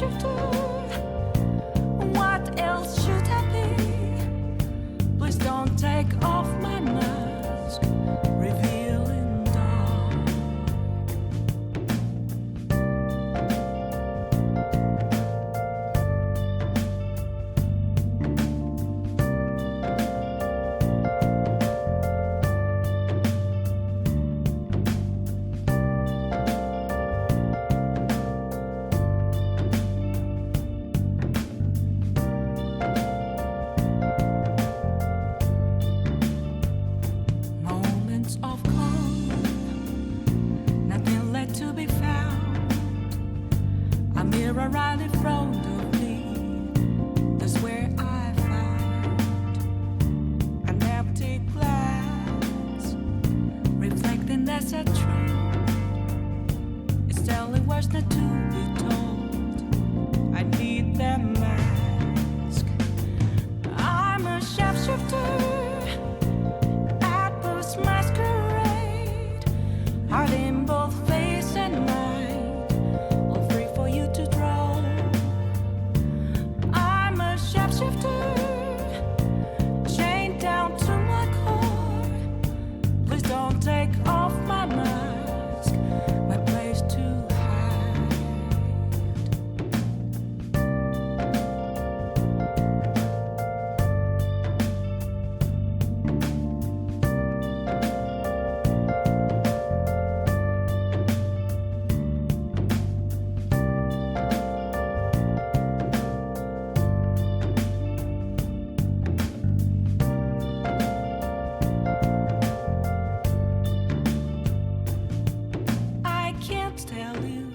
shapeshifter. What else should I be? Please don't take off my mask, revealing dark. Of calm, nothing left to be found. A mirror right in front of me, that's where I found an empty glass, reflecting that's a truth. It's telling words not to be told. I need that mask. I'm a shapeshifter. Heart in both face and mind, all free for you to draw. I'm a shapeshifter, chained down to my core. Please don't take off my mask, my place to hide. Tell you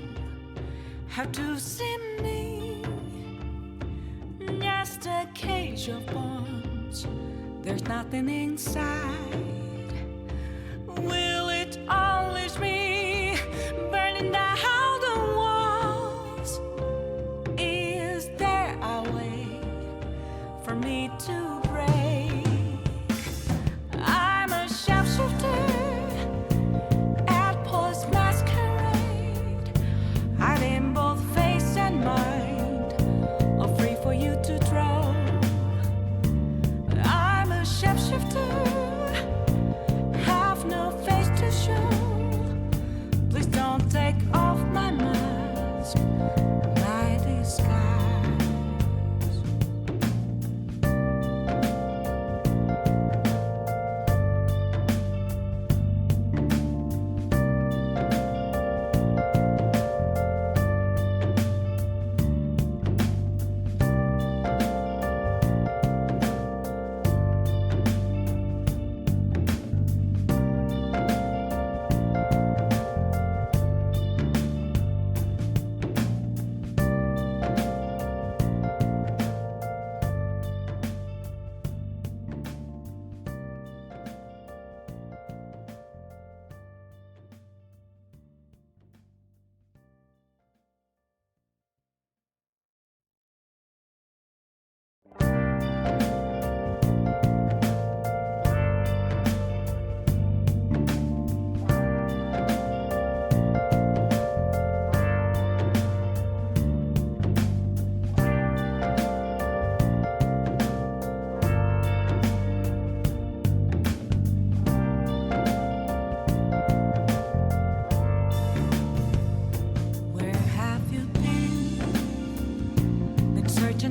how to see me, just a cage of bones. There's nothing inside. Will it unleash me, burning down the walls? Is there a way for me to break? I'm a shapeshifter. In both face and mind, all free for you to draw. I'm a shapeshifter, have no face to show. Please don't take off my mask, my disguise.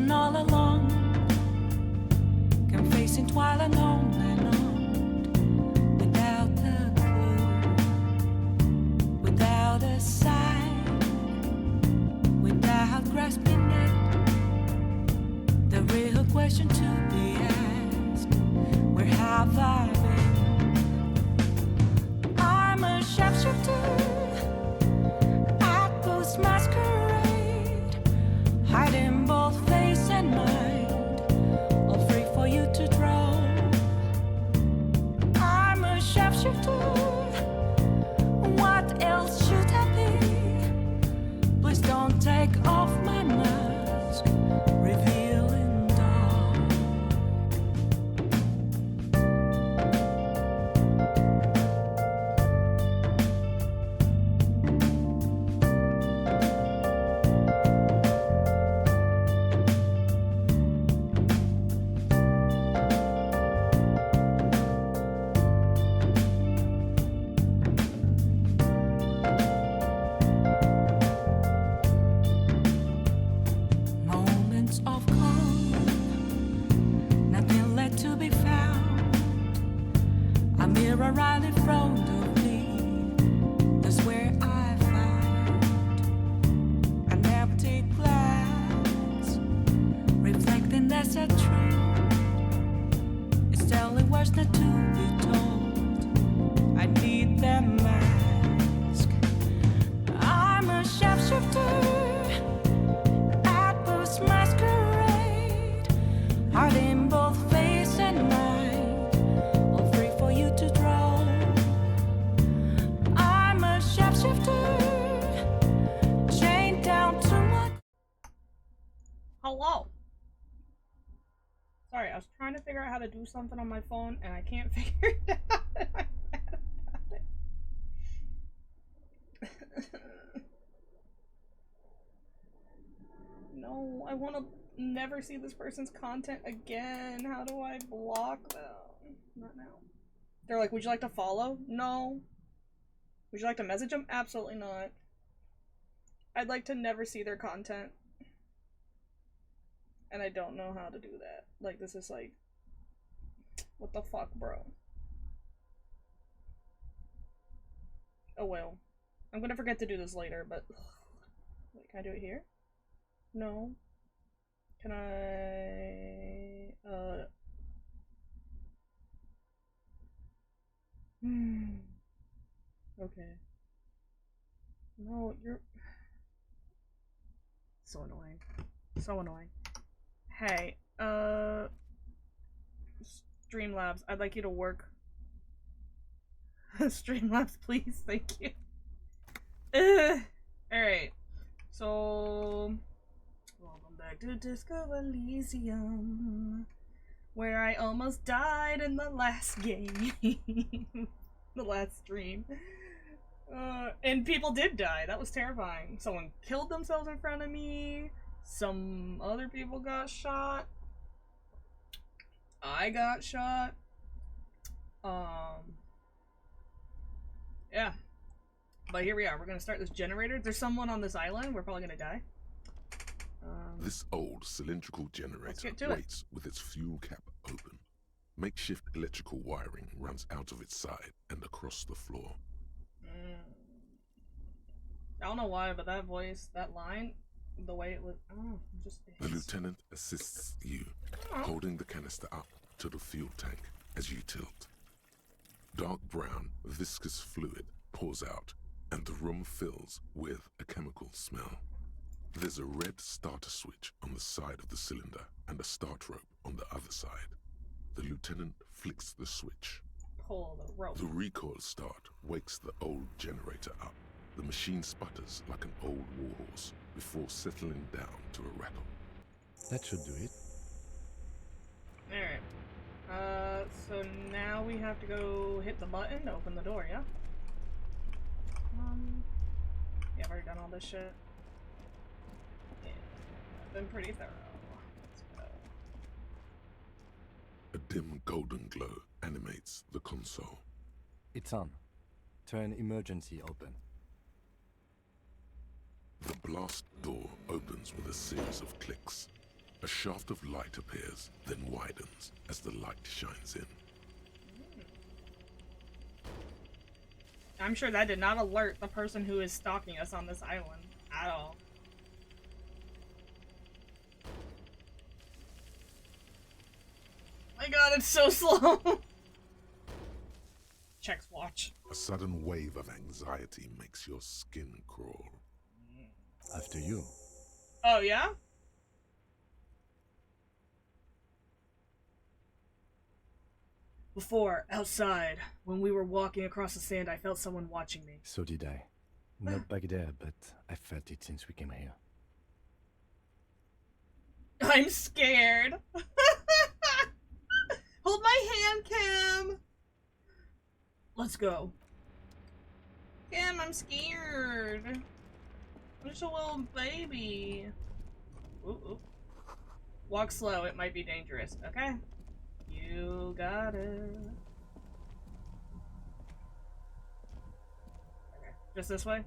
All along, confessing while alone and on, without a clue, without a sign, without grasping it. The real question to be asked: where have I been? I'm a shapeshifter, at post masquerade, hiding both face and mind, all free for you to draw. I'm a shapeshifter, what else should I be? Please don't take off my mask, revealing dark. mirror right in front of me. That's where I find an empty glass, reflecting that's a truth. It's telling what's not to be told. I need that mask. I'm a shapeshifter at this masquerade, hiding both face and mind, all free for you to draw. I'm a shapeshifter, chained down to my. Hello. Sorry, I was trying to figure out how to do something on my phone and I can't figure it out. I'm mad about it. No, I want to never see this person's content again. How do I block them? Not now. They're like, would you like to follow? No. Would you like to message them? Absolutely not. I'd like to never see their content. And I don't know how to do that. Like, this is like, what the fuck, bro? Oh well. I'm gonna forget to do this later, but... Wait, can I do it here? No. Can I... Okay. No, you're... So annoying. So annoying. Hey, Streamlabs, I'd like you to work. Streamlabs, please, thank you. Alright, so... Welcome back to Disco Elysium, where I almost died in the last game. The last stream. And people did die, that was terrifying. Someone killed themselves in front of me. Some other people got shot. I got shot. Yeah. But here we are. We're gonna start this generator. There's someone on this island. We're probably gonna die. This old cylindrical generator waits with its fuel cap open. Makeshift electrical wiring runs out of its side and across the floor. I don't know why, but that voice, that line, the way it was, The lieutenant assists you, holding the canister up to the fuel tank as you tilt. Dark brown, viscous fluid pours out, and the room fills with a chemical smell. There's a red starter switch on the side of the cylinder and a start rope on the other side. The lieutenant flicks the switch. Pull the rope. The recoil start wakes the old generator up. The machine sputters like an old warhorse before settling down to a rattle. That should do it. Alright. So now we have to go hit the button to open the door, yeah? Yeah, I've already done all this shit. Yeah, I've been pretty thorough. Let's go. A dim golden glow animates the console. It's on. Turn emergency open. The blast door opens with a series of clicks. A shaft of light appears, then widens as the light shines in. I'm sure that did not alert the person who is stalking us on this island at all. My god, it's so slow! Checks watch. A sudden wave of anxiety makes your skin crawl. After you. Oh, yeah? Before, outside, when we were walking across the sand, I felt someone watching me. So did I. Not back there, but I felt it since we came here. I'm scared. Hold my hand, Cam. Let's go. Cam, I'm scared. I'm just a little baby. Ooh, ooh. Walk slow, it might be dangerous, okay? You got it. Okay, just this way?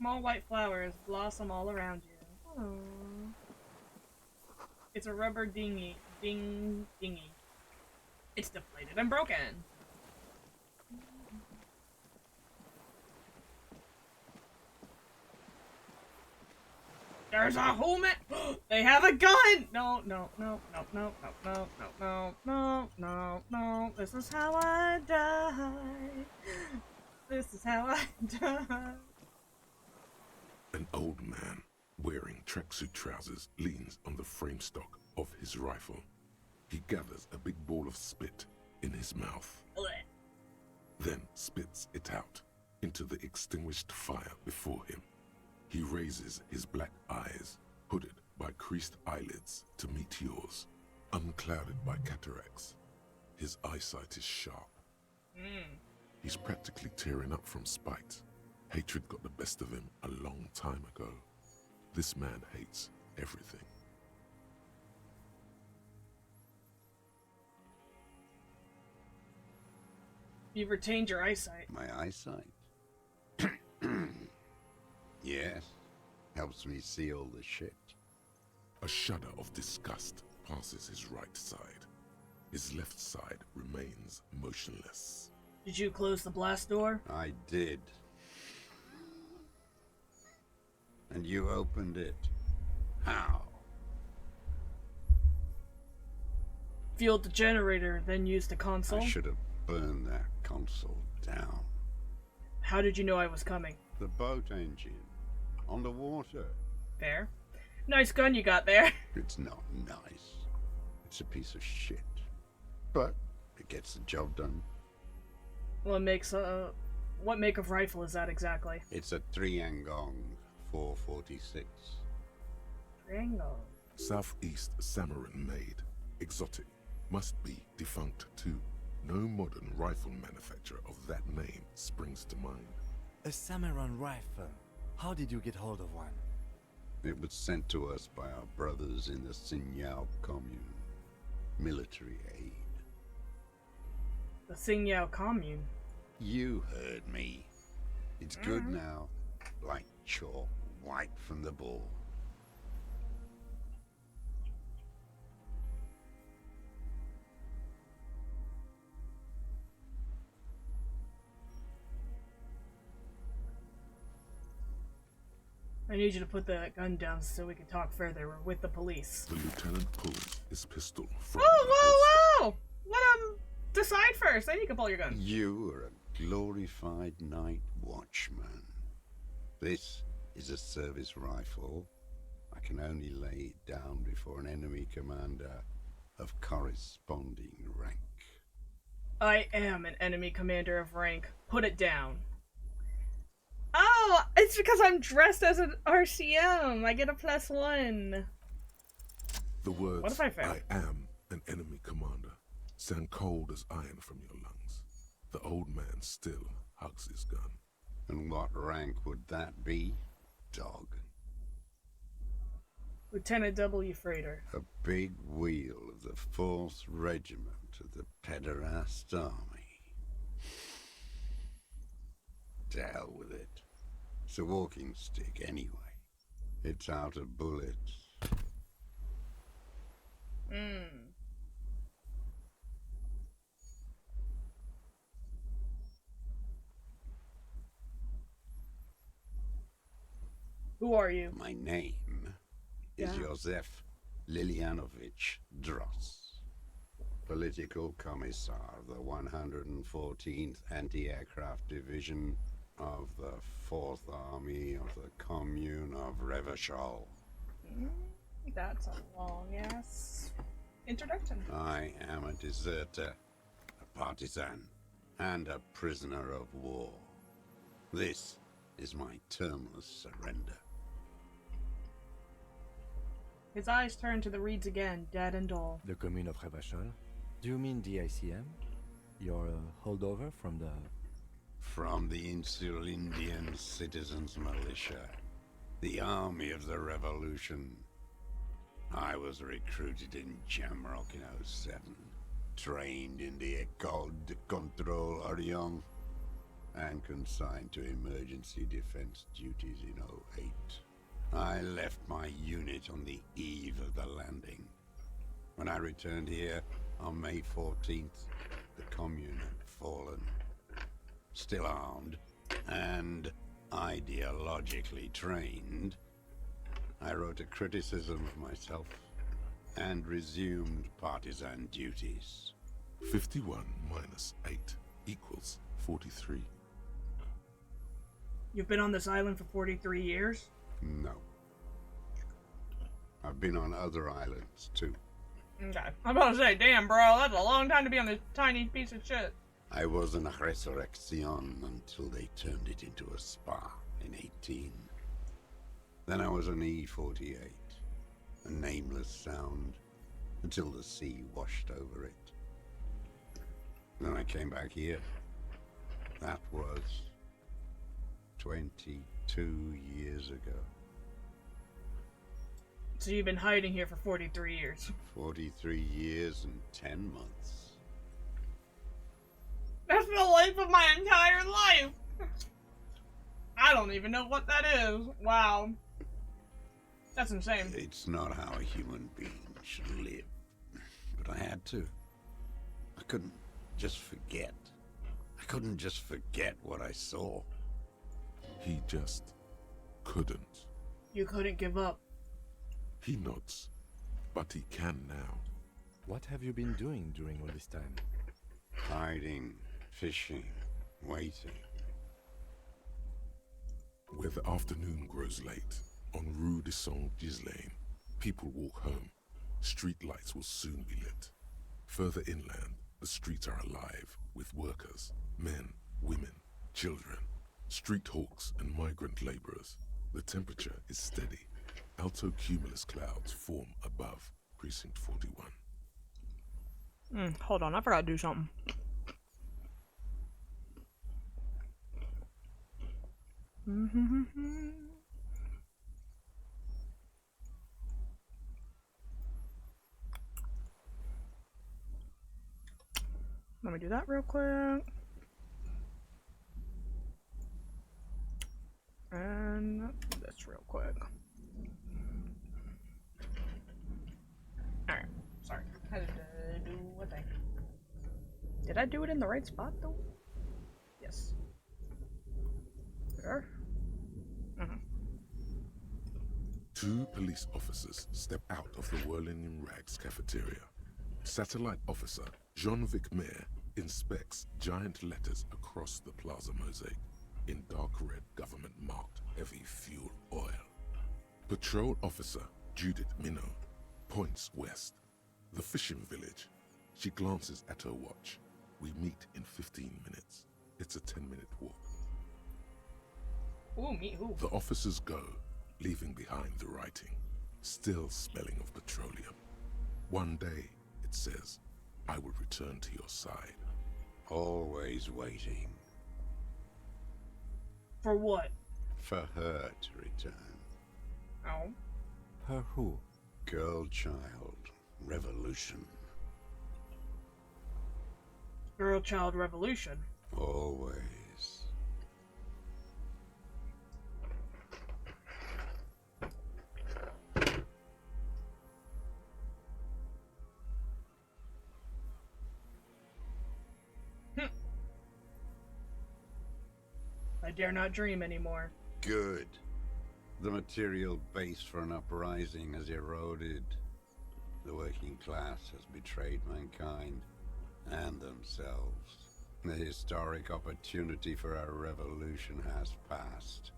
Small white flowers blossom all around you. Aww. It's a rubber dinghy. Dinghy. It's deflated and broken. There's a human. They have a gun. No. This is how I die. This is how I die. An old man wearing tracksuit trousers leans on the frame stock of his rifle. He gathers a big ball of spit in his mouth, then spits it out into the extinguished fire before him. He raises his black eyes, hooded by creased eyelids, to meet yours, unclouded by cataracts. His eyesight is sharp. He's practically tearing up from spite. Hatred got the best of him a long time ago. This man hates everything. You've retained your eyesight. My eyesight? Yes. Helps me see all the shit. A shudder of disgust passes his right side. His left side remains motionless. Did you close the blast door? I did. And you opened it. How? Fueled the generator, then used the console? I should have burned that console down. How did you know I was coming? The boat engine. On the water. Fair. Nice gun you got there. It's not nice. It's a piece of shit. But it gets the job done. What make of rifle is that exactly? It's a Triangong 446. Triangle. Southeast Samaran made. Exotic. Must be defunct too. No modern rifle manufacturer of that name springs to mind. A Samaran rifle. How did you get hold of one? It was sent to us by our brothers in the Sinyao commune. Military aid. The Xingyao commune. You heard me. It's good now. Like chalk, white from the ball. I need you to put the gun down so we can talk further. We're with the police. The lieutenant pulls his pistol from Whoa, the holster. whoa! Decide first. Then you can pull your gun. You are a glorified night watchman. This is a service rifle. I can only lay it down before an enemy commander of corresponding rank. I am an enemy commander of rank. Put it down. Oh, it's because I'm dressed as an RCM. I get a +1. The words, What if I fail? I am an enemy commander, sound cold as iron from your lungs. The old man still hugs his gun. And what rank would that be, dog? Lieutenant W. Freighter. A big wheel of the 4th Regiment of the Pederast Army. To hell with it. It's a walking stick anyway. It's out of bullets. Who are you? My name is Josef Lilianovich Dross, Political Commissar of the 114th Anti-Aircraft Division of the 4th Army of the Commune of Revachol. That's a long-ass introduction. I am a deserter, a partisan, and a prisoner of war. This is my termless surrender. His eyes turn to the reeds again, dead and dull. The commune of Revachol? Do you mean the ICM? You're a holdover from the... From the Insular Indian Citizens Militia, the Army of the Revolution. I was recruited in Jamrock in '07, trained in the École de Contrôle Orient. and consigned to emergency defense duties in '08. I left my unit on the eve of the landing. When I returned here on May 14th, the Commune had fallen. Still armed and ideologically trained, I wrote a criticism of myself and resumed partisan duties. 51 minus 8 equals 43. You've been on this island for 43 years? No. I've been on other islands, too. Okay. I'm about to say, damn, bro, that's a long time to be on this tiny piece of shit. I was in Resurrection until they turned it into a spa in 18. Then I was on E48, a nameless sound, until the sea washed over it. Then I came back here. That was 22 years ago. So you've been hiding here for 43 years. 43 years and 10 months. That's the life of my entire life! I don't even know what that is. Wow. That's insane. It's not how a human being should live. But I had to. I couldn't just forget. I couldn't just forget what I saw. He just couldn't. You couldn't give up. He nods, but he can now. What have you been doing during all this time? Hiding, fishing, waiting. Where the afternoon grows late, on Rue de Saint-Ghislain, people walk home. Street lights will soon be lit. Further inland, the streets are alive with workers, men, women, children, street hawks and migrant laborers. The temperature is steady. Alto cumulus clouds form above Precinct 41. Hold on, I forgot to do something. Let me do that real quick. And this real quick. Alright, sorry. How did I do what thing? Did I do it in the right spot though? Yes. There. Two police officers step out of the Whirling in Rags cafeteria. Satellite officer Jean-Vic Mayer inspects giant letters across the plaza mosaic in dark red government-marked heavy fuel oil. Patrol officer Judith Minot points west. The fishing village. She glances at her watch. We meet in 15 minutes. It's a 10-minute walk. Ooh, me who? The officers go, leaving behind the writing, still smelling of petroleum. One day, it says, I will return to your side. Always waiting. For what? For her to return. Oh. Her who? Girl child. Revolution. Girl Child Revolution. Always. I dare not dream anymore. Good. The material base for an uprising has eroded. The working class has betrayed mankind and themselves. The historic opportunity for our revolution has passed.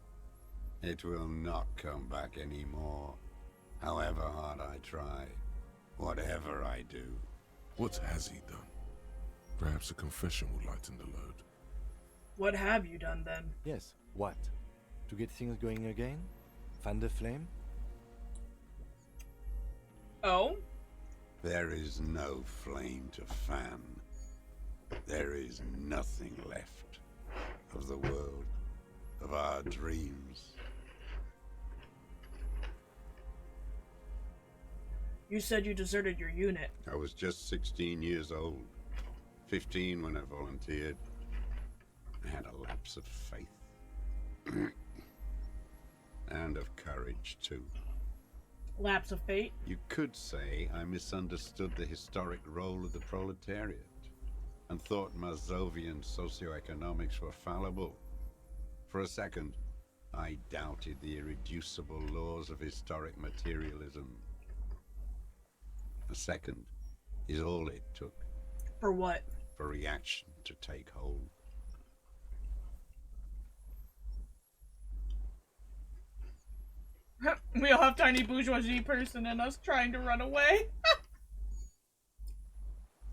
It will not come back anymore, however hard I try, whatever I do. What has he done? Perhaps a confession will lighten the load. What have you done then? Yes, what? To get things going again? Fan the flame? Oh? There is no flame to fan. There is nothing left of the world, of our dreams. You said you deserted your unit. I was just 16 years old, 15 when I volunteered. I had a lapse of faith. And of courage, too. Lapse of fate. You could say I misunderstood the historic role of the proletariat and thought Mazovian socioeconomics were fallible. For a second, I doubted the irreducible laws of historic materialism. A second is all it took For what? for reaction to take hold. We all have tiny bourgeoisie person in us trying to run away.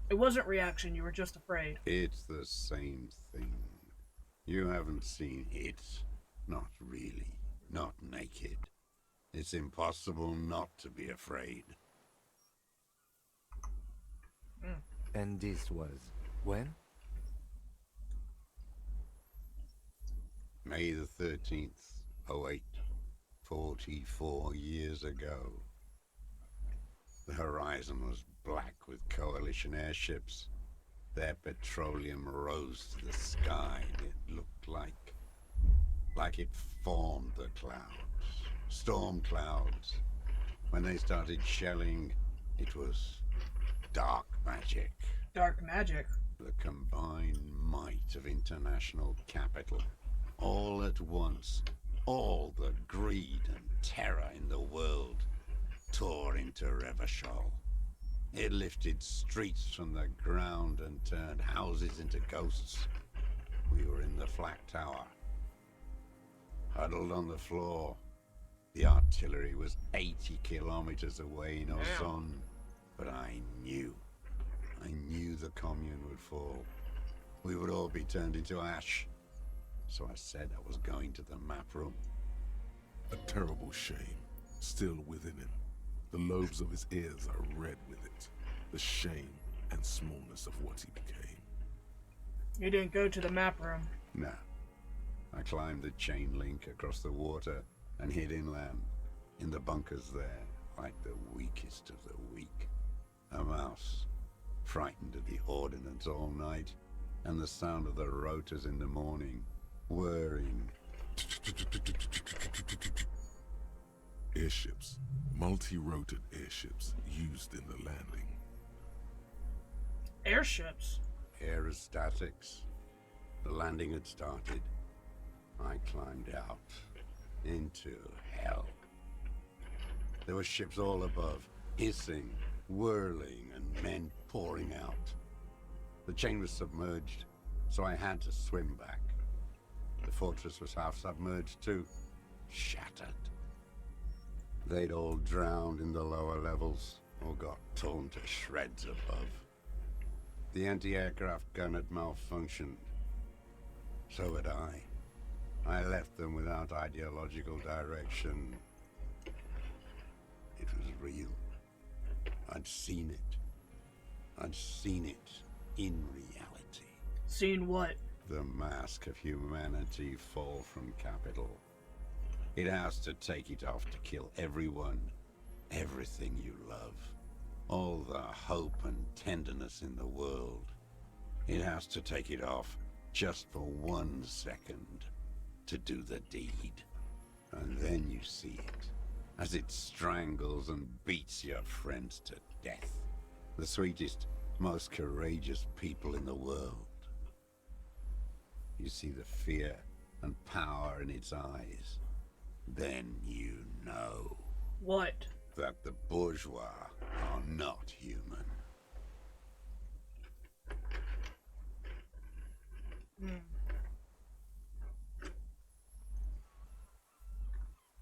It wasn't reaction, you were just afraid. It's the same thing. You haven't seen it. Not really. Not naked. It's impossible not to be afraid. And this was when? May the 13th, 08, 44 years ago. The horizon was black with coalition airships. Their petroleum rose to the sky. It looked like it formed the clouds. Storm clouds. When they started shelling, it was dark magic. Dark magic. The combined might of international capital. All at once, all the greed and terror in the world tore into Revachol. It lifted streets from the ground and turned houses into ghosts. We were in the flak tower, huddled on the floor. The artillery was 80 kilometers away in Ozon, but I knew the commune would fall. We would all be turned into ash. So I said I was going to the map room. A terrible shame still within him. The lobes of his ears are red with it. The shame and smallness of what he became. You didn't go to the map room. No. I climbed the chain link across the water and hid inland, in the bunkers there, like the weakest of the weak. A mouse, frightened of the ordnance all night, and the sound of the rotors in the morning, whirring. Airships, multi-roted airships used in the landing. Airships? Aerostatics. The landing had started. I climbed out into hell. There were ships all above, hissing, whirling, and men pouring out. The chain was submerged, so I had to swim back. The fortress was half submerged too, shattered. They'd all drowned in the lower levels, or got torn to shreds above. The anti-aircraft gun had malfunctioned. So had I. I left them without ideological direction. It was real. I'd seen it. I'd seen it in reality. Seen what? The mask of humanity fall from capital. It has to take it off to kill everyone, everything you love. All the hope and tenderness in the world. It has to take it off just for 1 second to do the deed. And then you see it, as it strangles and beats your friends to death. The sweetest, most courageous people in the world. You see the fear and power in its eyes. Then you know. What? That the bourgeois are not human.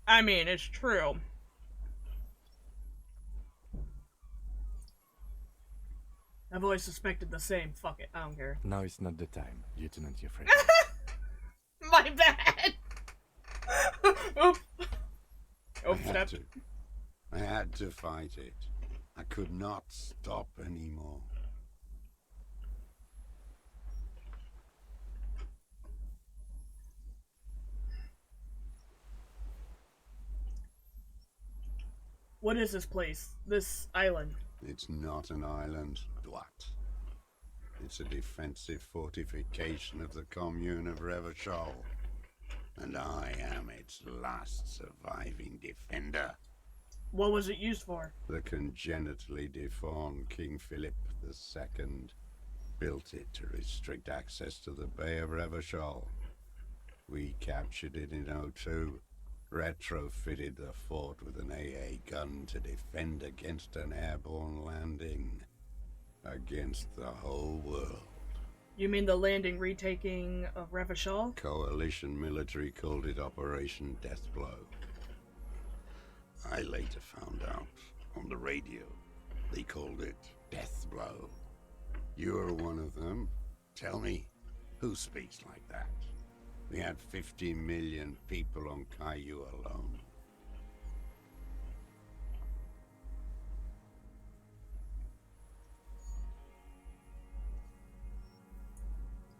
I mean, it's true. I've always suspected the same. Fuck it, I don't care. Now it's not the time, Lieutenant Jeffrey. My bad! Oops. Oops, step. I had to fight it. I could not stop anymore. What is this place? This island? It's not an island, Dwight. It's a defensive fortification of the commune of Revachol. And I am its last surviving defender. What was it used for? The congenitally deformed King Philip II built it to restrict access to the Bay of Revachol. We captured it in '02, retrofitted the fort with an AA gun to defend against an airborne landing. Against the whole world. You mean the landing retaking of Revachol? Coalition military called it Operation Deathblow. I later found out on the radio they called it Deathblow. You're one of them. Tell me, who speaks like that? We had 50 million people on Caillou alone.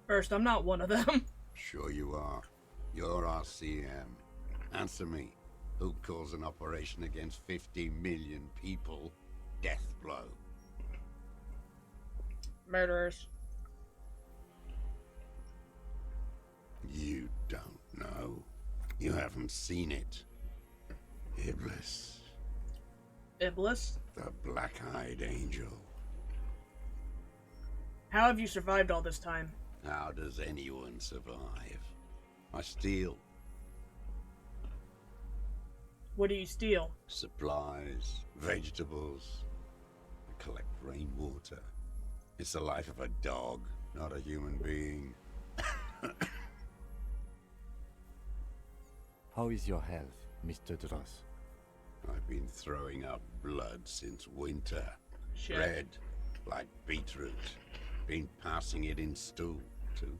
First, I'm not one of them. Sure you are. You're our CM. Answer me. Who calls an operation against 50 million people Deathblow? Murderers. You don't know. You haven't seen it. Iblis, Iblis? the black-eyed angel. How have you survived all this time? How does anyone survive? I steal. What do you steal? Supplies, vegetables. I collect rainwater. It's the life of a dog, not a human being. How is your health, Mr. Dross? I've been throwing up blood since winter. Shit. Red, like beetroot. Been passing it in stool, too.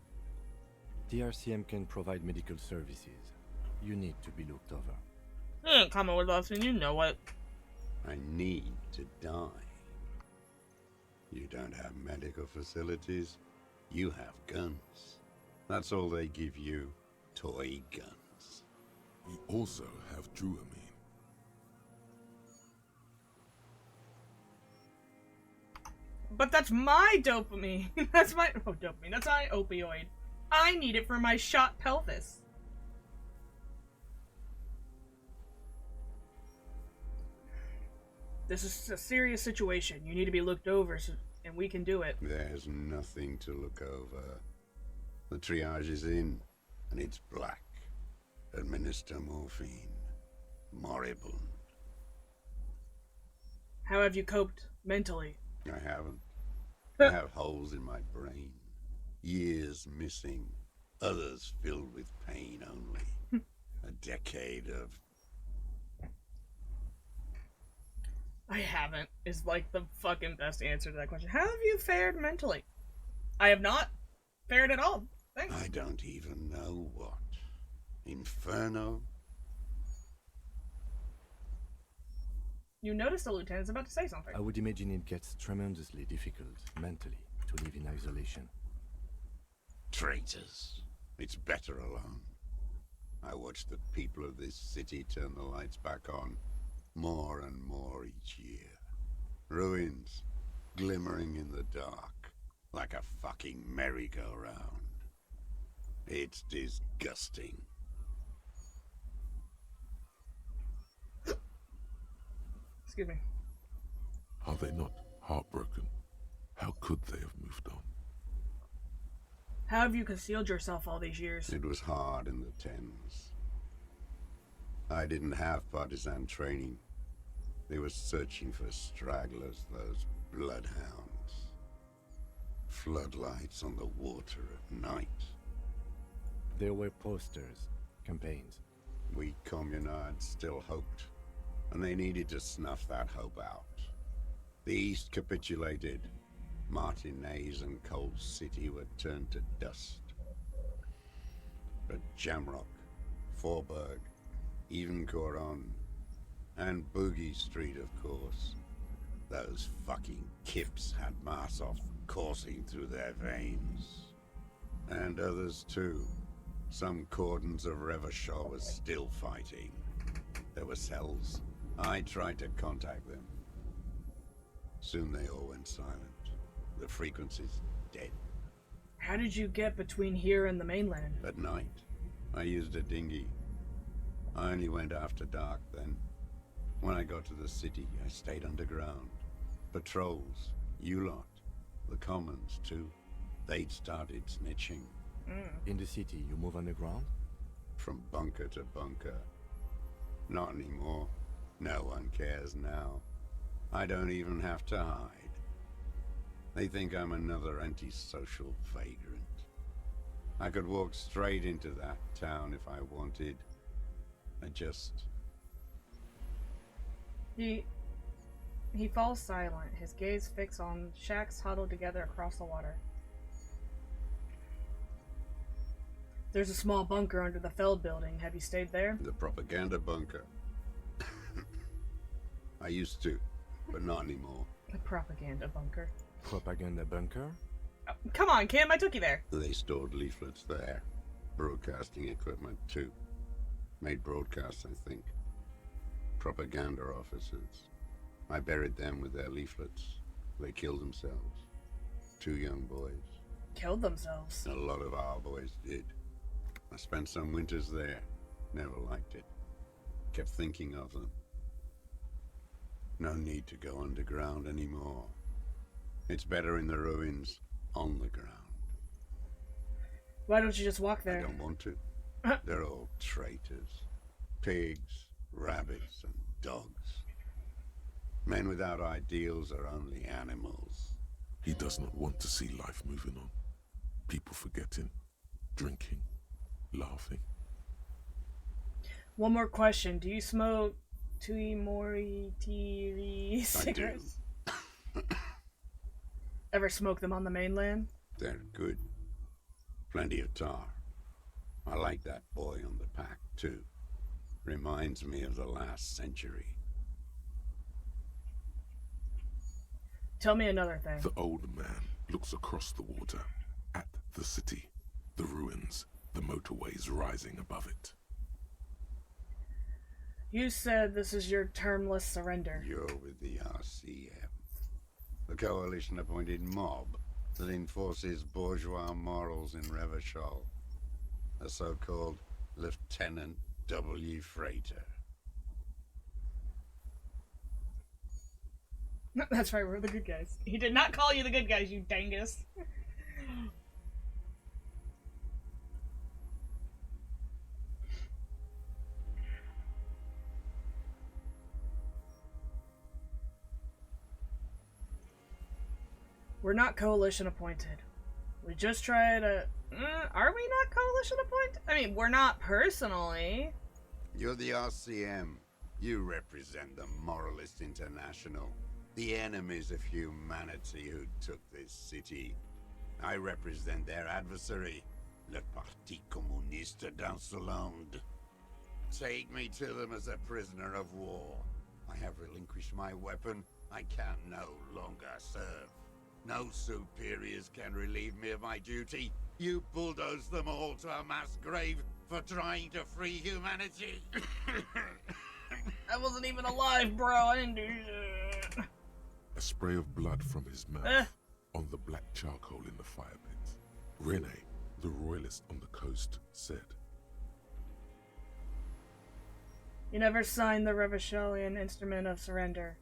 The RCM can provide medical services. You need to be looked over. You ain't coming with us, and you know it. I need to die. You don't have medical facilities. You have guns. That's all they give you. Toy guns. We also have Druamine. But that's my dopamine. That's my dopamine. That's my opioid. I need it for my shot pelvis. This is a serious situation. You need to be looked over, and we can do it. There's nothing to look over. The triage is in, and it's black. Administer morphine. Moribund. How have you coped mentally? I haven't. I have holes in my brain. Years missing. Others filled with pain only. A decade of... I haven't, is like the fucking best answer to that question. How have you fared mentally? I have not fared at all. Thanks. I don't even know what. Inferno? You notice the lieutenant's about to say something. I would imagine it gets tremendously difficult mentally to live in isolation. Traitors. It's better alone. I watch the people of this city turn the lights back on more and more each year. Ruins, glimmering in the dark, like a fucking merry-go-round. It's disgusting. Excuse me. Are they not heartbroken? How could they have moved on? How have you concealed yourself all these years? It was hard in the Thames. I didn't have partisan training. They were searching for stragglers, those bloodhounds. Floodlights on the water at night. There were posters, campaigns. We communards still hoped, and they needed to snuff that hope out. The East capitulated. Martinez and Cold City were turned to dust. But Jamrock, Forburg, even Coron, and Boogie Street, of course. Those fucking kips had Marsov coursing through their veins. And others too. Some cordons of Revachol was still fighting. There were cells. I tried to contact them. Soon they all went silent. The frequencies dead. How did you get between here and the mainland? At night, I used a dinghy. I only went after dark then. When I got to the city, I stayed underground. Patrols, you lot, the commons too. They'd started snitching. In the city, you move underground? From bunker to bunker. Not anymore. No one cares now. I don't even have to hide. They think I'm another antisocial vagrant. I could walk straight into that town if I wanted. I just... He falls silent, his gaze fixed on shacks huddled together across the water. There's a small bunker under the Feld building. Have you stayed there? The propaganda bunker. I used to, but not anymore. The propaganda bunker. Propaganda bunker? Oh, come on, Kim, I took you there. They stored leaflets there. Broadcasting equipment too. Made broadcasts, I think. Propaganda officers. I buried them with their leaflets. They killed themselves. 2 young boys. Killed themselves. A lot of our boys did. I spent some winters there. Never liked it. Kept thinking of them. No need to go underground anymore. It's better in the ruins, on the ground. Why don't you just walk I there? don't want to. They're all traitors. Pigs, rabbits, and dogs. Men without ideals are only animals. He does not want to see life moving on. People forgetting, drinking, laughing. One more question. Do you smoke Tui Mori TV cigarettes? Ever smoke them on the mainland? They're good. Plenty of tar. I like that boy on the pack, too. Reminds me of the last century. Tell me another thing. The old man looks across the water at the city, the ruins, the motorways rising above it. You said this is your termless surrender. You're with the RCM. The coalition-appointed mob that enforces bourgeois morals in Revachol. The so-called Lieutenant W. Freighter. That's right, we're the good guys. He did not call you the good guys, you dangus. We're not coalition appointed. We just try to... are we not coalition appointed? I mean, we're not personally. You're the RCM. You represent the Moralist International. The enemies of humanity who took this city. I represent their adversary, le Parti Communiste dans ce monde. Take me to them as a prisoner of war. I have relinquished my weapon. I can no longer serve. No superiors can relieve me of my duty. You bulldoze them all to a mass grave for trying to free humanity. I wasn't even alive, bro. I didn't do shit. A spray of blood from his mouth on the black charcoal in the fire pit. Rene, the royalist on the coast, said, You never signed the Revacholian Instrument of Surrender.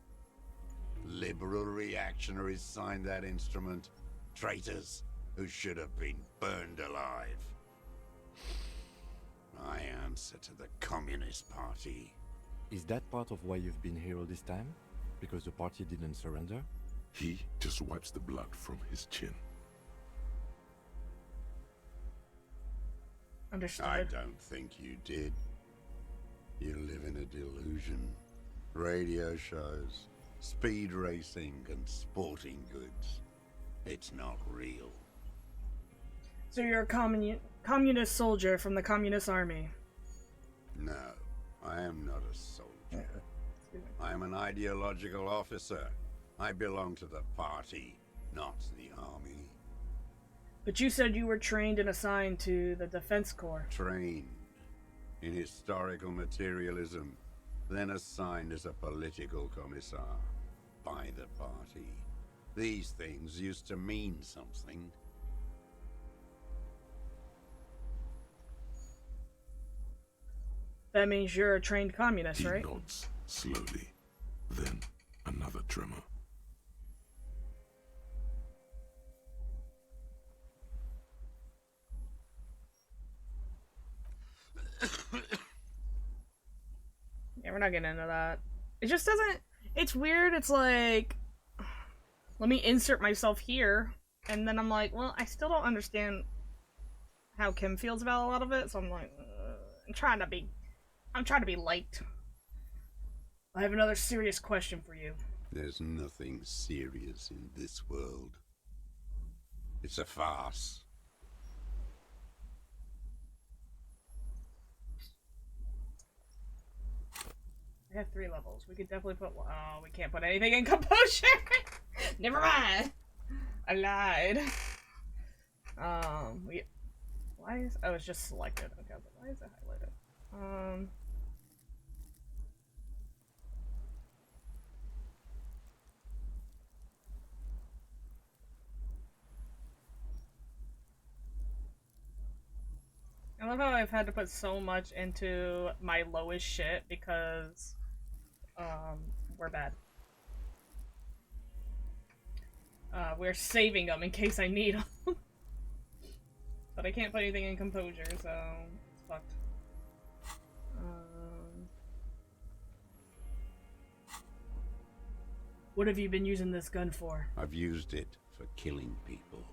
Liberal reactionaries signed that instrument. Traitors who should have been burned alive. I answer to the Communist Party. Is that part of why you've been here all this time? Because the party didn't surrender? He just wipes the blood from his chin. Understood. I don't think you did. You live in a delusion. Radio shows, speed racing, and sporting goods. It's not real. So you're a communist soldier from the Communist Army. No, I am not a soldier. I am an ideological officer. I belong to the party, not the army. But you said you were trained and assigned to the Defense Corps. Trained in historical materialism, then assigned as a political commissar by the party. These things used to mean something. That means you're a trained communist, He right? nods slowly, then another tremor. Yeah, we're not getting into that. It just doesn't... It's weird, it's like... Let me insert myself here, and then I'm like, well, I still don't understand how Kim feels about a lot of it, so I'm like, I'm trying to be liked. I have another serious question for you. There's nothing serious in this world. It's a farce. I have 3 levels. We could definitely put... Oh, we can't put anything in composure! Never mind! I lied. Why is... Oh, it's just selected. Okay, but why is it highlighted? I love how I've had to put so much into my lowest shit because, we're bad. We're saving them in case I need them. But I can't put anything in composure, so it's fucked. What have you been using this gun for? I've used it for killing people.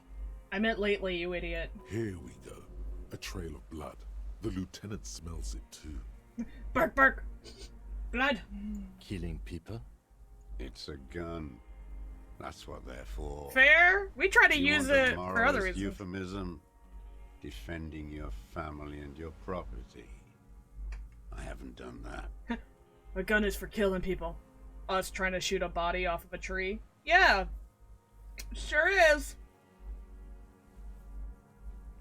I meant lately, you idiot. Here we go. A trail of blood. The lieutenant smells it too. Bark, bark! Blood! Killing people? It's a gun. That's what they're for. Fair? We try to You use want a it for other moralist reasons. Euphemism? Defending your family and your property. I haven't done that. A gun is for killing people. Us trying to shoot a body off of a tree. Yeah! Sure is!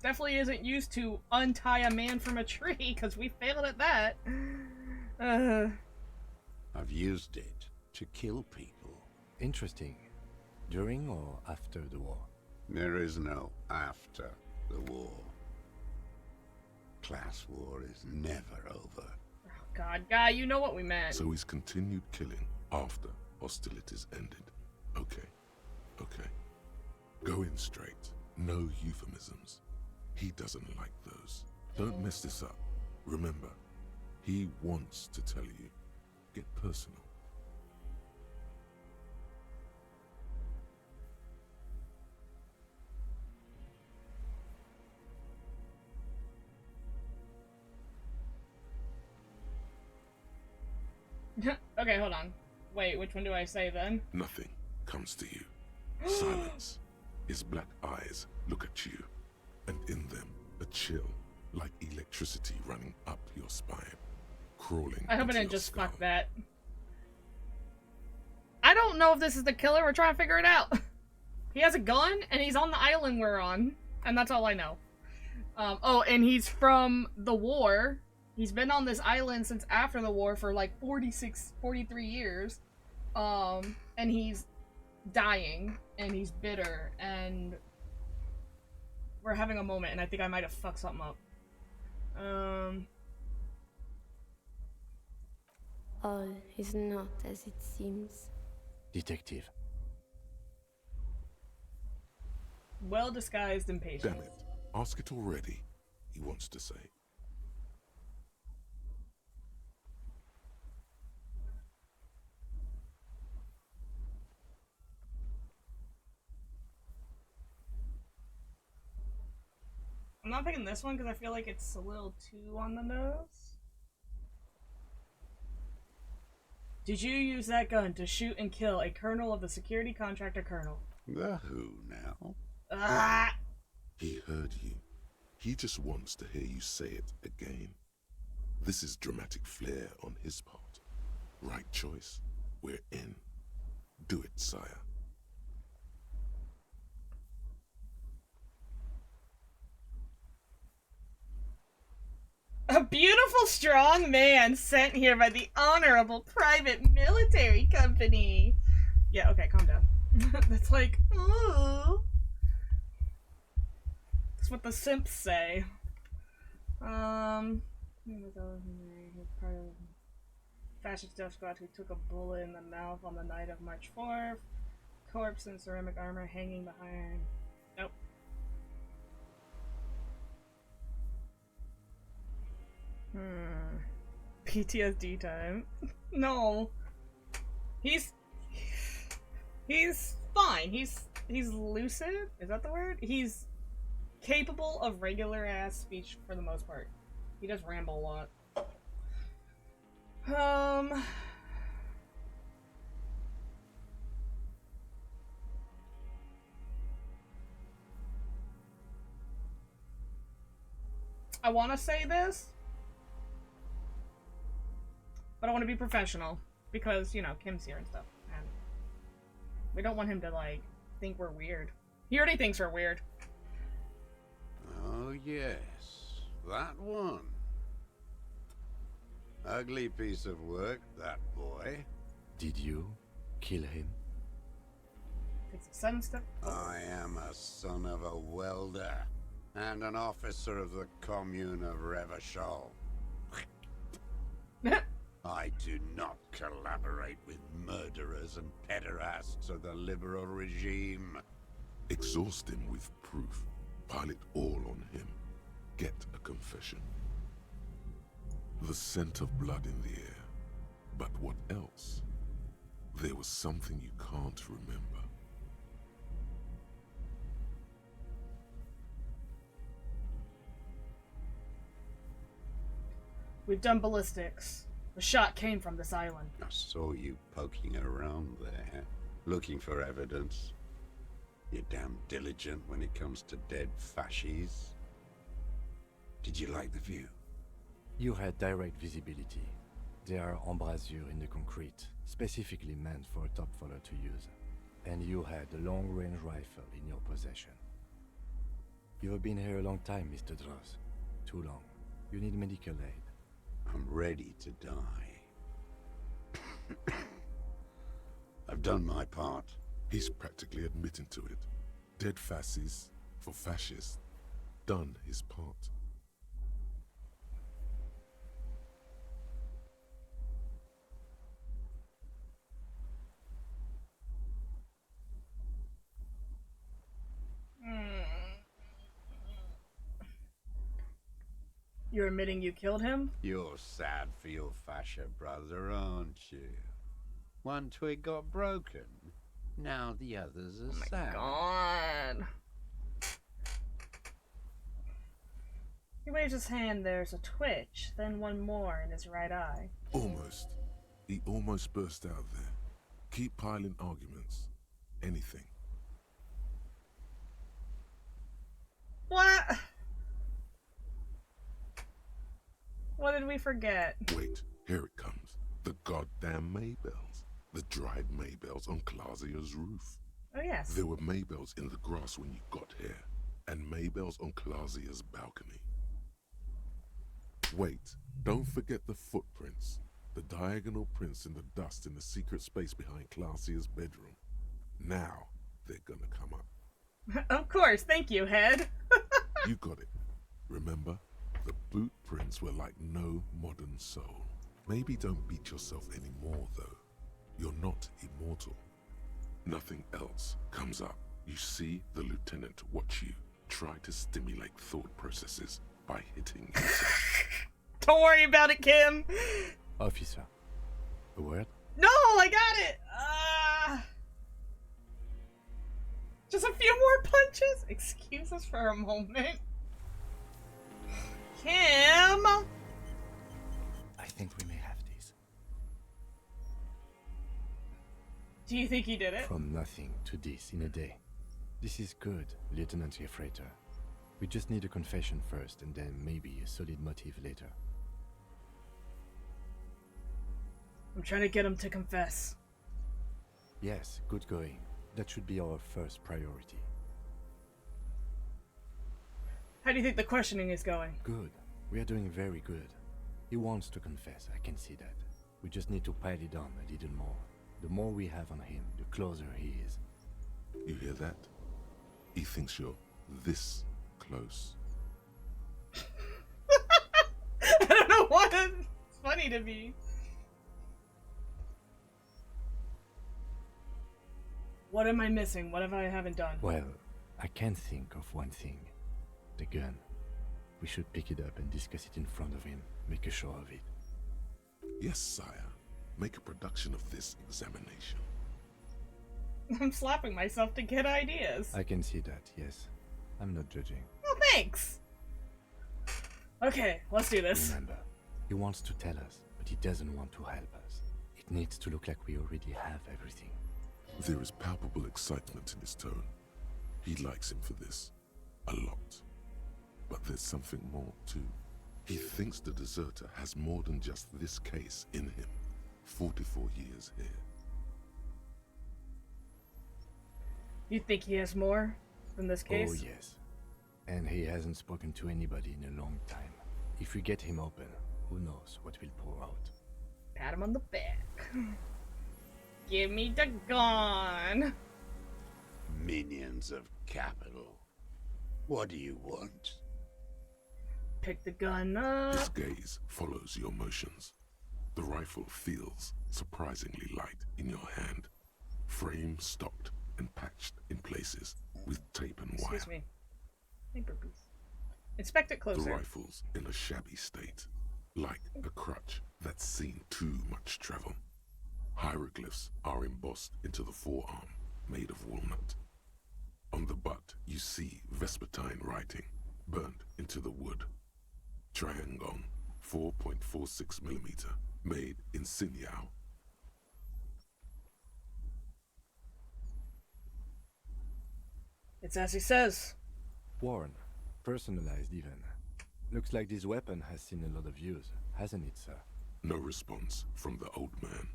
Definitely isn't used to untie a man from a tree, because we failed at that. I've used it to kill people. Interesting. During or after the war? There is no after the war. Class war is never over. Oh God, guy, you know what we meant. So he's continued killing after hostilities ended. Okay. Okay. Go in straight. No euphemisms. He doesn't like those. Don't mess this up. Remember, he wants to tell you. Get personal. Okay, hold on. Wait, which one do I say then? Nothing comes to you. Silence. His black eyes look at you, and in them a chill like electricity running up your spine, crawling. I hope I into didn't your just skull. fuck that. I don't know if this is the killer. We're trying to figure it out. He has a gun, and he's on the island we're on, and that's all I know. Oh, and he's from the war. He's been on this island since after the war for like 43 years. And he's dying, and he's bitter, and we're having a moment, and I think I might have fucked something up. All is not as it seems. Detective. Well disguised and patient. Damn it. Ask it already, he wants to say. I'm not picking this one because I feel like it's a little too on the nose. Did you use that gun to shoot and kill a colonel of the security contractor colonel? The who now? Ah! He heard you. He just wants to hear you say it again. This is dramatic flair on his part. Right choice. We're in. Do it, sire. A beautiful, strong man sent here by the Honorable Private Military Company. Yeah, okay, calm down. That's like, ooh. That's what the simps say. Part of fascist death squad who took a bullet in the mouth on the night of March 4th. Corpse in ceramic armor hanging behind. Nope. PTSD time. No. He's fine. He's lucid? Is that the word? He's capable of regular ass speech for the most part. He does ramble a lot. I want to say this, but I want to be professional because, you know, Kim's here and stuff, and we don't want him to, like, think we're weird. He already thinks we're weird. Oh, yes. That one. Ugly piece of work, that boy. Did you kill him? Takes a sudden step. I am a son of a welder and an officer of the commune of Revachol. I do not collaborate with murderers and pederasts of the liberal regime. Exhaust him with proof. Pile it all on him. Get a confession. The scent of blood in the air. But what else? There was something you can't remember. We've done ballistics. The shot came from this island. I saw you poking around there, looking for evidence. You're damn diligent when it comes to dead fascies. Did you like the view? You had direct visibility. There are embrasures in the concrete, specifically meant for a top follower to use. And you had a long-range rifle in your possession. You have been here a long time, Mr. Dross. Too long. You need medical aid. I'm ready to die. I've done my part. He's practically admitting to it. Dead fascists for fascists. Done his part. You're admitting you killed him? You're sad for your fascia brother, aren't you? One twig got broken. Now the others are sad. God. He waves his hand, there's a twitch, then one more in his right eye. Almost. He almost burst out there. Keep piling arguments. Anything. What? What did we forget? Wait, here it comes. The goddamn Maybells. The dried Maybells on Clausia's roof. Oh, yes. There were Maybells in the grass when you got here, and Maybells on Clausia's balcony. Wait, don't forget the footprints. The diagonal prints in the dust in the secret space behind Clausia's bedroom. Now, they're gonna come up. Of course, thank you, Head. You got it. Remember? The boot prints were like no modern soul. Maybe don't beat yourself anymore, though. You're not immortal. Nothing else comes up. You see the lieutenant watch you try to stimulate thought processes by hitting himself. Don't worry about it, Kim. Officer, a word? No, I got it. Just a few more punches. Excuse us for a moment. Kim! I think we may have this. Do you think he did it? From nothing to this in a day. This is good, Lieutenant Gefreiter. We just need a confession first, and then maybe a solid motive later. I'm trying to get him to confess. Yes, good going. That should be our first priority. How do you think the questioning is going? Good. We are doing very good. He wants to confess, I can see that. We just need to pile it on a little more. The more we have on him, the closer he is. You hear that? He thinks you're this close. I don't know why that's funny to me. What am I missing? What have I haven't done? Well, I can think of one thing. The gun. We should pick it up and discuss it in front of him. Make a show of it. Yes, sire. Make a production of this examination. I'm slapping myself to get ideas. I can see that, yes. I'm not judging. Well, thanks. Okay, let's do this. Remember, he wants to tell us, but he doesn't want to help us. It needs to look like we already have everything. There is palpable excitement in his tone. He likes him for this. A lot. But there's something more, too. He thinks the deserter has more than just this case in him. 44 years here. You think he has more than this case? Oh, yes. And he hasn't spoken to anybody in a long time. If we get him open, who knows what will pour out. Pat him on the back. Give me the gun. Minions of capital. What do you want? Pick the gun His up. gaze follows your motions. The rifle feels surprisingly light in your hand. Frame stocked and patched in places with tape and wire. Excuse me. Paper piece. Inspect it The closer. rifle's in a shabby state, like a crutch that's seen too much travel. Hieroglyphs are embossed into the forearm, made of walnut. On the butt, you see Vespertine writing, burnt into the wood. Triangon, 4.46mm, made in Sinyao. It's as he says. Worn. Personalized even. Looks like this weapon has seen a lot of use, hasn't it, sir? No response from the old man.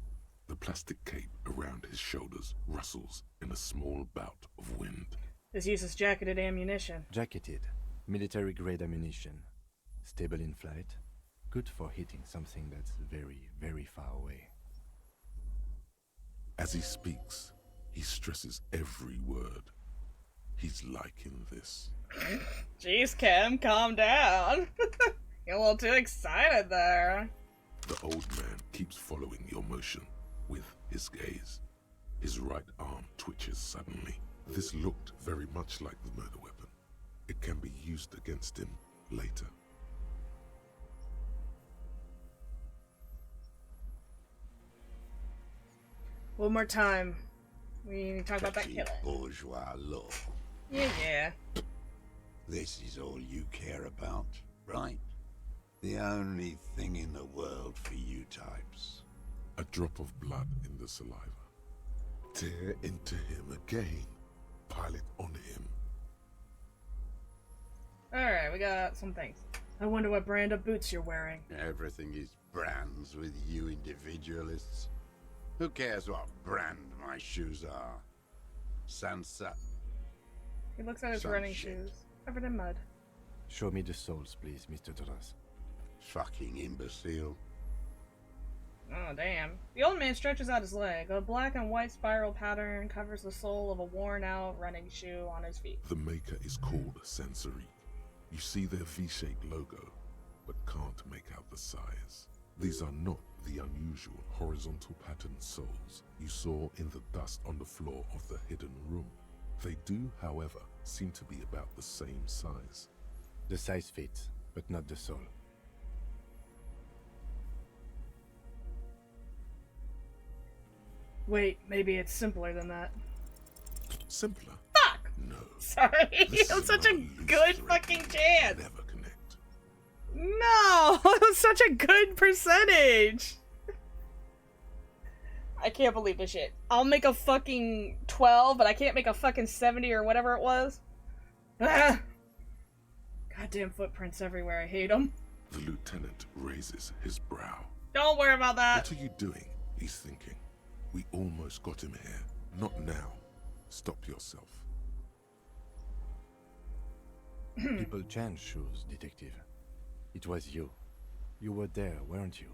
The plastic cape around his shoulders rustles in a small bout of wind. This uses jacketed ammunition. Jacketed. Military-grade ammunition. Stable in flight. Good for hitting something that's very, very far away. As he speaks, he stresses every word. He's liking this. Jeez, Kim, calm down. You're a little too excited there. The old man keeps following your motion with his gaze. His right arm twitches suddenly. This looked very much like the murder weapon. It can be used against him later. One more time. We need to talk about that Petty killing. bourgeois law. Yeah. This is all you care about, right? The only thing in the world for you types. A drop of blood in the saliva. Tear into him again. Pile it on him. Alright, we got some things. I wonder what brand of boots you're wearing. Everything is brands with you individualists. Who cares what brand my shoes are? Sansa. He looks at his Some running shit. shoes, covered in mud. Show me the soles, please, Mr. Doras. Fucking imbecile. Oh, damn. The old man stretches out his leg. A black and white spiral pattern covers the sole of a worn-out running shoe on his feet. The maker is called Sensory. You see their V-shaped logo, but can't make out the size. These are not the unusual horizontal pattern soles you saw in the dust on the floor of the hidden room. They do, however, seem to be about the same size. The size fits, but not the sole. Wait, maybe it's simpler than that. Simpler? Fuck! No. Sorry, This it was is such a not loose good thread. fucking chance! Never connect. No! It was such a good percentage! I can't believe this shit. I'll make a fucking 12, but I can't make a fucking 70 or whatever it was. Ah! Goddamn footprints everywhere, I hate them. The lieutenant raises his brow. Don't worry about that. What are you doing? He's thinking. We almost got him here. Not now. Stop yourself. People change shoes, detective. It was you. You were there, weren't you?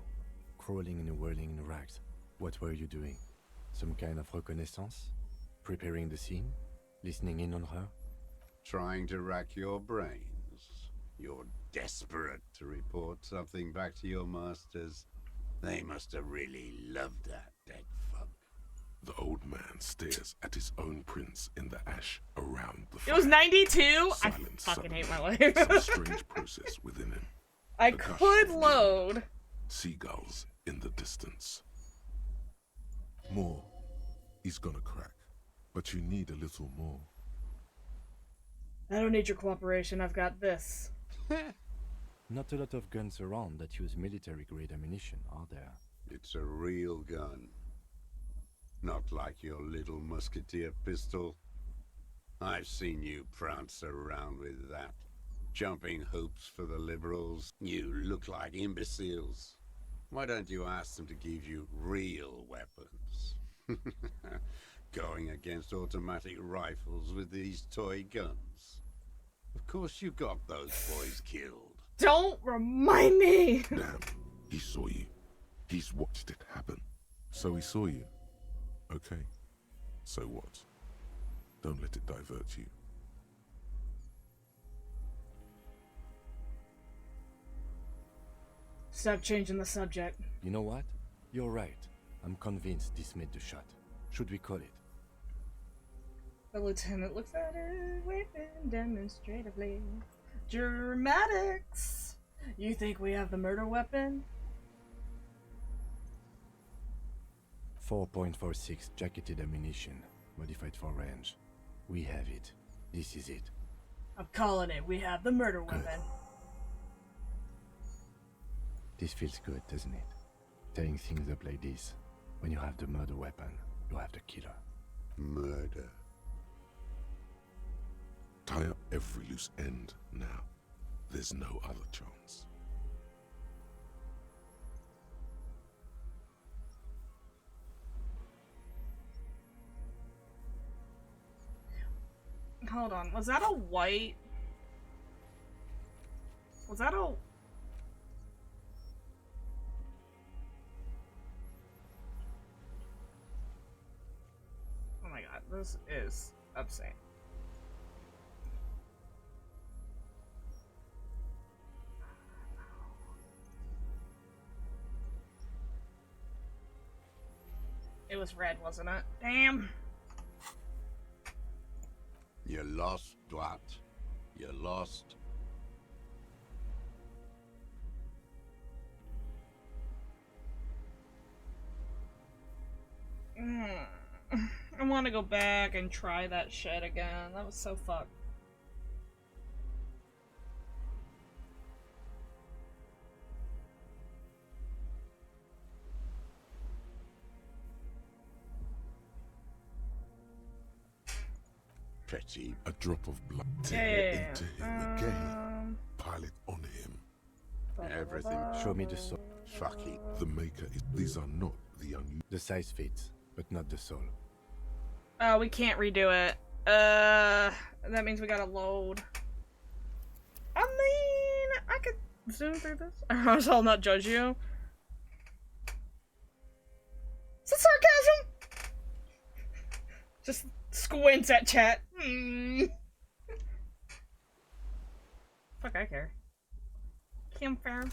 Crawling and whirling in rags. What were you doing? Some kind of reconnaissance? Preparing the scene? Listening in on her? Trying to rack your brains. You're desperate to report something back to your masters. They must have really loved that dead fuck. The old man stares at his own prints in the ash around the It fire. was 92? I Silence fucking hate my suddenly. life. Some strange process within him. I A gush could of load. Seagulls in the distance. More. He's gonna crack. But you need a little more. I don't need your cooperation. I've got this. Not a lot of guns around that use military-grade ammunition, are there? It's a real gun. Not like your little musketeer pistol. I've seen you prance around with that. Jumping hoops for the liberals. You look like imbeciles. Why don't you ask them to give you real weapons? Going against automatic rifles with these toy guns. Of course you got those boys killed. Don't remind me! Damn, he saw you. He's watched it happen. So he saw you. Okay. So what? Don't let it divert you. Stop changing the subject. You know what? You're right. I'm convinced this made the shot. Should we call it? The lieutenant looks at it, waving demonstratively. Dramatics! You think we have the murder weapon? 4.46 jacketed ammunition, modified for range. We have it. This is it. I'm calling it. We have the murder weapon. This feels good, doesn't it? Tearing things up like this. When you have the murder weapon, you have the killer. Murder. Tie up every loose end now. There's no other chance. Hold on. Was that a white? Was that a... Oh my god, this is upsetting. It was red, wasn't it? Damn. You lost, Dwat. You lost. I want to go back and try that shit again. That was so fucked. Petty. A drop of blood. Tear into him again. Um, Pile it on him. Everything. Show me the soul. Fucking. The maker is. These are not the unusual. The size fits, but not the soul. Oh, we can't redo it. That means we gotta load. I mean, I could zoom through this. Or else I'll not judge you. Is it sarcasm? Just squints at chat. Fuck, I care. Campfire.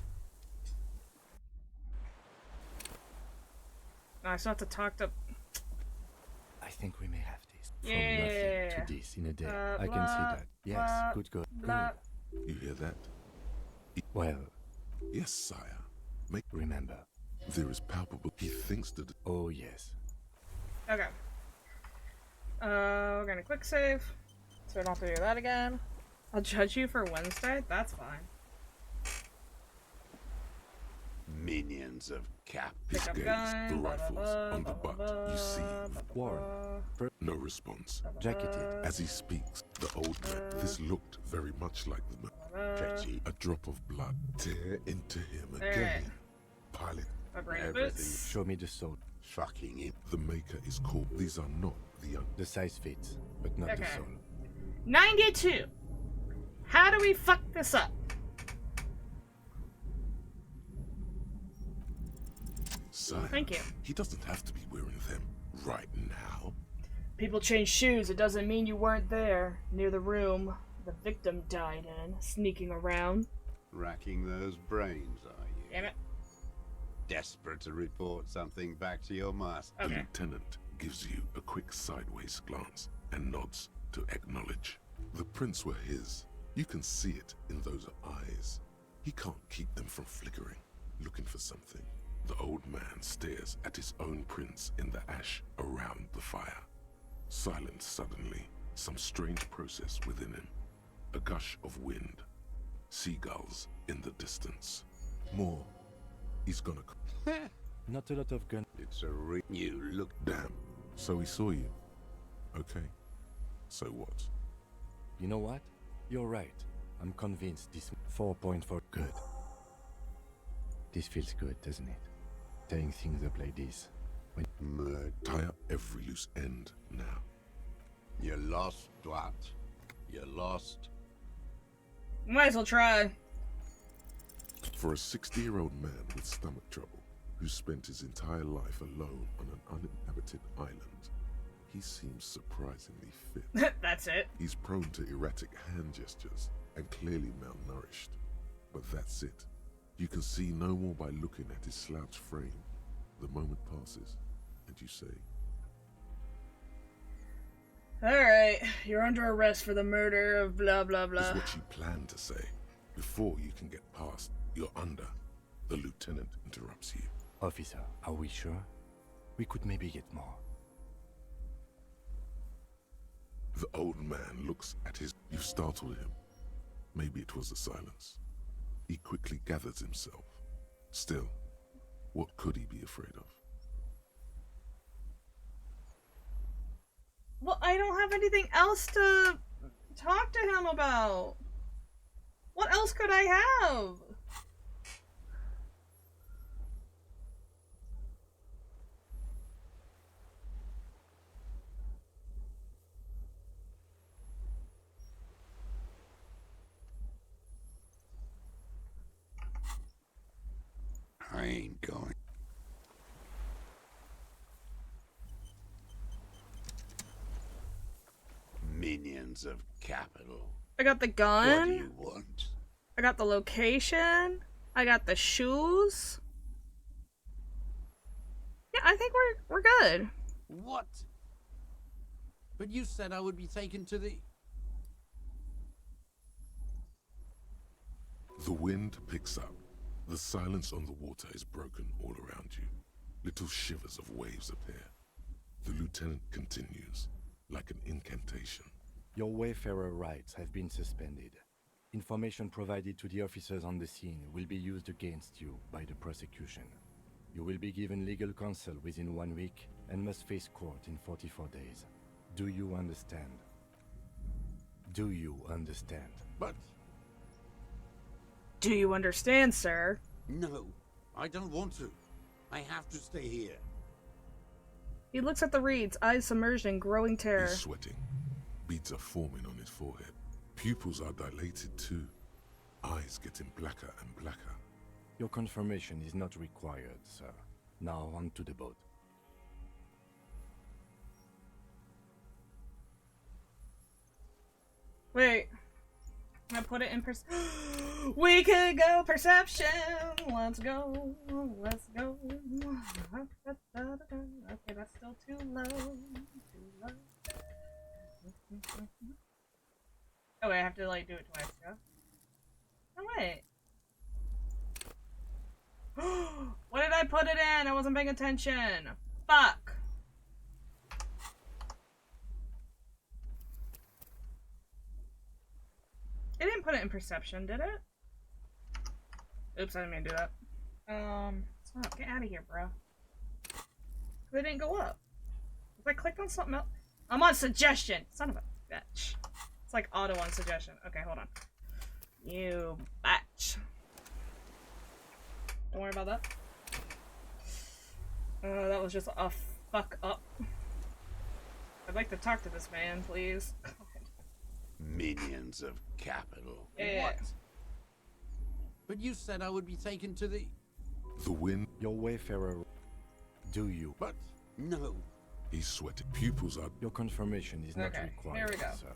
No, I still have to talk to... I think we may have this. From Yeah. nothing to this in a day. I can blah, see that. Yes, blah, good. blah. You hear that? Well, Yes, sire. remember. There is palpable. He thinks that. Oh, yes. Okay. We're gonna quick save, so I don't have to do that again. I'll judge you for Wednesday? That's fine. Minions of cap. His Pick up gaze, gun, the blah, blah, rifles blah, on the blah, butt. blah, You see, blah, Warren. blah, no response. Jacketed. As he speaks, the old man. This looked very much like the. blah. Petty. A drop of blood tear into him Alright. again. Pile it. My brain Everything. boots. Show me the soul. Fucking him. The maker is called. These are not the The size fits, but not the Okay. soul. 92! How do we fuck this up? Sire, Thank you. he doesn't have to be wearing them right now. People change shoes. It doesn't mean you weren't there, near the room the victim died in, sneaking around. Racking those brains, are you? Damn it. Desperate to report something back to your master. The Okay. lieutenant gives you a quick sideways glance and nods to acknowledge. The prints were his. You can see it in those eyes. He can't keep them from flickering, looking for something. The old man stares at his own prints in the ash around the fire. Silent suddenly, some strange process within him. A gush of wind. Seagulls in the distance. More. He's gonna... Not a lot of gun. It's a you look Damn. So he saw you. Okay. So what? You know what? You're right. I'm convinced this 4.4 good. This feels good, doesn't it? Tying things up like this. When murder. Tie up every loose end now. You're lost, Dwight. You're lost. Might as well try. For a 60-year-old man with stomach trouble, who spent his entire life alone on an uninhabited island, he seems surprisingly fit. That's it. He's prone to erratic hand gestures and clearly malnourished. But that's it. You can see no more by looking at his slouched frame. The moment passes, and you say, Alright, you're under arrest for the murder of blah blah is blah. what you plan to say. Before you can get past, you're under. The lieutenant interrupts you. Officer, are we sure? We could maybe get more. The old man looks at his... You startled him. Maybe it was the silence. He quickly gathers himself. Still, what could he be afraid of? Well, I don't have anything else to talk to him about. What else could I have? I ain't going. Minions of capital. I got the What do gun. you want? I got the location. I got the shoes. Yeah, I think we're good. What? But you said I would be taken to the... The wind picks up. The silence on the water is broken all around you. Little shivers of waves appear. The lieutenant continues, like an incantation. Your Wayfarer rights have been suspended. Information provided to the officers on the scene will be used against you by the prosecution. You will be given legal counsel within 1 week and must face court in 44 days. Do you understand? Do you understand? But... Do you understand, sir? No, I don't want to. I have to stay here. He looks at the reeds, eyes submerged in growing terror. He's sweating. Beads are forming on his forehead. Pupils are dilated too. Eyes getting blacker and blacker. Your confirmation is not required, sir. Now on to the boat. Wait. I put it in We could go perception. Let's go. Let's go. Okay, that's still too low. Too low. Oh wait, I have to like do it twice, yeah? Oh wait. What did I put it in? I wasn't paying attention. Fuck. It didn't put it in perception, did it? Oops, I didn't mean to do that. Stop, get out of here, bro. They didn't go up. If I clicked on something else. I'm on suggestion! Son of a bitch. It's like auto on suggestion. Okay, hold on. You bitch. Don't worry about that. That was just a fuck up. I'd like to talk to this man, please. Minions of capital. Yeah. What? But you said I would be taken to the... The wind... Your Wayfarer... Do you? But... No, He's sweating. Pupils are... Your confirmation is not Okay, required, here we go. sir.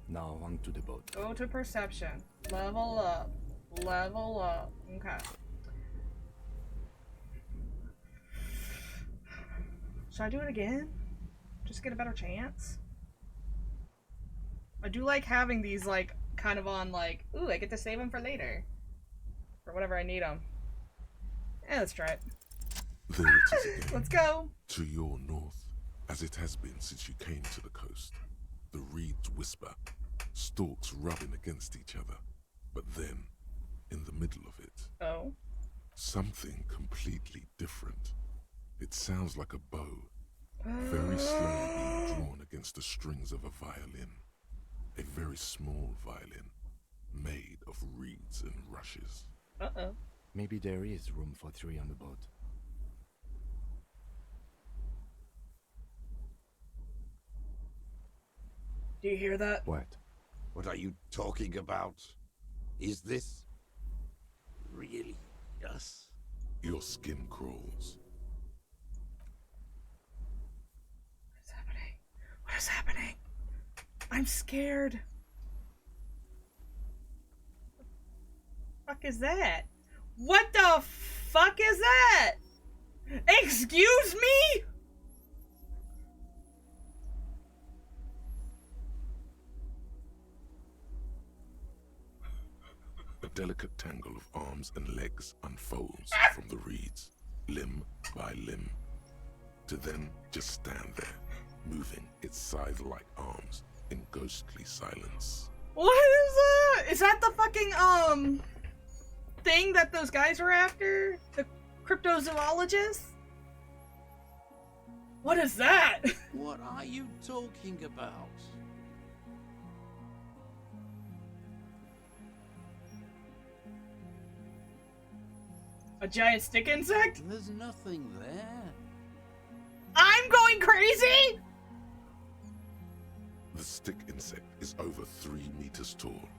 Now on to the boat. Go to perception. Level up. Level up. Okay. Should I do it again? Just get a better chance? I do like having these, like, kind of on, like, ooh, I get to save them for later. For whatever I need them. Yeah, let's try it. There it is again. Let's go! To your north, as it has been since you came to the coast. The reeds whisper, stalks rubbing against each other. But then, in the middle of it, Oh. something completely different. It sounds like a bow, very slowly being drawn against the strings of a violin. A very small violin, made of reeds and rushes. Uh-oh. Maybe there is room for 3 on the boat. Do you hear that? What? What are you talking about? Is this really us? Your skin crawls. What's happening? What is happening? I'm scared. What the fuck is that? What the fuck is that? Excuse me? A delicate tangle of arms and legs unfolds from the reeds, limb by limb, to then just stand there, moving its scythe-like arms in ghostly silence. What is that? Is that the fucking, thing that those guys were after? The cryptozoologists? What is that? What are you talking about? A giant stick insect? There's nothing there. I'm going crazy? The stick insect is over 3 meters tall.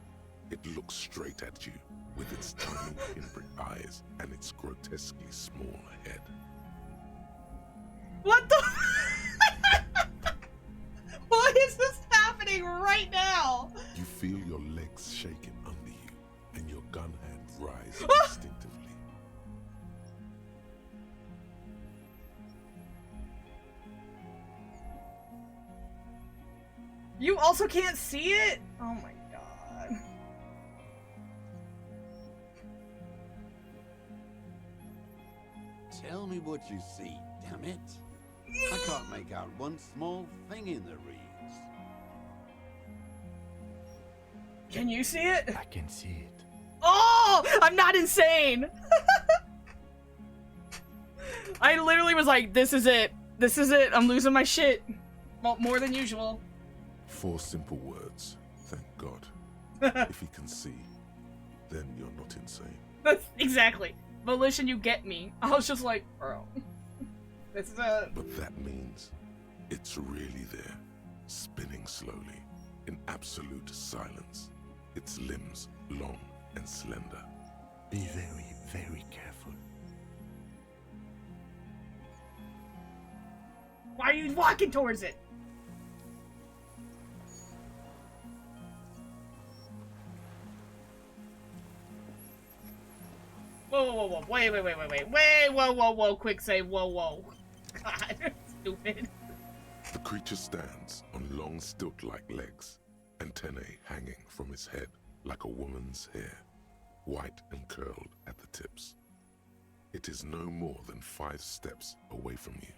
It looks straight at you with its tiny pinprick eyes and its grotesquely small head. What the? Why is this happening right now? You feel your legs shaking under you and your gun hand rise instinctively. You also can't see it? Oh my god. Tell me what you see, damn it. I can't make out one small thing in the reeds. Can you see it? I can see it. Oh! I'm not insane! I literally was like, this is it. This is it. I'm losing my shit. Well, more than usual. 4 simple words. Thank God. If he can see, then you're not insane. That's exactly. Volition, you get me. I was just like, bro. This is a... But that means it's really there, spinning slowly, in absolute silence. Its limbs long and slender. Be very, very careful. Why are you walking towards it? Whoa, whoa, whoa, whoa, wait, whoa, quick save, whoa. God, stupid. The creature stands on long stilt-like legs, antennae hanging from its head like a woman's hair, white and curled at the tips. It is no more than 5 steps away from you.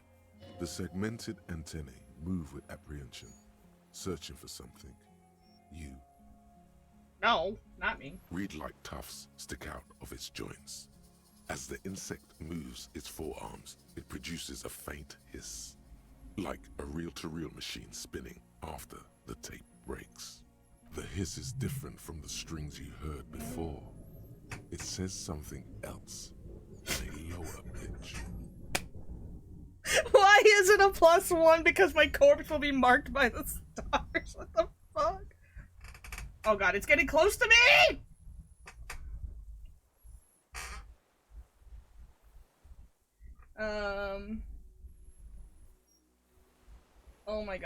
The segmented antennae move with apprehension, searching for something. You. No, not me. Reed-like tufts stick out of its joints. As the insect moves its forearms, it produces a faint hiss, like a reel-to-reel machine spinning after the tape breaks. The hiss is different from the strings you heard before. It says something else, in a lower pitch. Why is it a +1? Because my corpse will be marked by the stars. What the fuck? Oh god, it's getting close to me!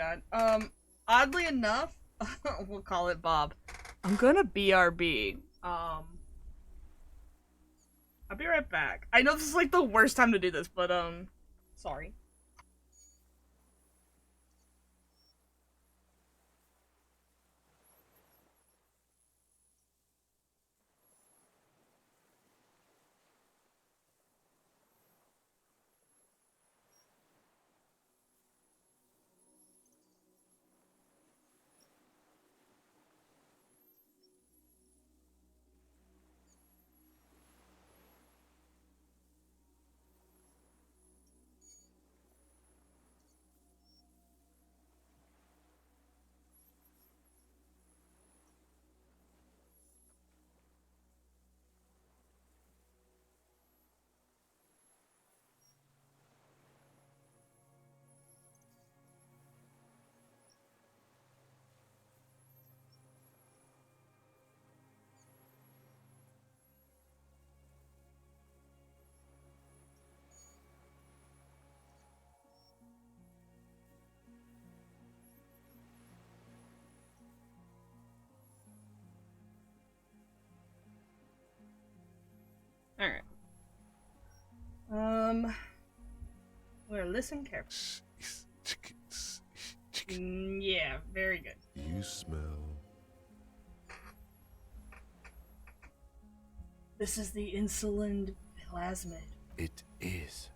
god. Oddly enough, we'll call it Bob. I'm gonna BRB. I'll be right back. I know this is like the worst time to do this, but sorry. Alright. We're listen carefully. Yeah, very good. You smell. This is the insulin plasmid. It is.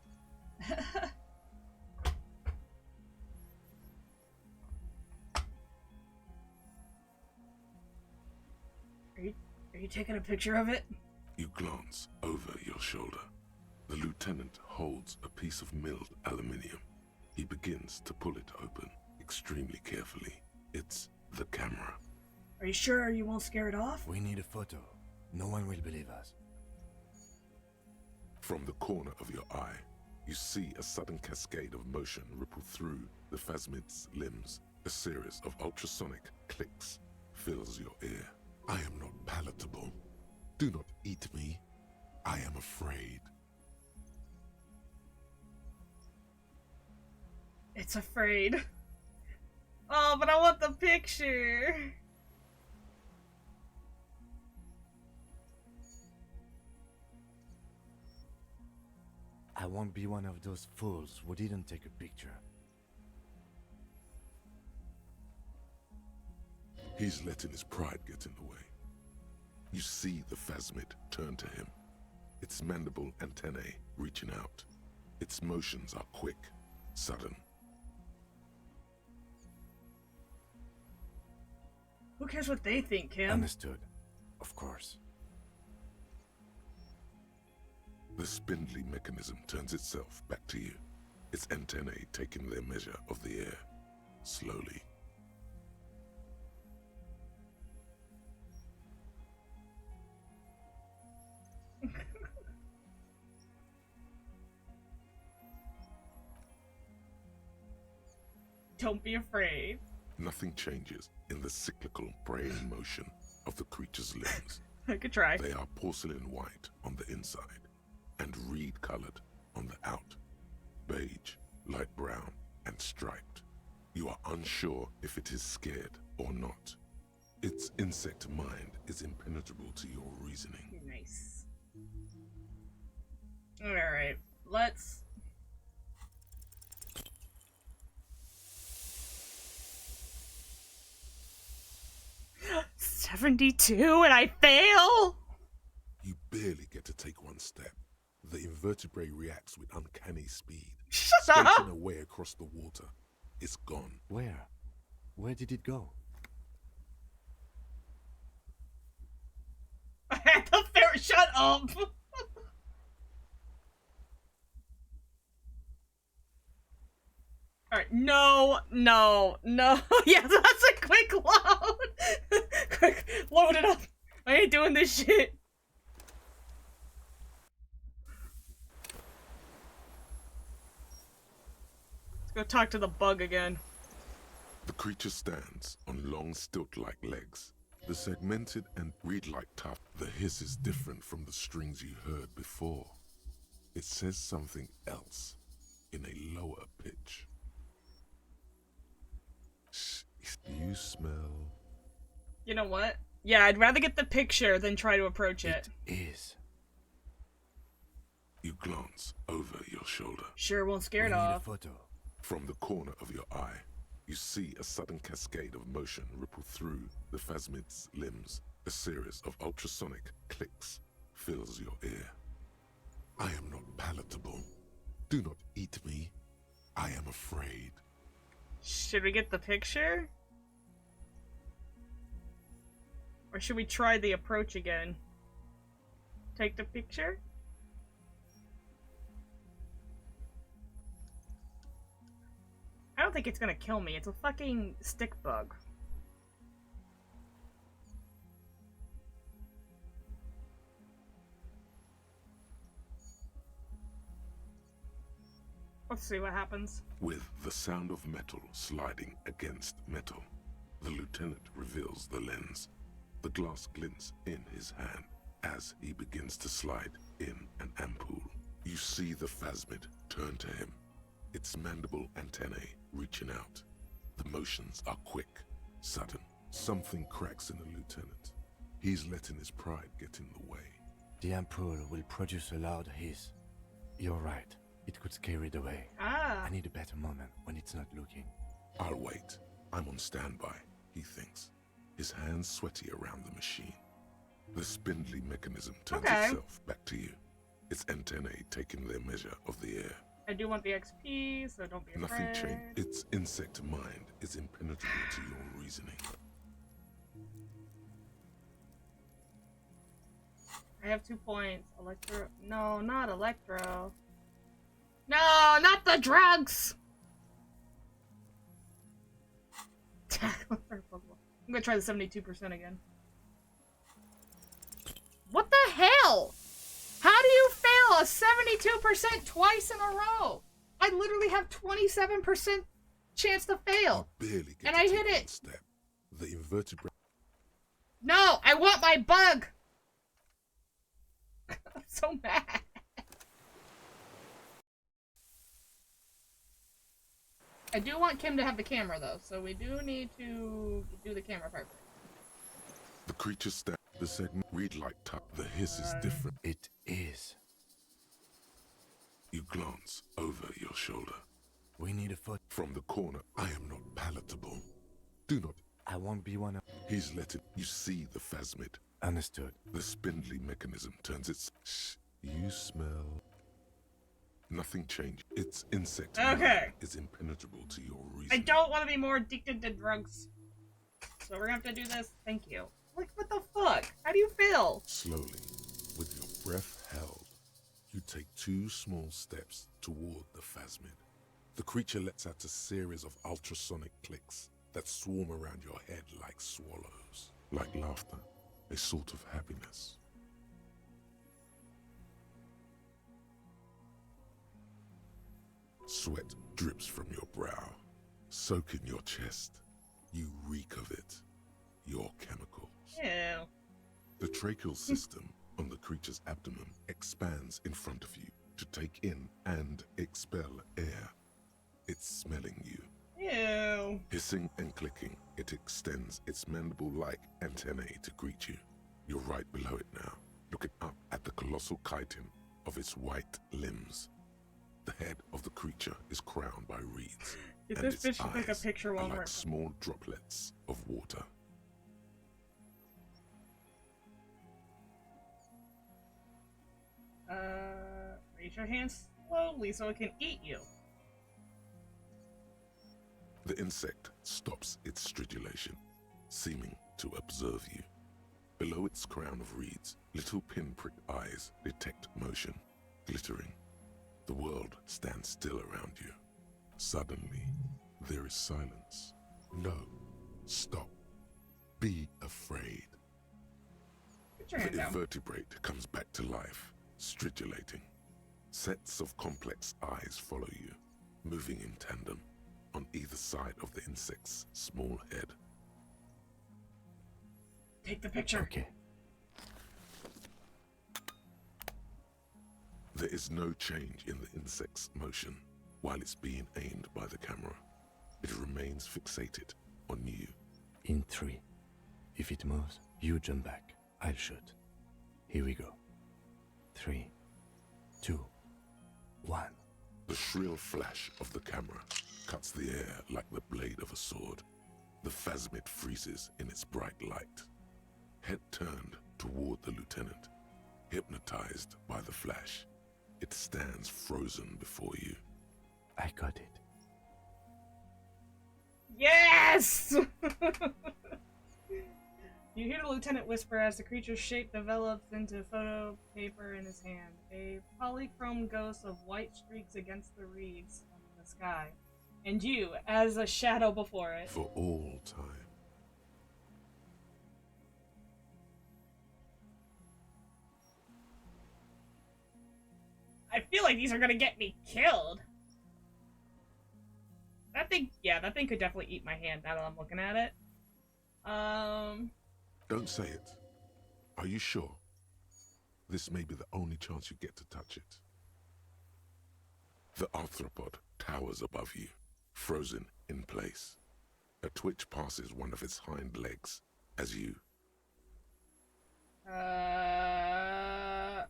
Are you taking a picture of it? You glance over your shoulder. The lieutenant holds a piece of milled aluminium. He begins to pull it open, extremely carefully. It's the camera. Are you sure you won't scare it off? We need a photo. No one will believe us. From the corner of your eye, you see a sudden cascade of motion ripple through the phasmid's limbs. A series of ultrasonic clicks fills your ear. I am not palatable. Do not eat me. I am afraid. It's afraid. Oh, but I want the picture. I won't be one of those fools who didn't take a picture. He's letting his pride get in the way. You see the phasmid turn to him, its mandible antennae reaching out. Its motions are quick, sudden. Who cares what they think, Kim? Understood. Of course. The spindly mechanism turns itself back to you, its antennae taking their measure of the air, slowly. Don't be afraid. Nothing changes in the cyclical braying motion of the creature's limbs. I could try. They are porcelain white on the inside and reed-colored on the out. Beige, light brown, and striped. You are unsure if it is scared or not. Its insect mind is impenetrable to your reasoning. Nice. Alright, let's... 72 and I fail? You barely get to take one step. The invertebrate reacts with uncanny speed, Shut up! skating away across the water. It's gone. Where? Where did it go? I had the fair. Shut up! Alright, no. Yes, that's a quick load! Quick, load it up! I ain't doing this shit! Let's go talk to the bug again. The creature stands on long stilt-like legs. The segmented and reed-like tuft. The hiss is different from the strings you heard before. It says something else in a lower pitch. You smell. You know what? Yeah, I'd rather get the picture than try to approach it. It is. You glance over your shoulder. Sure won't scare We it need a off. photo. From the corner of your eye, you see a sudden cascade of motion ripple through the phasmid's limbs. A series of ultrasonic clicks fills your ear. I am not palatable. Do not eat me. I am afraid. Should we get the picture? Or should we try the approach again? Take the picture? I don't think it's gonna kill me. It's a fucking stick bug. Let's see what happens. With the sound of metal sliding against metal, the lieutenant reveals the lens. The glass glints in his hand as he begins to slide in an ampoule. You see the phasmid turn to him, its mandible antennae reaching out. The motions are quick, sudden. Something cracks in the lieutenant. He's letting his pride get in the way. The ampoule will produce a loud hiss. You're right. It could scare it away. Ah. I need a better moment when it's not looking. I'll wait. I'm on standby, he thinks, his hands sweaty around the machine. The spindly mechanism turns itself back to you, its antennae taking their measure of the air. I do want the XP, so don't be afraid. Nothing changed. Its insect mind is impenetrable to your reasoning. I have 2 points. Electro. No, not Electro. No, not the drugs! I'm gonna try the 72% again. What the hell? How do you fail a 72% twice in a row? I literally have 27% chance to fail. You barely get And to I take hit one it. step. The invertebrate. No, I want my bug! I'm so mad. I do want Kim to have the camera though, so we do need to do the camera part. The creature stands. The segment read like tuck. The hiss is different. It is. You glance over your shoulder. We need a photo. From the corner, I am not palatable. Do not. I won't be one of... He's letting you see the phasmid. Understood. The spindly mechanism turns its. Shh. You smell. Nothing changed. Its insect mind is impenetrable to your reason. I don't want to be more addicted to drugs. So we're gonna have to do this. Thank you. Like, what the fuck? How do you feel? Slowly, with your breath held, you take 2 small steps toward the phasmid. The creature lets out a series of ultrasonic clicks that swarm around your head like swallows. Like laughter, a sort of happiness. Sweat drips from your brow, soaking your chest. You reek of it. Your chemicals. Ew. The tracheal system on the creature's abdomen expands in front of you to take in and expel air. It's smelling you. Ew. Hissing and clicking, it extends its mandible-like antennae to greet you. You're right below it now, looking up at the colossal chitin of its white limbs. The head of the creature is crowned by reeds, If and this its bitch should take a eyes picture are while like we're... small droplets of water. Raise your hands slowly so it can eat you. The insect stops its stridulation, seeming to observe you. Below its crown of reeds, little pinprick eyes detect motion, glittering. The world stands still around you. Suddenly, there is silence. No. Stop. Be afraid. Put your The hand down. invertebrate comes back to life, stridulating. Sets of complex eyes follow you, moving in tandem on either side of the insect's small head. Take the picture. Okay. There is no change in the insect's motion while it's being aimed by the camera. It remains fixated, on you. In 3. If it moves, you jump back. I'll shoot. Here we go. 3, 2, 1. The shrill flash of the camera cuts the air like the blade of a sword. The phasmid freezes in its bright light. Head turned toward the lieutenant, hypnotized by the flash. It stands frozen before you. I got it. Yes! You hear the lieutenant whisper as the creature's shape develops into photo paper in his hand. A polychrome ghost of white streaks against the reeds in the sky. And you, as a shadow before it. For all time. I feel like these are gonna get me killed. That thing could definitely eat my hand now that I'm looking at it. Don't say it. Are you sure? This may be the only chance you get to touch it. The arthropod towers above you, frozen in place. A twitch passes one of its hind legs as you... A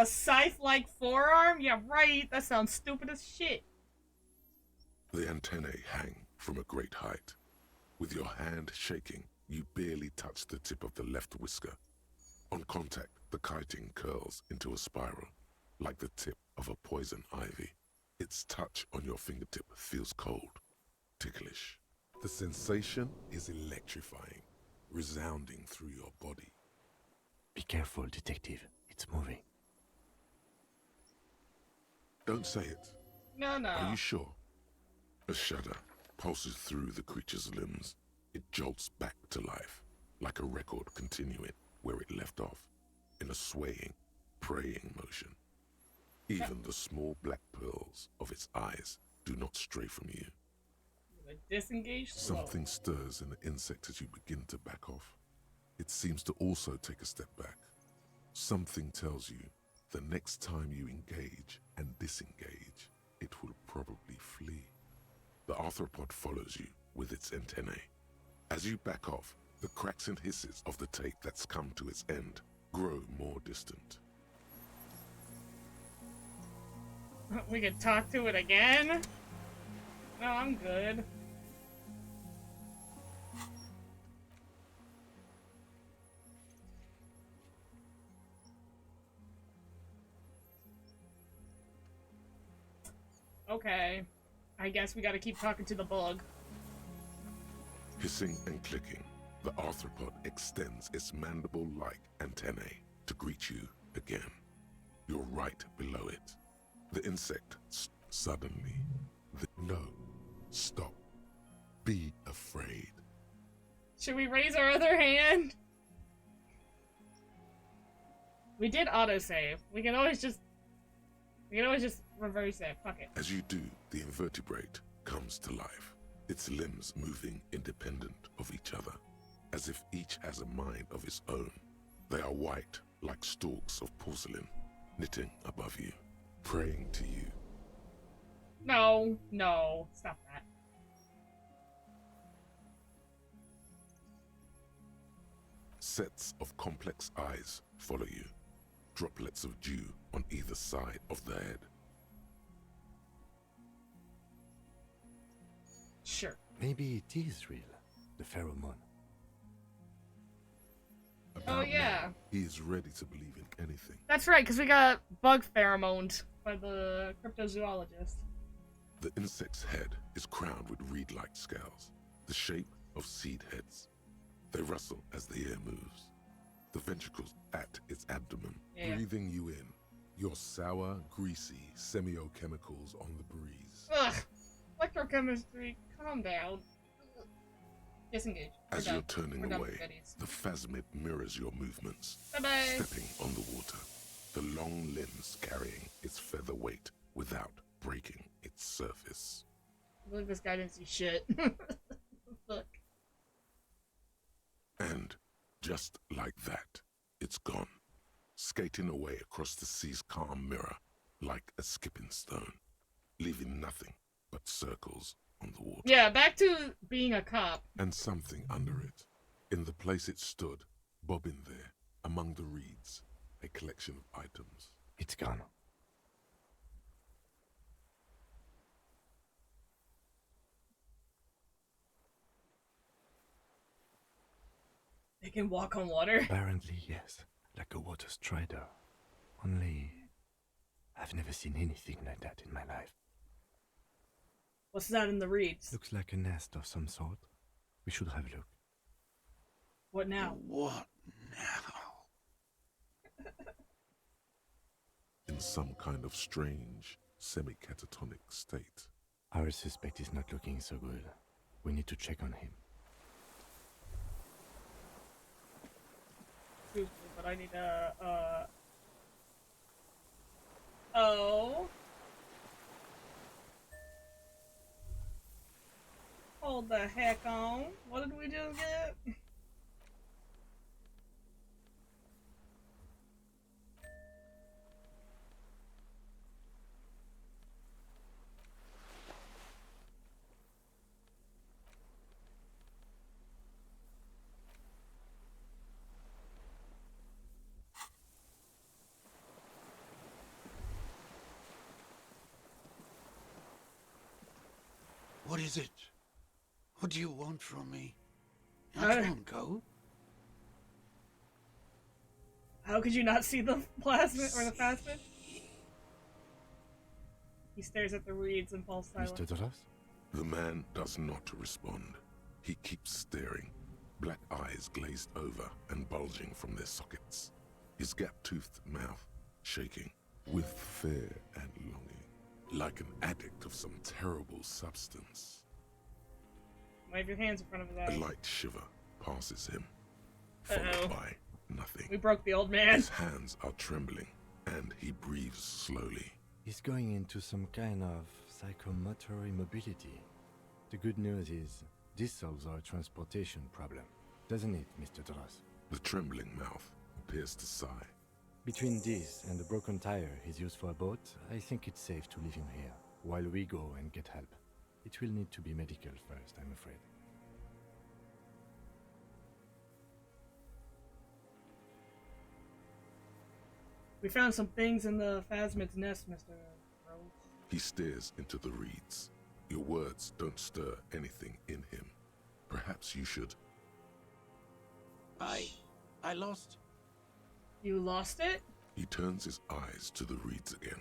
scythe-like forearm? Yeah, right. That sounds stupid as shit. The antennae hang from a great height. With your hand shaking, you barely touch the tip of the left whisker. On contact, the chitin curls into a spiral, like the tip of a poison ivy. Its touch on your fingertip feels cold, ticklish. The sensation is electrifying, resounding through your body. Be careful, detective. It's moving. Don't say it. No. Are you sure? A shudder pulses through the creature's limbs. It jolts back to life, like a record continuing where it left off, in a swaying, praying motion. Even the small black pearls of its eyes do not stray from you. Disengage slow. Something stirs in the insect as you begin to back off. It seems to also take a step back. Something tells you the next time you engage and disengage, it will probably flee. The arthropod follows you with its antennae. As you back off, the cracks and hisses of the tape that's come to its end grow more distant. We could talk to it again? No, I'm good. Okay. I guess we gotta keep talking to the bug. Hissing and clicking, the arthropod extends its mandible-like antennae to greet you again. You're right below it. The insect suddenly... No. Stop. Be afraid. Should we raise our other hand? We did autosave. We can always just reverse it. Fuck it. As you do, the invertebrate comes to life, its limbs moving independent of each other, as if each has a mind of its own. They are white, like stalks of porcelain, knitting above you, praying to you. No. Stop that. Sets of complex eyes follow you, droplets of dew on either side of the head. Sure. Maybe it is real. The pheromone. About yeah. now, he is ready to believe in anything. That's right, because we got bug pheromoned by the cryptozoologist. The insect's head is crowned with reed-like scales, the shape of seed heads. They rustle as the air moves. The ventricles at its abdomen, breathing you in. Your sour, greasy semiochemicals on the breeze. Ugh. Electrochemistry, calm down. Disengage. As you're turning away, the phasmid mirrors your movements, Bye-bye. stepping on the water, the long limbs carrying its feather weight without breaking its surface. I believe this guy didn't see shit. Look. And just like that, it's gone, skating away across the sea's calm mirror like a skipping stone, leaving nothing but circles on the water. Yeah, back to being a cop. And something under it. In the place it stood, bobbing there, among the reeds, a collection of items. It's gone. They can walk on water. Apparently, yes. Like a water strider. Only... I've never seen anything like that in my life. What's that in the reeds? Looks like a nest of some sort. We should have a look. What now? What now? In some kind of strange, semi-catatonic state. Our suspect is not looking so good. We need to check on him. Excuse me, but I need a, Oh. Hold the heck on. What did we just get? What is it? What do you want from me? Uh, I can't go. How could you not see the plasmid or the phasmid? He stares at the reeds and falls silent. Mr. Doras? The man does not respond. He keeps staring, black eyes glazed over and bulging from their sockets. His gap-toothed mouth shaking with fear and longing, like an addict of some terrible substance. Wave your hands in front of his A eyes. light shiver passes him, Uh-oh. followed by nothing. We broke the old man. His hands are trembling, and he breathes slowly. He's going into some kind of psychomotor immobility. The good news is, this solves our transportation problem. Doesn't it, Mr. Doras? The trembling mouth appears to sigh. Between this and the broken tire he's used for a boat, I think it's safe to leave him here, while we go and get help. It will need to be medical first, I'm afraid. We found some things in the phasmid's nest, Mr. Rose. He stares into the reeds. Your words don't stir anything in him. Perhaps you should. I lost. You lost it? He turns his eyes to the reeds again,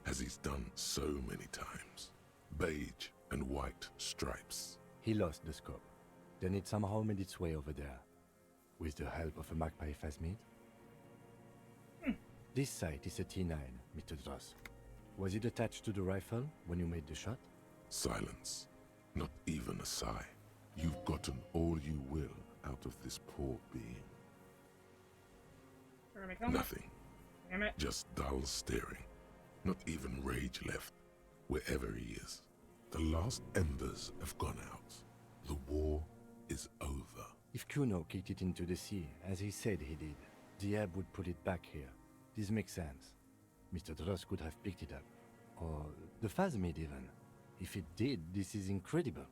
as he's done so many times. Beige and white stripes. He lost the scope. Then it somehow made its way over there. With the help of a magpie phasmid. This sight is a T9, Mr. Dross. Was it attached to the rifle when you made the shot? Silence. Not even a sigh. You've gotten all you will out of this poor being. Nothing. Damn it. Just dull staring. Not even rage left, wherever he is. The last embers have gone out. The war is over. If Kuno kicked it into the sea, as he said he did, the ebb would put it back here. This makes sense. Mr. Dross could have picked it up. Or the phasmid even. If it did, this is incredible.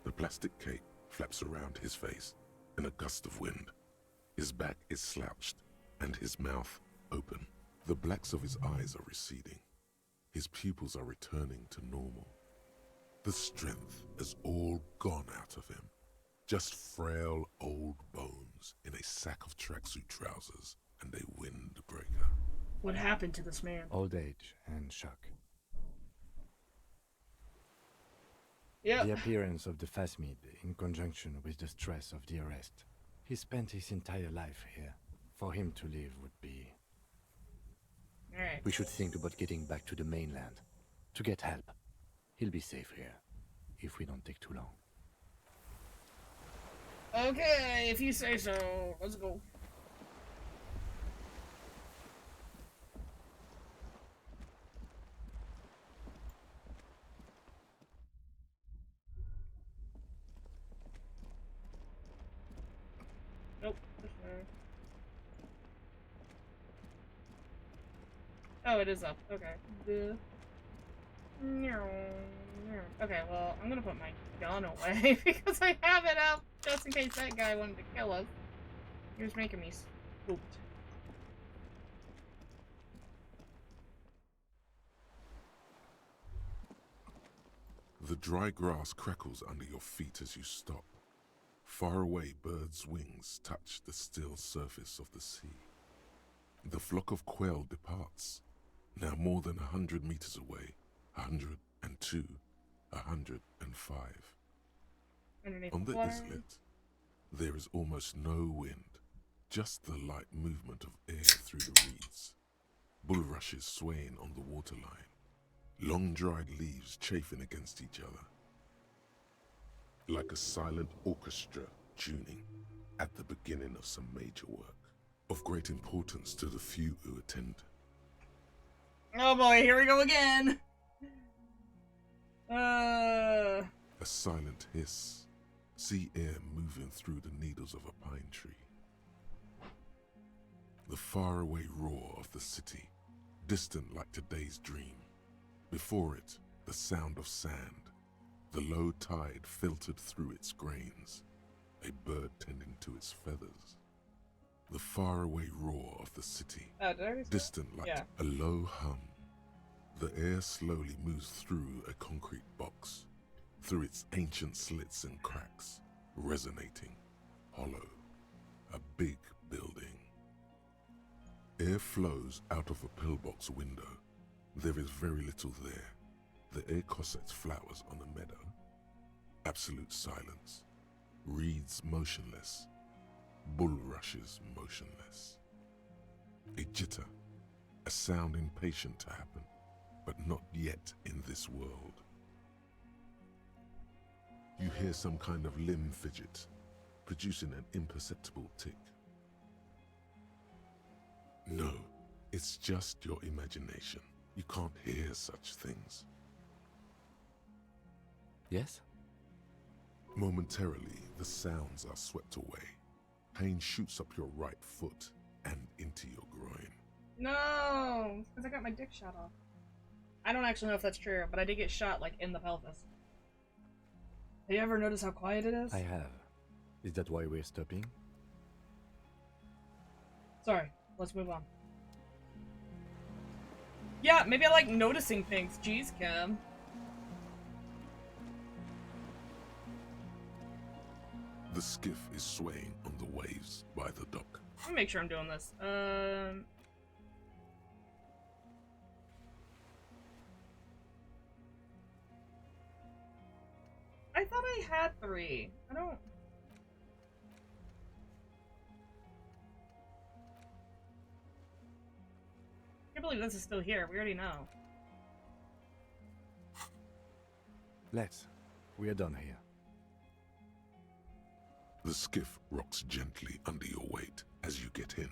The plastic cape flaps around his face in a gust of wind. His back is slouched and his mouth open. The blacks of his eyes are receding. His pupils are returning to normal. The strength is all gone out of him. Just frail old bones in a sack of tracksuit trousers and a windbreaker. What happened to this man? Old age and shock. Yeah. The appearance of the phasmid in conjunction with the stress of the arrest. He spent his entire life here. For him to leave would be... Alright. We should think about getting back to the mainland. To get help. He'll be safe here. If we don't take too long. Okay, if you say so. Let's go. Nope. Oh, it is up. Okay. The... Okay, well, I'm gonna put my gun away because I have it out just in case that guy wanted to kill us. He was making me spooked. The dry grass crackles under your feet as you stop. Far away, birds' wings touch the still surface of the sea. The flock of quail departs, now more than 100 meters away, 102, 105. Underneath On the water. islet, there is almost no wind, just the light movement of air through the reeds. Bulrushes swaying on the waterline, long dried leaves chafing against each other. Like a silent orchestra tuning at the beginning of some major work, of great importance to the few who attend. Oh boy, here we go again! A silent hiss, sea air moving through the needles of a pine tree. The faraway roar of the city, distant like today's dream. Before it, the sound of sand, the low tide filtered through its grains, a bird tending to its feathers. The faraway roar of the city, distant like a low hum. The air slowly moves through a concrete box, through its ancient slits and cracks, resonating, hollow, a big building. Air flows out of a pillbox window. There is very little there. The air cossets flowers on a meadow. Absolute silence. Reeds motionless. Bulrushes motionless. A jitter, a sound impatient to happen, but not yet in this world. You hear some kind of limb fidget, producing an imperceptible tick. No, it's just your imagination. You can't hear such things. Yes? Momentarily, the sounds are swept away. Pain shoots up your right foot and into your groin. No! Because I got my dick shot off. I don't actually know if that's true, but I did get shot, like, in the pelvis. Have you ever noticed how quiet it is? I have. Is that why we're stopping? Sorry, let's move on. Yeah, maybe I like noticing things. Jeez, Cam. The skiff is swaying on the waves by the dock. Let me make sure I'm doing this. I thought I had 3. I don't... I can't believe this is still here. We already know. Let's. We are done here. The skiff rocks gently under your weight as you get in.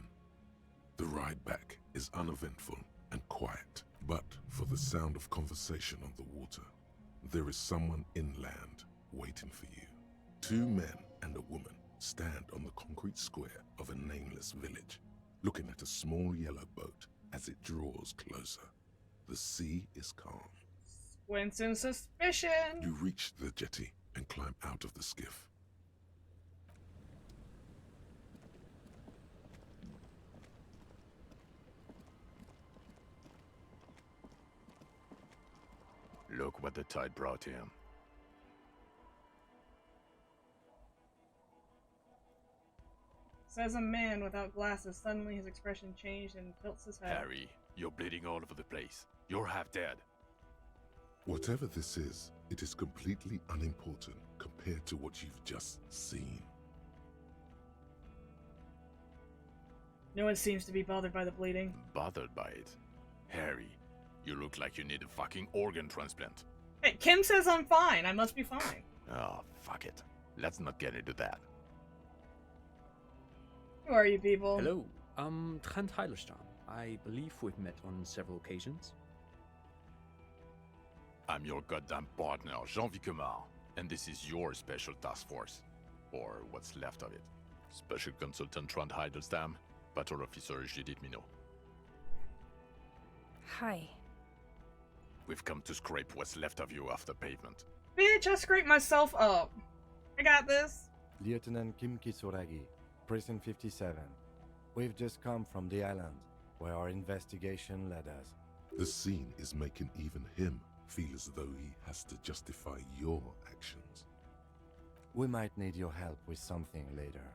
The ride back is uneventful and quiet, but for the sound of conversation on the water, there is someone inland waiting for you. 2 men and a woman stand on the concrete square of a nameless village, looking at a small yellow boat as it draws closer. The sea is calm. Winston suspicion! You reach the jetty and climb out of the skiff. Look what the tide brought him. Says a man without glasses. Suddenly his expression changed and tilts his head. Harry, you're bleeding all over the place. You're half dead. Whatever this is, it is completely unimportant compared to what you've just seen. No one seems to be bothered by the bleeding. Bothered by it? Harry, you look like you need a fucking organ transplant. Hey, Kim says I'm fine. I must be fine. Oh, fuck it. Let's not get into that. Who are you people? Hello, I'm Trent Heilerstam. I believe we've met on several occasions. I'm your goddamn partner, Jean Vicomar, and this is your special task force. Or what's left of it. Special Consultant Trent Heilerstam, Patrol Officer Judith Minot. Hi. We've come to scrape what's left of you off the pavement. Bitch, I scraped myself up. I got this. Lieutenant Kim Kitsuragi, Prison 57. We've just come from the island, where our investigation led us. The scene is making even him feel as though he has to justify your actions. We might need your help with something later.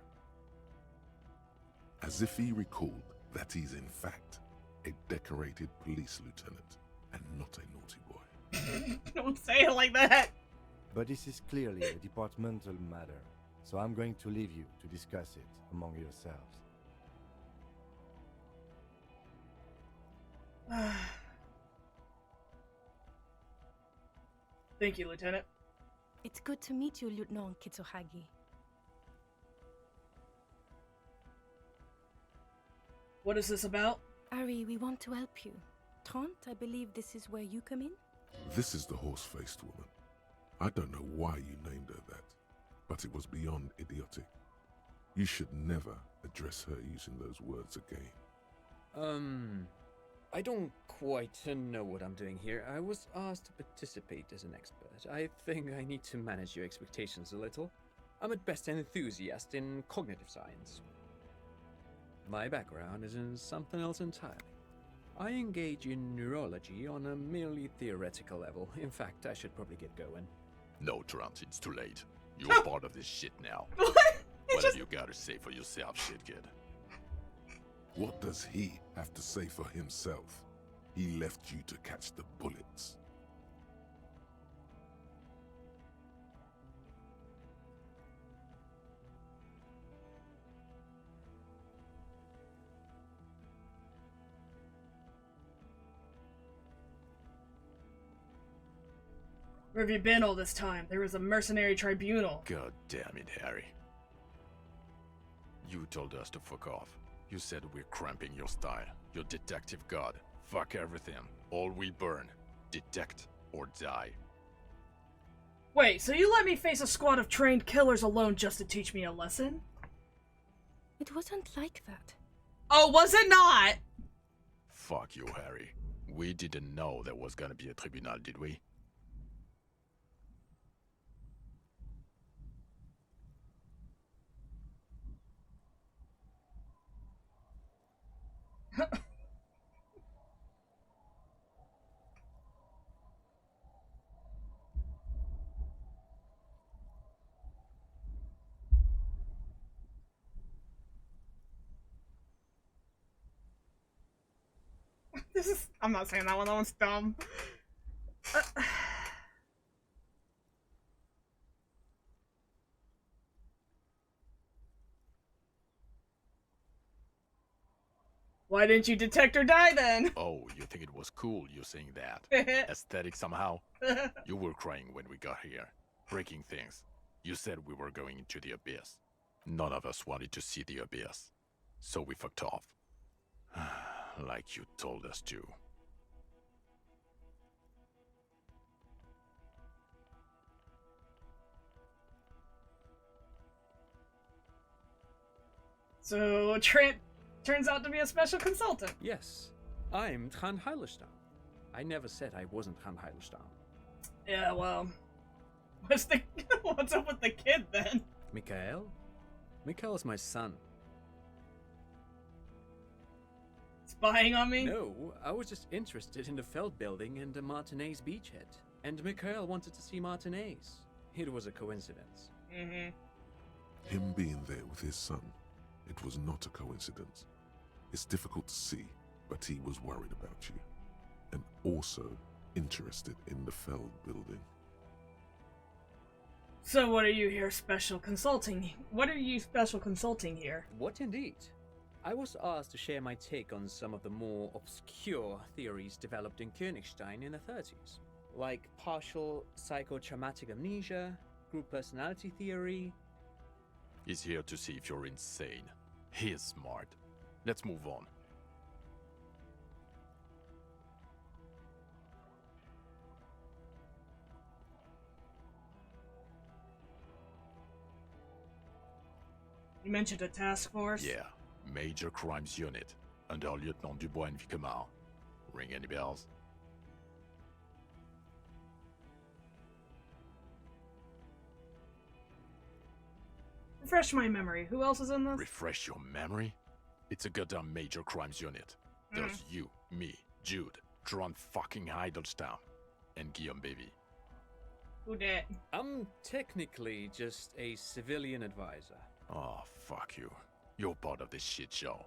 As if he recalled that he's in fact a decorated police lieutenant and not a naughty boy. Don't say it like that. But this is clearly a departmental matter, so I'm going to leave you to discuss it among yourselves. Thank you, Lieutenant. It's good to meet you, Lieutenant Kitsuhagi. What is this about? Ari, we want to help you. Trant, I believe this is where you come in? This is the horse-faced woman. I don't know why you named her that, but it was beyond idiotic. You should never address her using those words again. I don't quite know what I'm doing here. I was asked to participate as an expert. I think I need to manage your expectations a little. I'm at best an enthusiast in cognitive science. My background is in something else entirely. I engage in neurology on a merely theoretical level. In fact, I should probably get going. No, Trant, it's too late. You're part of this shit now. What have you got to say for yourself, shit kid? What does he have to say for himself? He left you to catch the bullets. Where have you been all this time? There was a mercenary tribunal. God damn it, Harry. You told us to fuck off. You said we're cramping your style. Your detective god. Fuck everything. All we burn. Detect or die. Wait, so you let me face a squad of trained killers alone just to teach me a lesson? It wasn't like that. Oh, was it not? Fuck you, Harry. We didn't know there was gonna be a tribunal, did we? I'm not saying that one. That one's dumb. Why didn't you detect or die then? Oh, you think it was cool you saying that? Aesthetic somehow? You were crying when we got here. Breaking things. You said we were going into the abyss. None of us wanted to see the abyss. So we fucked off. Like you told us to. So Trent turns out to be a special consultant. Yes, I'm Trant Heilerstam. I never said I wasn't Trant Heilerstam. Yeah, well, what's up with the kid then? Mikael? Mikael's my son. Spying on me? No, I was just interested in the Feld building and the Martinez beachhead. And Mikael wanted to see Martinez. It was a coincidence. Mm-hmm. Him being there with his son, it was not a coincidence. It's difficult to see, but he was worried about you. And also interested in the Feld building. So what are you here special consulting? What are you special consulting here? What indeed? I was asked to share my take on some of the more obscure theories developed in Königstein in the 30s. Like partial psychotraumatic amnesia, group personality theory. He's here to see if you're insane. He is smart. Let's move on. You mentioned a task force? Yeah, Major Crimes Unit, under Lieutenant Dubois and Vicomar. Ring any bells? Refresh my memory. Who else is in this? Refresh your memory? It's a goddamn major crimes unit. There's you, me, Jude, Tron fucking Idlestown, and Guillaume Baby. Who did? I'm technically just a civilian advisor. Oh, fuck you. You're part of this shit show.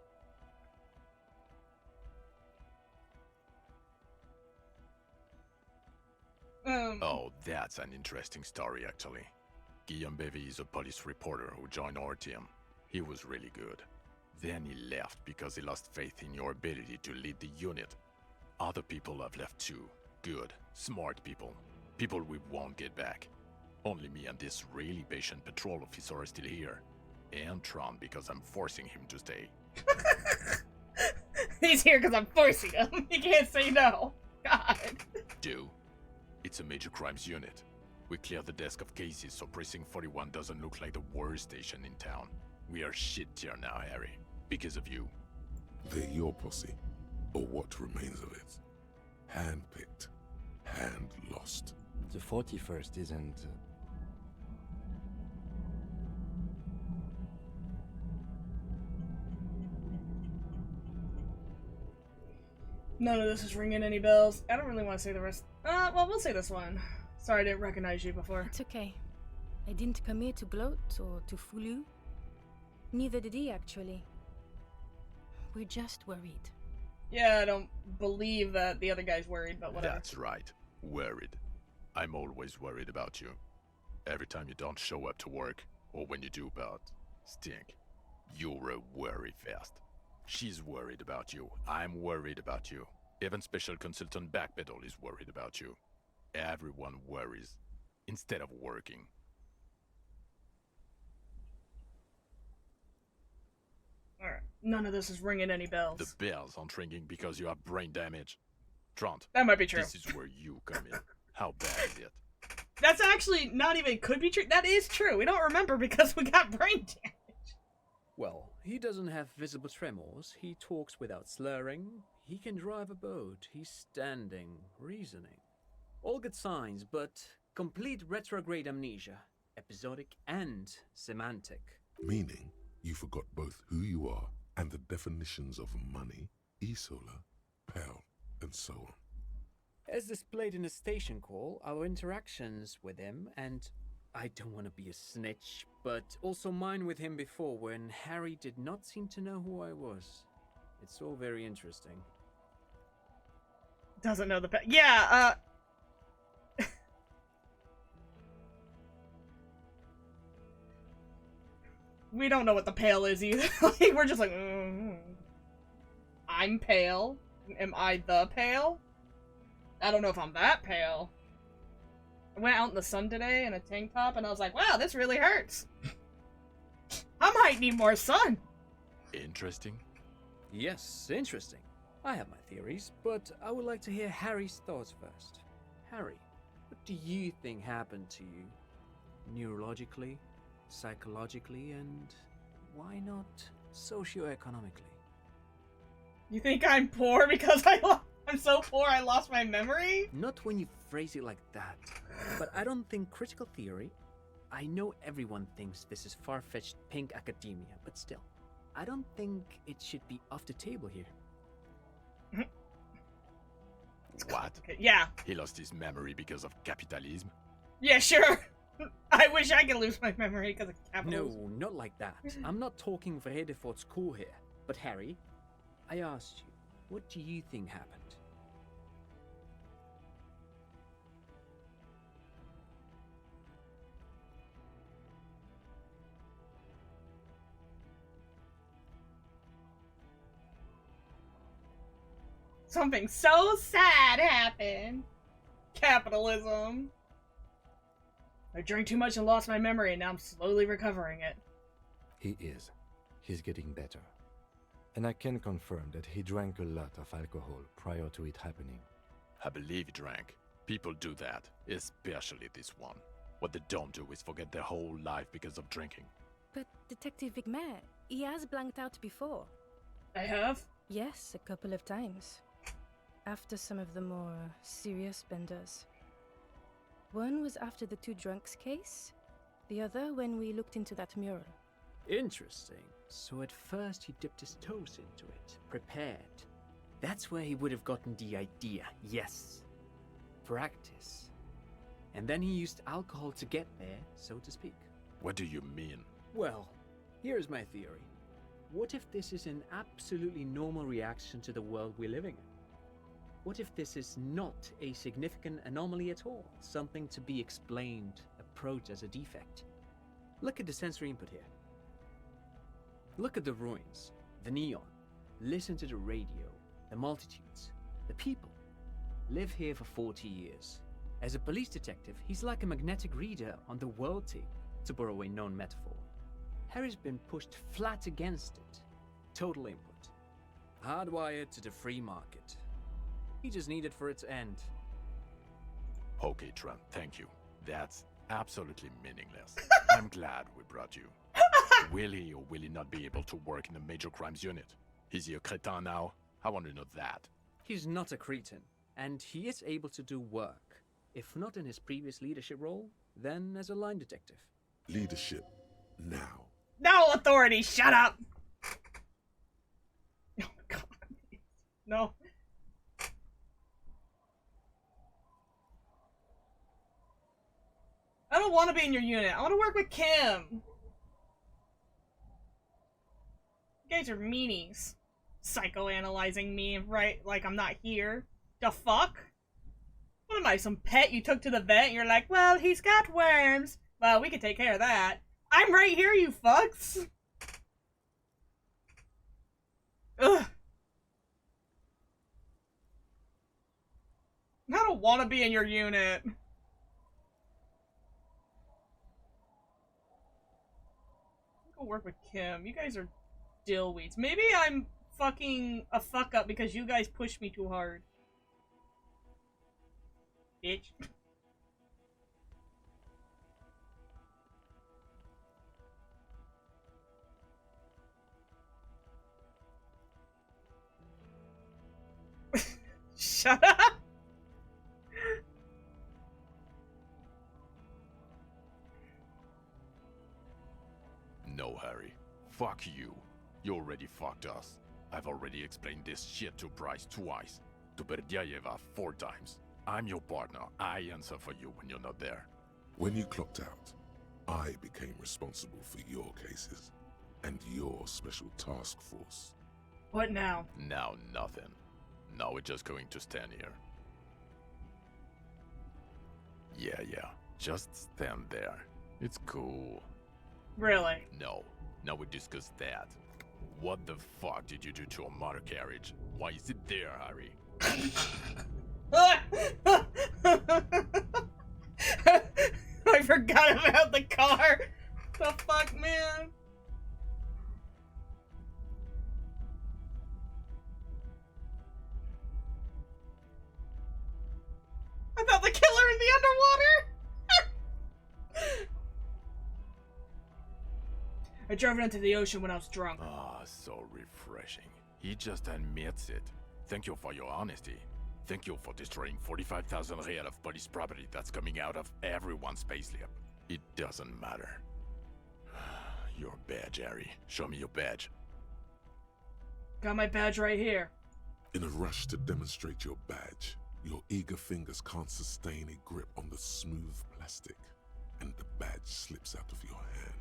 Oh, that's an interesting story, actually. Guillaume Bevy is a police reporter who joined our team. He was really good. Then he left because he lost faith in your ability to lead the unit. Other people have left too. Good, smart people. People we won't get back. Only me and this really patient patrol officer are still here. And Tron because I'm forcing him to stay. He's here because I'm forcing him. He can't say no. God. Do. It's a major crimes unit. We cleared the desk of cases so Precinct 41 doesn't look like the worst station in town. We are shit tier now, Harry. Because of you. They're your posse, or what remains of it. Hand-picked, hand-lost. The 41st isn't... None of this is ringing any bells. I don't really want to say the rest. Well, we'll say this one. Sorry I didn't recognize you before. It's okay. I didn't come here to gloat or to fool you. Neither did he, actually. We're just worried. Yeah, I don't believe that the other guy's worried, but whatever. That's right. Worried. I'm always worried about you. Every time you don't show up to work, or when you do but stink, you're a worry fest. She's worried about you. I'm worried about you. Even Special Consultant Backpedal is worried about you. Everyone worries instead of working. Alright, none of this is ringing any bells. The bells aren't ringing because you have brain damage. Trant, That might be true. this is where you come in. How bad is it? That's actually not even could be true. That is true. We don't remember because we got brain damage. Well, he doesn't have visible tremors, he talks without slurring, he can drive a boat, he's standing, reasoning. All good signs, but complete retrograde amnesia, episodic and semantic. Meaning, you forgot both who you are and the definitions of money, e-solar, pound, and so on. As displayed in the station call, our interactions with him, and I don't want to be a snitch, but also mine with him before when Harry did not seem to know who I was. It's all very interesting. Doesn't know the yeah, we don't know what the pale is either. Like, we're just like, I'm pale. Am I the pale? I don't know if I'm that pale. I went out in the sun today in a tank top and I was like, wow, this really hurts. I might need more sun. Interesting? Yes, interesting. I have my theories, but I would like to hear Harry's thoughts first. Harry, what do you think happened to you? Neurologically, psychologically, and why not socioeconomically? You think I'm poor because I'm so poor I lost my memory? Not when you phrase it like that. But I don't think critical theory... I know everyone thinks this is far-fetched pink academia, but still, I don't think it should be off the table here. What? Yeah. He lost his memory because of capitalism? Yeah, sure. I wish I could lose my memory because of capitalism. No, not like that. I'm not talking Vrede for school here. But Harry, I asked you, what do you think happened? Something so sad happened. Capitalism. I drank too much and lost my memory, and now I'm slowly recovering it. He is. He's getting better. And I can confirm that he drank a lot of alcohol prior to it happening. I believe he drank. People do that, especially this one. What they don't do is forget their whole life because of drinking. But Detective Vigmer, he has blanked out before. I have? Yes, a couple of times. After some of the more serious benders. One was after the two drunks case, the other when we looked into that mural. Interesting. So at first he dipped his toes into it, prepared. That's where he would have gotten the idea, yes. Practice. And then he used alcohol to get there, so to speak. What do you mean? Well, here's my theory. What if this is an absolutely normal reaction to the world we're living in? What if this is not a significant anomaly at all? Something to be explained, approached as a defect? Look at the sensory input here. Look at the ruins, the neon. Listen to the radio, the multitudes, the people. Live here for 40 years. As a police detective, he's like a magnetic reader on the world tape, to borrow a known metaphor. Harry's been pushed flat against it. Total input. Hardwired to the free market. He just needed for it to end. Okay, Trent, thank you. That's absolutely meaningless. I'm glad we brought you. Will he or will he not be able to work in the major crimes unit? Is he a cretin now? I want to know that. He's not a cretin, and he is able to do work. If not in his previous leadership role, then as a line detective. Leadership now. No authority, shut up! Oh god. No. I don't want to be in your unit. I want to work with Kim. You guys are meanies. Psychoanalyzing me, right? Like I'm not here. The fuck? What am I, some pet you took to the vet and you're like, well, he's got worms. Well, we can take care of that. I'm right here, you fucks! Ugh. I don't want to be in your unit. Go work with Kim. You guys are dillweeds. Maybe I'm fucking a fuck up because you guys push me too hard. Bitch. Shut up! No, Harry. Fuck you. You already fucked us. I've already explained this shit to Bryce twice. To Berdyayeva 4 times. I'm your partner. I answer for you when you're not there. When you clocked out, I became responsible for your cases and your special task force. What now? Now nothing. Now we're just going to stand here. Yeah. Just stand there. It's cool. Really? No. Now we discuss that. What the fuck did you do to a motor carriage? Why is it there, Harry? I forgot about the car. The fuck, man? I thought the killer in the underwater. I drove it into the ocean when I was drunk. Ah, so refreshing. He just admits it. Thank you for your honesty. Thank you for destroying 45,000 real of police property that's coming out of everyone's payslip. It doesn't matter. Your badge, Harry. Show me your badge. Got my badge right here. In a rush to demonstrate your badge, your eager fingers can't sustain a grip on the smooth plastic, and the badge slips out of your hand.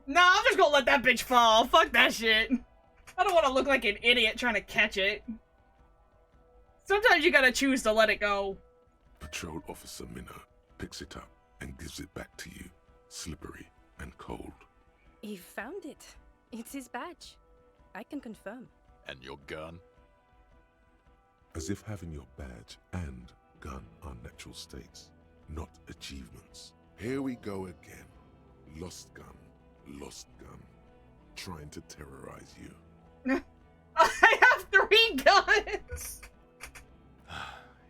Nah, I'm just gonna let that bitch fall. Fuck that shit. I don't want to look like an idiot trying to catch it. Sometimes you gotta choose to let it go. Patrol Officer Minnow picks it up and gives it back to you, slippery and cold. He found it. It's his badge. I can confirm. And your gun? As if having your badge and gun are natural states, not achievements. Here we go again. Lost gun, trying to terrorize you. I have 3 guns!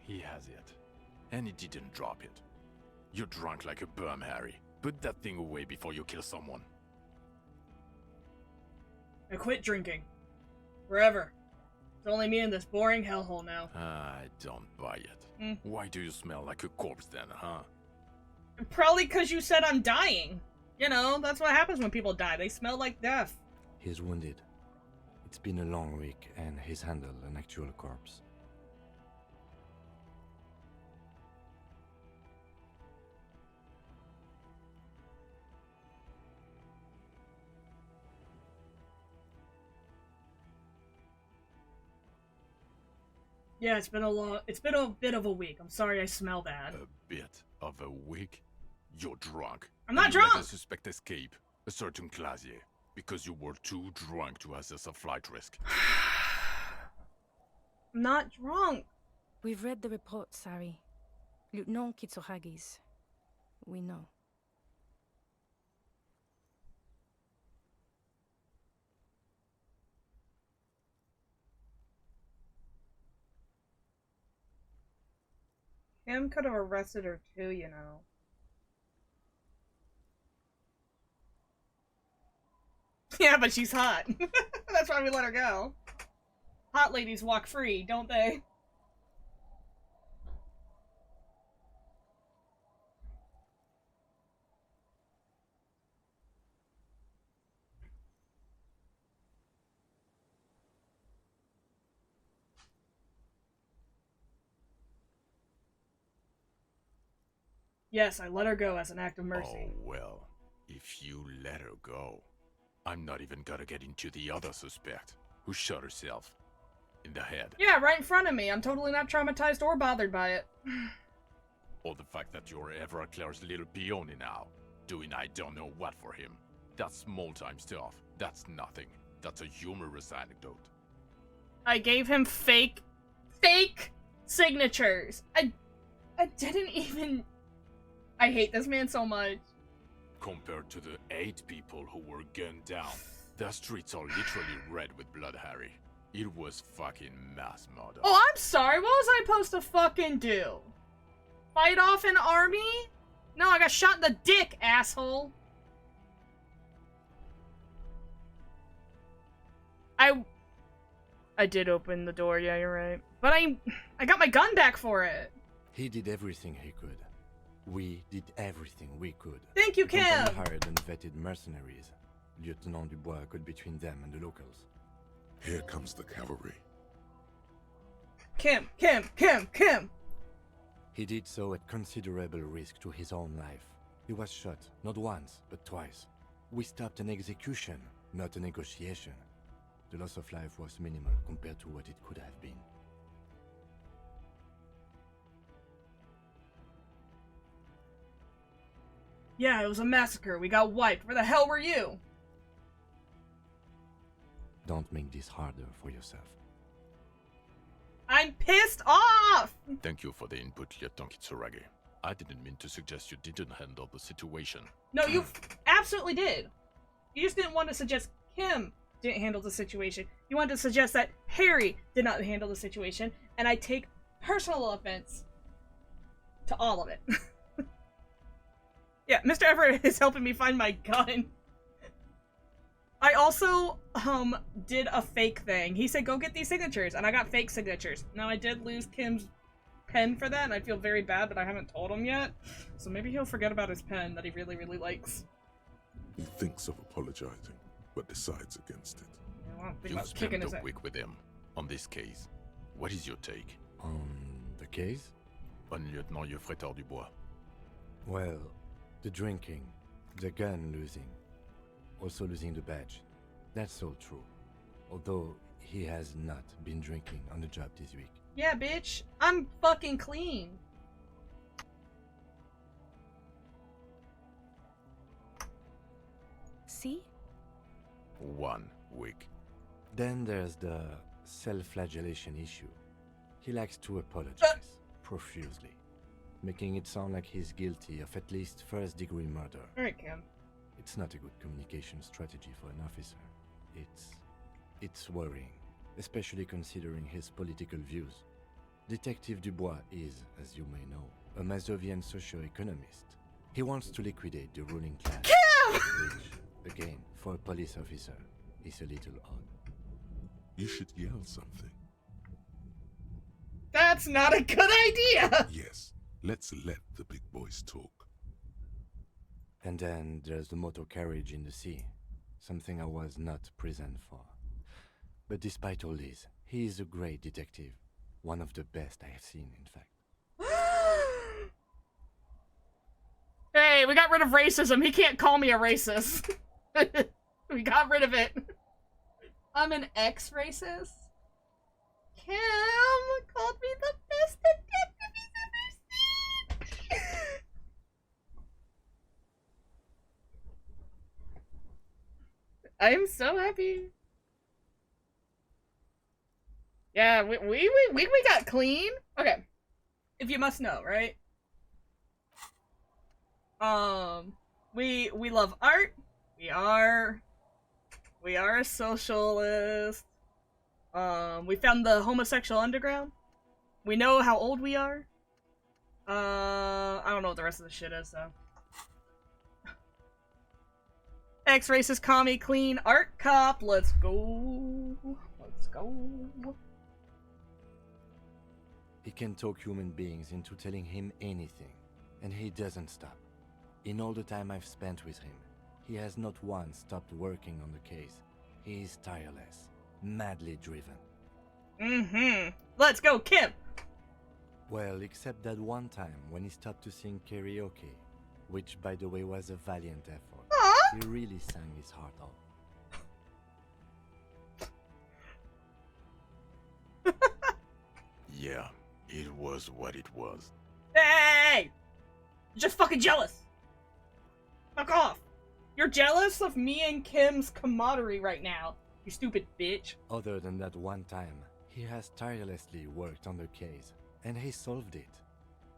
He has it. And he didn't drop it. You're drunk like a bum, Harry. Put that thing away before you kill someone. I quit drinking. Forever. It's only me in this boring hellhole now. I don't buy it. Why do you smell like a corpse then, huh? Probably because you said I'm dying. You know, that's what happens when people die. They smell like death. He's wounded. It's been a long week, and he's handled an actual corpse. Yeah, it's been a bit of a week. I'm sorry I smell bad. A bit of a week? You're drunk. I'm not And you let drunk! a suspect escape, a certain Clasier, because you were too drunk to assess a flight risk. I'm not drunk. We've read the report, Sari. Lieutenant Kitsuhagi's. We know. Kim could have arrested her too, you know. Yeah, but she's hot. That's why we let her go. Hot ladies walk free, don't they? Yes, I let her go as an act of mercy. Oh, well, if you let her go, I'm not even gonna get into the other suspect, who shot herself in the head. Yeah, right in front of me. I'm totally not traumatized or bothered by it. Or the fact that you're Evra Claire's little peony now, doing I don't know what for him. That's small-time stuff. That's nothing. That's a humorous anecdote. I gave him fake signatures. I didn't even... I hate this man so much. Compared to the 8 people who were gunned down, the streets are literally red with blood, Harry. It was fucking mass murder. Oh, I'm sorry. What was I supposed to fucking do? Fight off an army? No, I got shot in the dick, asshole. I did open the door, yeah, you're right. But I got my gun back for it. He did everything he could. We did everything we could. Thank you, The company Kim. hired unvetted mercenaries. Lieutenant Dubois got between them and the locals. Here comes the cavalry. Kim. He did so at considerable risk to his own life. He was shot, not once, but twice. We stopped an execution, not a negotiation. The loss of life was minimal compared to what it could have been. Yeah, it was a massacre. We got wiped. Where the hell were you? Don't make this harder for yourself. I'm pissed off! Thank you for the input, Lieutenant Kitsuragi. I didn't mean to suggest you didn't handle the situation. No, you absolutely did. You just didn't want to suggest Kim didn't handle the situation. You wanted to suggest that Harry did not handle the situation, and I take personal offense to all of it. Yeah, Mr. Everett is helping me find my gun. I also, did a fake thing. He said, go get these signatures, and I got fake signatures. Now, I did lose Kim's pen for that, and I feel very bad, but I haven't told him yet. So maybe he'll forget about his pen that he really, really likes. He thinks of apologizing, but decides against it. I don't think You've about kicking spent his a ass. week with him on this case. What is your take On the case? on Lieutenant Yofretor Dubois? Well, the drinking, the gun losing, also losing the badge. That's all true. Although he has not been drinking on the job this week. Yeah, bitch. I'm fucking clean. See? 1 week. Then there's the self-flagellation issue. He likes to apologize profusely, making it sound like he's guilty of at least first-degree murder. Alright, Kim. It's not a good communication strategy for an officer. It's worrying, especially considering his political views. Detective Dubois is, as you may know, a Mazovian socio-economist. He wants to liquidate the ruling class. Which, again, for a police officer, is a little odd. You should yell something. That's not a good idea! Yes, let's let the big boys talk. And then there's the motor carriage in the sea, something I was not present for. But despite all this, he is a great detective. One of the best I have seen, in fact. Hey, we got rid of racism. He can't call me a racist. We got rid of it. I'm an ex-racist. Kim called me the best detective he's ever seen. I'm so happy. Yeah, we got clean. Okay. If you must know, right? We love art. We are a socialist. We found the homosexual underground. We know how old we are. I don't know what the rest of the shit is, so. Ex-racist commie clean art cop. Let's go. Let's go. He can talk human beings into telling him anything, and he doesn't stop. In all the time I've spent with him, he has not once stopped working on the case. He is tireless, madly driven. Let's go, Kim! Well, except that one time when he stopped to sing karaoke, which, by the way, was a valiant effort. Aww. He really sang his heart out. Yeah, it was what it was. Hey! You're just fucking jealous! Fuck off! You're jealous of me and Kim's camaraderie right now, you stupid bitch. Other than that one time, he has tirelessly worked on the case, and he solved it.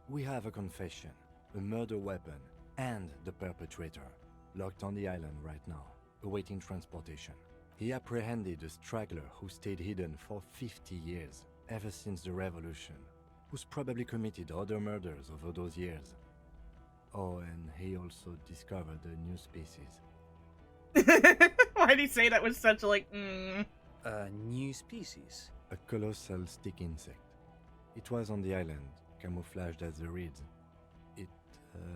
We have a confession, a murder weapon, and the perpetrator, locked on the island right now, awaiting transportation. He apprehended a straggler who stayed hidden for 50 years, ever since the revolution, who's probably committed other murders over those years. Oh, and he also discovered a new species. Why'd he say that with such like, A new species? A colossal stick insect. It was on the island, camouflaged as the reeds. It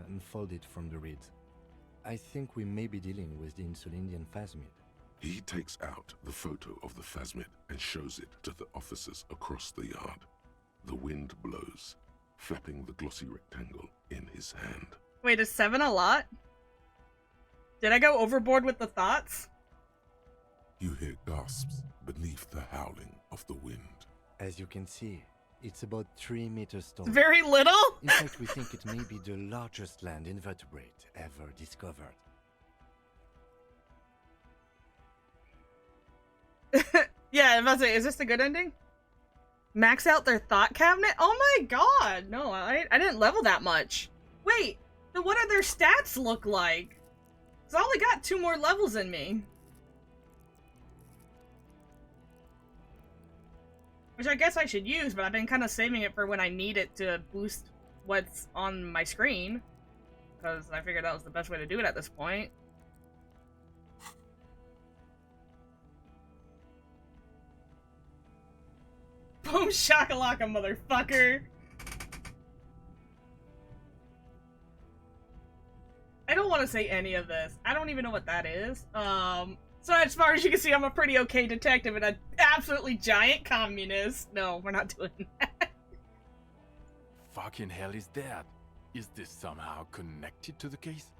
unfolded from the reeds. I think we may be dealing with the Insulindian phasmid. He takes out the photo of the phasmid and shows it to the officers across the yard. The wind blows, flapping the glossy rectangle in his hand. Wait, is 7 a lot? Did I go overboard with the thoughts? You hear gasps beneath the howling of the wind. As you can see, it's about 3 meters tall. Very little? In fact, we think it may be the largest land invertebrate ever discovered. Yeah, I was about to say, is this the good ending? Max out their thought cabinet? Oh my god! No, I didn't level that much. Wait, then what do their stats look like? Cause I only got 2 more levels in me. Which I guess I should use, but I've been kind of saving it for when I need it to boost what's on my screen. Because I figured that was the best way to do it at this point. Boom shakalaka, motherfucker! I don't want to say any of this. I don't even know what that is. So as far as you can see, I'm a pretty okay detective and an absolutely giant communist. No, we're not doing that. Fucking hell is that? Is this somehow connected to the case?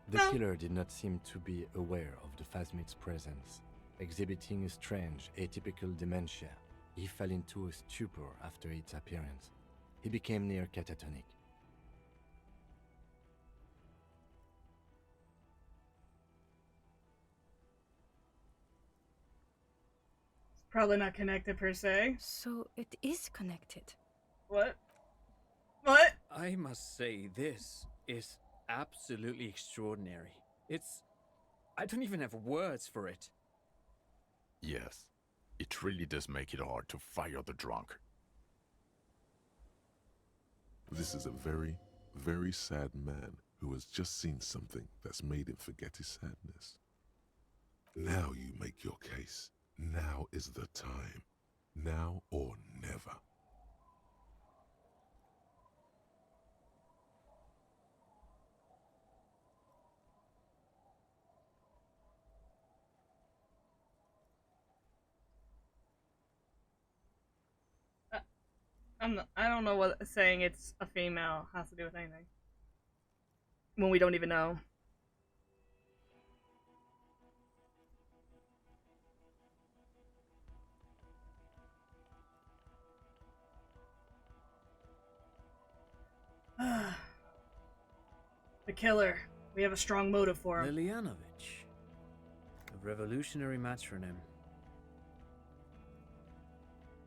The No. killer did not seem to be aware of the phasmid's presence. Exhibiting a strange, atypical dementia, he fell into a stupor after its appearance. He became near catatonic. Probably not connected per se. So it is connected. What? What? I must say, this is absolutely extraordinary. I don't even have words for it. Yes, it really does make it hard to fire the drunk. This is a very, very sad man who has just seen something that's made him forget his sadness. Now you make your case. Now is the time. Now or never. I don't know what saying it's a female has to do with anything. When we don't even know. The killer. We have a strong motive for him. Lilianovich. A revolutionary matronym.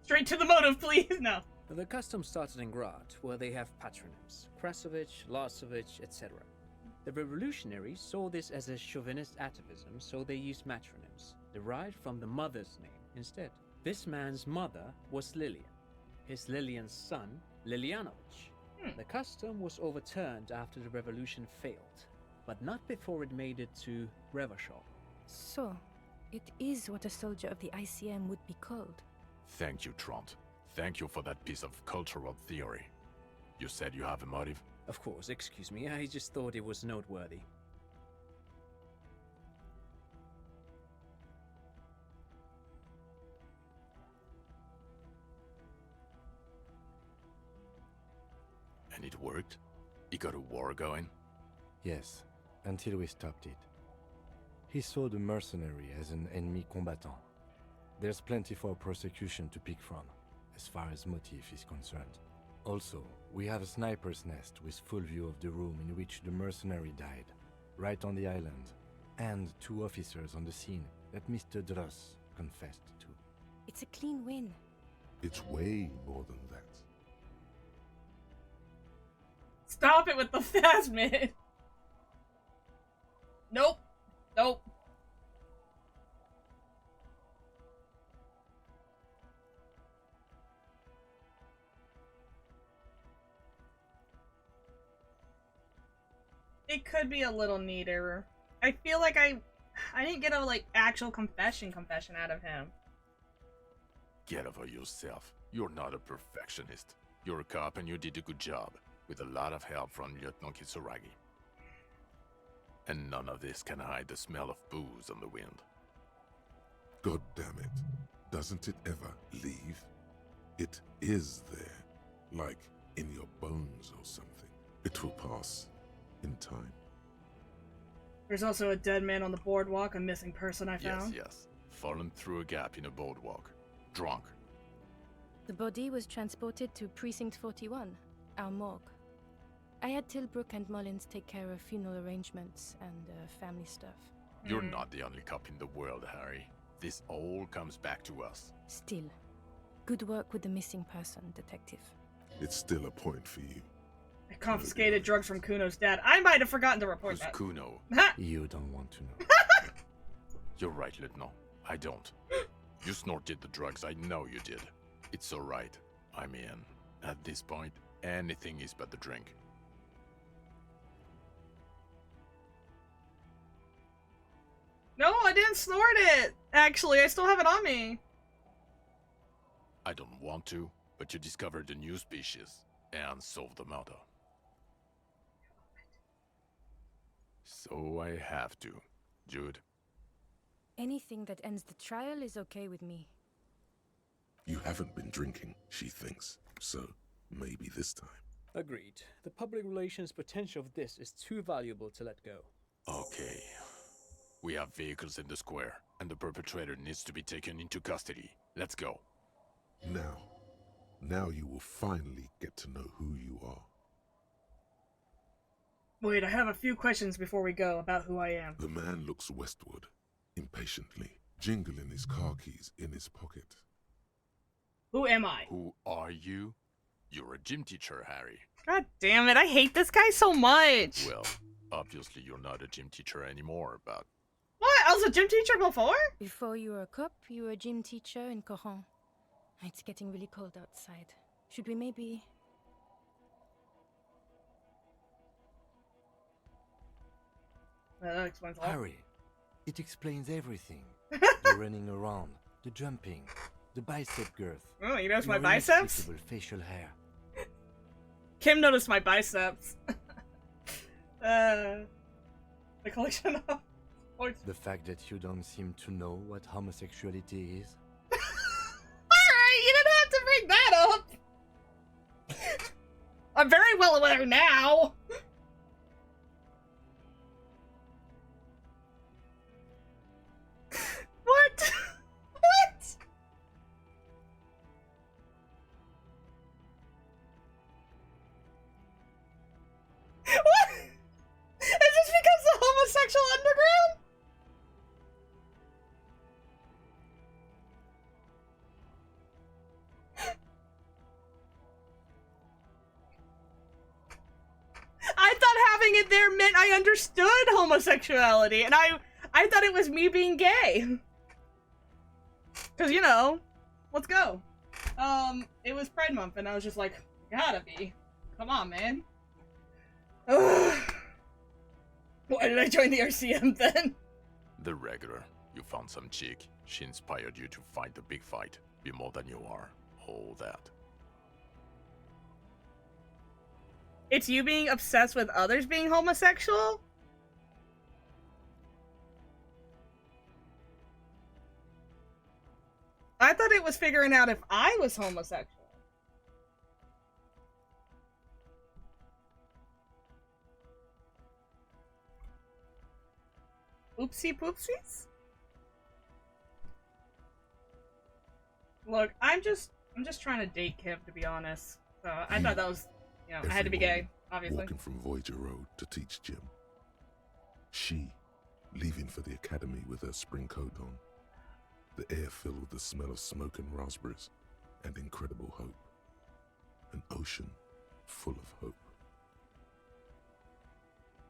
Straight to the motive, please. No. The custom started in Grad, where they have patronyms. Krasovich, Lasovich, etc. The revolutionaries saw this as a chauvinist atavism, so they used matronyms, derived from the mother's name instead. This man's mother was Lilian. His Lilian's son, Lilianovich. The custom was overturned after the revolution failed, but not before it made it to Revachol. So, it is what a soldier of the ICM would be called. Thank you, Trant. Thank you for that piece of cultural theory. You said you have a motive? Of course, excuse me, I just thought it was noteworthy. And it worked? You got a war going? Yes, until we stopped it. He saw the mercenary as an ennemi combattant. There's plenty for prosecution to pick from, as far as motive is concerned. Also, we have a sniper's nest with full view of the room in which the mercenary died, right on the island, and 2 officers on the scene that Mr. Dross confessed to. It's a clean win. It's way more than that. Stop it with the phasmid. Nope. Nope. It could be a little neater. I feel like I didn't get a actual confession out of him. Get over yourself. You're not a perfectionist. You're a cop and you did a good job, with a lot of help from Lieutenant Kitsuragi. And none of this can hide the smell of booze on the wind. God damn it. Doesn't it ever leave? It is there. Like in your bones or something. It will pass. In time. There's also a dead man on the boardwalk, a missing person I found. Yes. Fallen through a gap in a boardwalk. Drunk. The body was transported to Precinct 41, our morgue. I had Tilbrook and Mullins take care of funeral arrangements and family stuff. You're not the only cop in the world, Harry. This all comes back to us. Still, good work with the missing person, Detective. It's still a point for you. I confiscated drugs from Kuno's dad. I might have forgotten to report Who's that. Kuno? You don't want to know. You're right, Lieutenant. I don't. You snorted the drugs, I know you did. It's alright. I mean, at this point, anything is but the drink. No, I didn't snort it! Actually, I still have it on me. I don't want to, but you discovered a new species and solved the murder. So I have to. Jude? Anything that ends the trial is okay with me. You haven't been drinking, she thinks. So, maybe this time. Agreed. The public relations potential of this is too valuable to let go. Okay. We have vehicles in the square, and the perpetrator needs to be taken into custody. Let's go. Now you will finally get to know who you are. Wait, I have a few questions before we go about who I am. The man looks westward, impatiently, jingling his car keys in his pocket. Who am I? Who are you? You're a gym teacher, Harry. God damn it, I hate this guy so much! Well, obviously you're not a gym teacher anymore, but... What? I was a gym teacher before? Before you were a cop, you were a gym teacher in Coron. It's getting really cold outside. Should we maybe... That explains a lot. Harry, it explains everything. The running around, the jumping, the bicep girth. Oh, you noticed my your biceps? inexplicable facial hair. Kim noticed my biceps. The collection of sports. The fact that you don't seem to know what homosexuality is. Alright, you didn't have to bring that up! well aware now. What? What? What? Is this because the homosexual underground? I thought having it there meant I understood homosexuality, and I thought it was me being gay. Cause you know, let's go. It was Pride Month, and I was just like, gotta be. Come on, man. Ugh. Why did I join the RCM then? The regular. You found some chick. She inspired you to fight the big fight. Be more than you are. All that. It's you being obsessed with others being homosexual? I thought it was figuring out if I was homosexual. Oopsie poopsies? Look, I'm just trying to date Kim, to be honest. So I thought that was, you know, I had to be gay, obviously. Walking from Voyager Road to teach Jim. She, leaving for the academy with her spring coat on. The air filled with the smell of smoke and raspberries, and incredible hope. An ocean full of hope.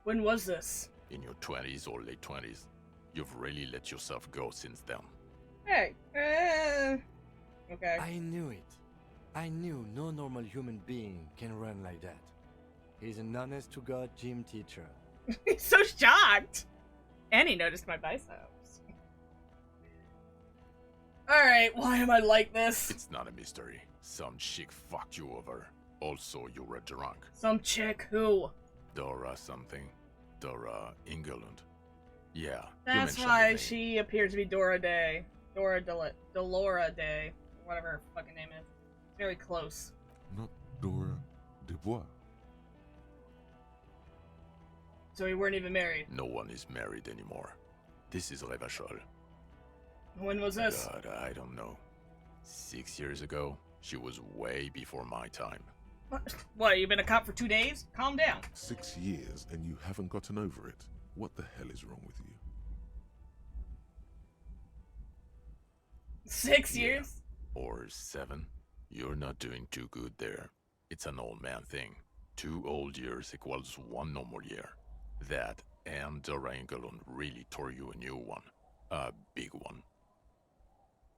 When was this? In your 20s or late 20s. You've really let yourself go since then. Hey, okay. I knew it. I knew no normal human being can run like that. He's an honest-to-God gym teacher. He's so shocked! And he noticed my biceps. Alright, why am I like this? It's not a mystery. Some chick fucked you over. Also, you were drunk. Some chick who? Dora something. Dora Engeland. Yeah. That's why she appears to be Dora Day. Delora Day. Whatever her fucking name is. Very close. Not Dora Dubois. So we weren't even married. No one is married anymore. This is Revachol. When was this? God, I don't know. 6 years ago? She was way before my time. What, you've been a cop for 2 days? Calm down. 6 years and you haven't gotten over it. What the hell is wrong with you? 6 years? Or 7. You're not doing too good there. It's an old man thing. 2 old years equals 1 normal year. That and Dora Engelund really tore you a new one. A big one.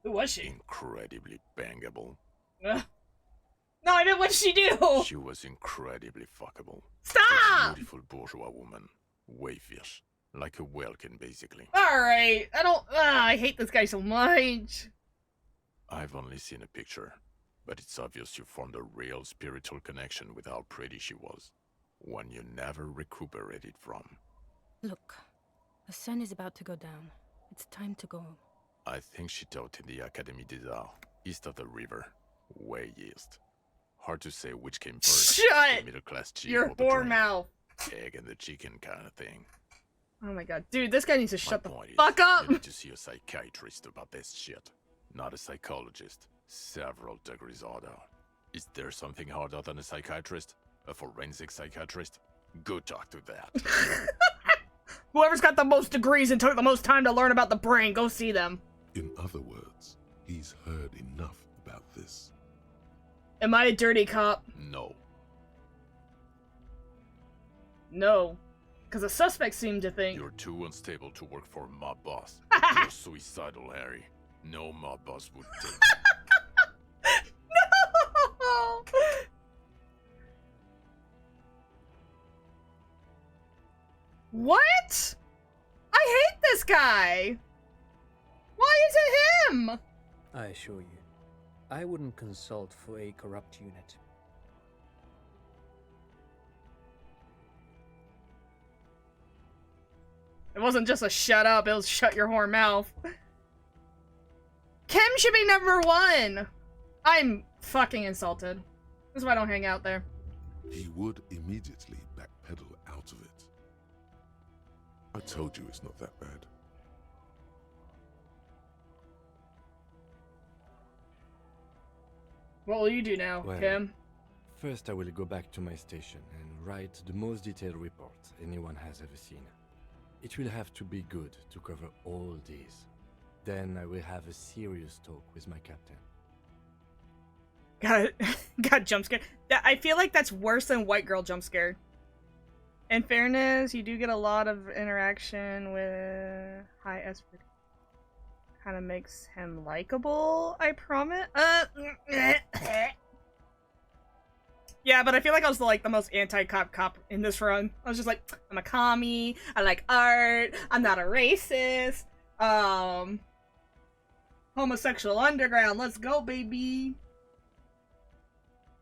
Who was she? Incredibly bangable. No, I meant what did she do? She was incredibly fuckable. Stop! A beautiful bourgeois woman. Wayfish. Like a Welkin, basically. Alright, I hate this guy so much. I've only seen a picture, but it's obvious you formed a real spiritual connection with how pretty she was. One you never recuperated from. Look, the sun is about to go down. It's time to go. I think she taught in the Académie des Arts, east of the river. Way east. Hard to say which came first. Shut the middle-class chick your or the whore drink. mouth. Egg and the chicken kind of thing. Oh my god. Dude, this guy needs to My shut the point is, fuck up! you need to see a psychiatrist about this shit. Not a psychologist. Several degrees harder. Is there something harder than a psychiatrist? A forensic psychiatrist? Go talk to that. Whoever's got the most degrees and took the most time to learn about the brain, go see them. In other words, he's heard enough about this. Am I a dirty cop? No. No. Because the suspects seem to think... You're too unstable to work for a mob boss. You're suicidal, Harry. No mob boss would take No! What? I hate this guy! Why is it him? I assure you, I wouldn't consult for a corrupt unit. It wasn't just a shut up, it was shut your whore mouth. Kim should be #1! I'm fucking insulted. This is why I don't hang out there. he would immediately backpedal out of it. I told you it's not that bad. What will you do now, Well, Kim? First, I will go back to my station and write the most detailed report anyone has ever seen. It will have to be good to cover all these. Then I will have a serious talk with my captain. Got jump scared. I feel like that's worse than white girl jump scare. In fairness, you do get a lot of interaction with high Esprit. Kind of makes him likable, I promise. Yeah, but I feel like I was the most anti-cop in this run. I was just like, I'm a commie, I like art, I'm not a racist, homosexual underground, let's go, baby.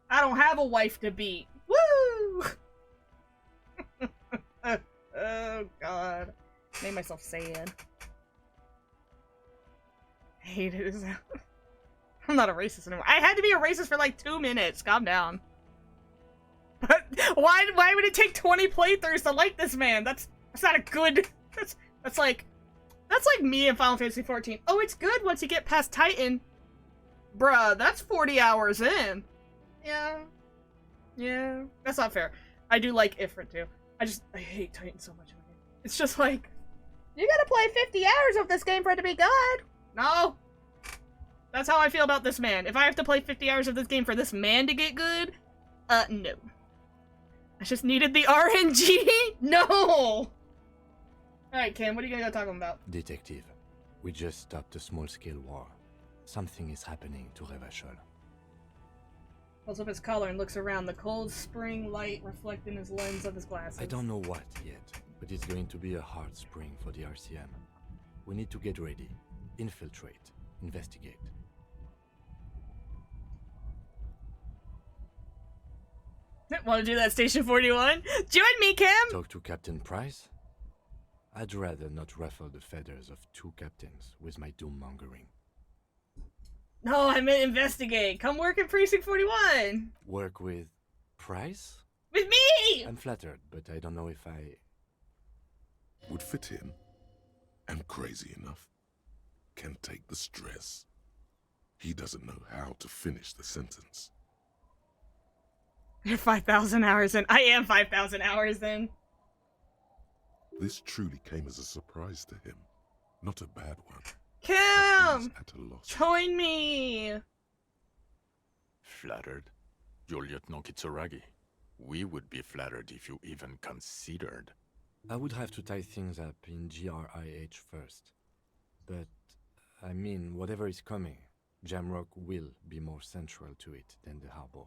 I don't have a wife to beat. Woo! Oh, God. Made myself sad. I hate it. I'm not a racist anymore. I had to be a racist for like 2 minutes. Calm down. But why would it take 20 playthroughs to like this man? That's not a good... That's like me in Final Fantasy XIV. Oh, it's good once you get past Titan. Bruh, that's 40 hours in. Yeah. That's not fair. I do like Ifrit too. I hate Titan so much. It's just like, you gotta play 50 hours of this game for it to be good. No. That's how I feel about this man. If I have to play 50 hours of this game for this man to get good, no. I just needed the RNG? No! Alright, Kim, what are you gonna go talk about? Detective, we just stopped a small-scale war. Something is happening to Revachol. Pulls up his collar and looks around, the cold spring light reflecting his lens of his glasses. I don't know what yet, but it's going to be a hard spring for the RCM. We need to get ready, infiltrate, investigate. Want to do that, Station 41? Join me, Kim! Talk to Captain Price? I'd rather not ruffle the feathers of 2 captains with my doom-mongering. No, I meant investigate. Come work at Precinct 41. Work with Price? With me! I'm flattered, but I don't know if I... Would fit in, and crazy enough, can take the stress. He doesn't know how to finish the sentence. You're 5,000 hours in. I am 5,000 hours in. This truly came as a surprise to him. Not a bad one. Kim! At a loss. Join me! Flattered? Your Lieutenant Kitsuragi. We would be flattered if you even considered. I would have to tie things up in GRIH first. But, I mean, whatever is coming, Jamrock will be more central to it than the harbor.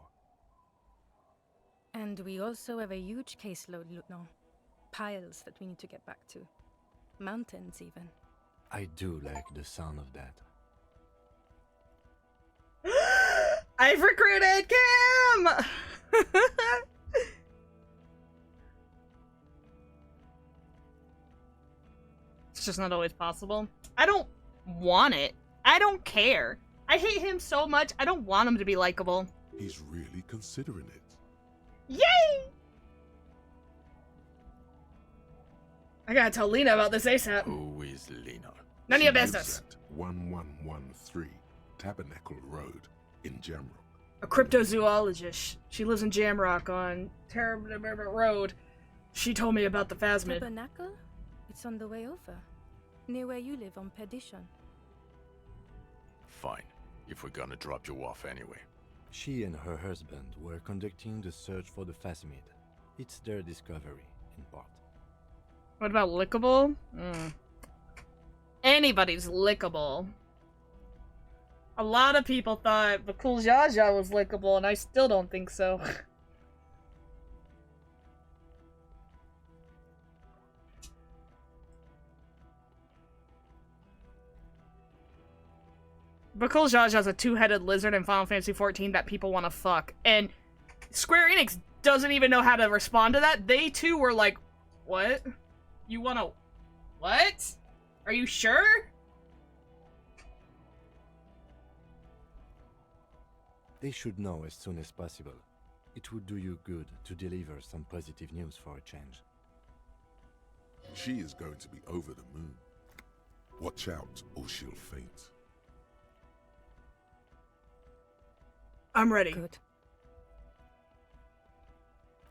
And we also have a huge caseload, Lieutenant. Piles that we need to get back to. Mountains, even. I do like the sound of that. I've recruited Kim! It's just not always possible. I don't want it. I don't care. I hate him so much, I don't want him to be likable. He's really considering it. Yay! I gotta tell Lena about this ASAP. Who is Lena? None of your She lives business. at 1113 Tabernacle Road in Jamrock. A cryptozoologist. She lives in Jamrock on Road. She told me about the Phasmid. Tabernacle? It's on the way over. Near where you live on Perdition. Fine, if we're gonna drop you off anyway. She and her husband were conducting the search for the Phasmid. It's their discovery, in part. What about lickable? Anybody's lickable. A lot of people thought Bakul Jaja was lickable, and I still don't think so. Bakul Jaja's a two-headed lizard in Final Fantasy XIV that people want to fuck. And Square Enix doesn't even know how to respond to that. They too were like, what? You wanna... What? Are you sure? They should know as soon as possible. It would do you good to deliver some positive news for a change. She is going to be over the moon. Watch out, or she'll faint. I'm ready. Good.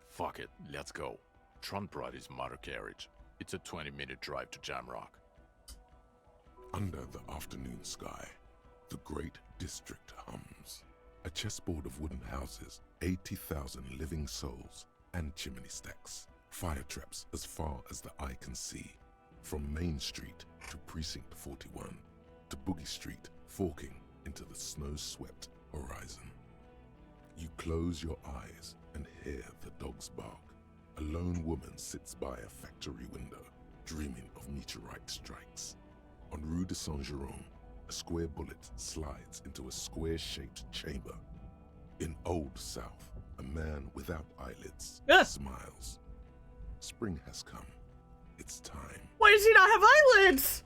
Fuck it, let's go. Tron brought his motor carriage. It's a 20-minute drive to Jamrock. Under the afternoon sky, the great district hums. A chessboard of wooden houses, 80,000 living souls, and chimney stacks. Fire traps as far as the eye can see. From Main Street to Precinct 41, to Boogie Street, forking into the snow-swept horizon. You close your eyes and hear the dogs bark. A lone woman sits by a factory window, dreaming of meteorite strikes. On Rue de Saint-Jérôme, a square bullet slides into a square-shaped chamber. In Old South, a man without eyelids smiles. Spring has come. It's time. Why does he not have eyelids?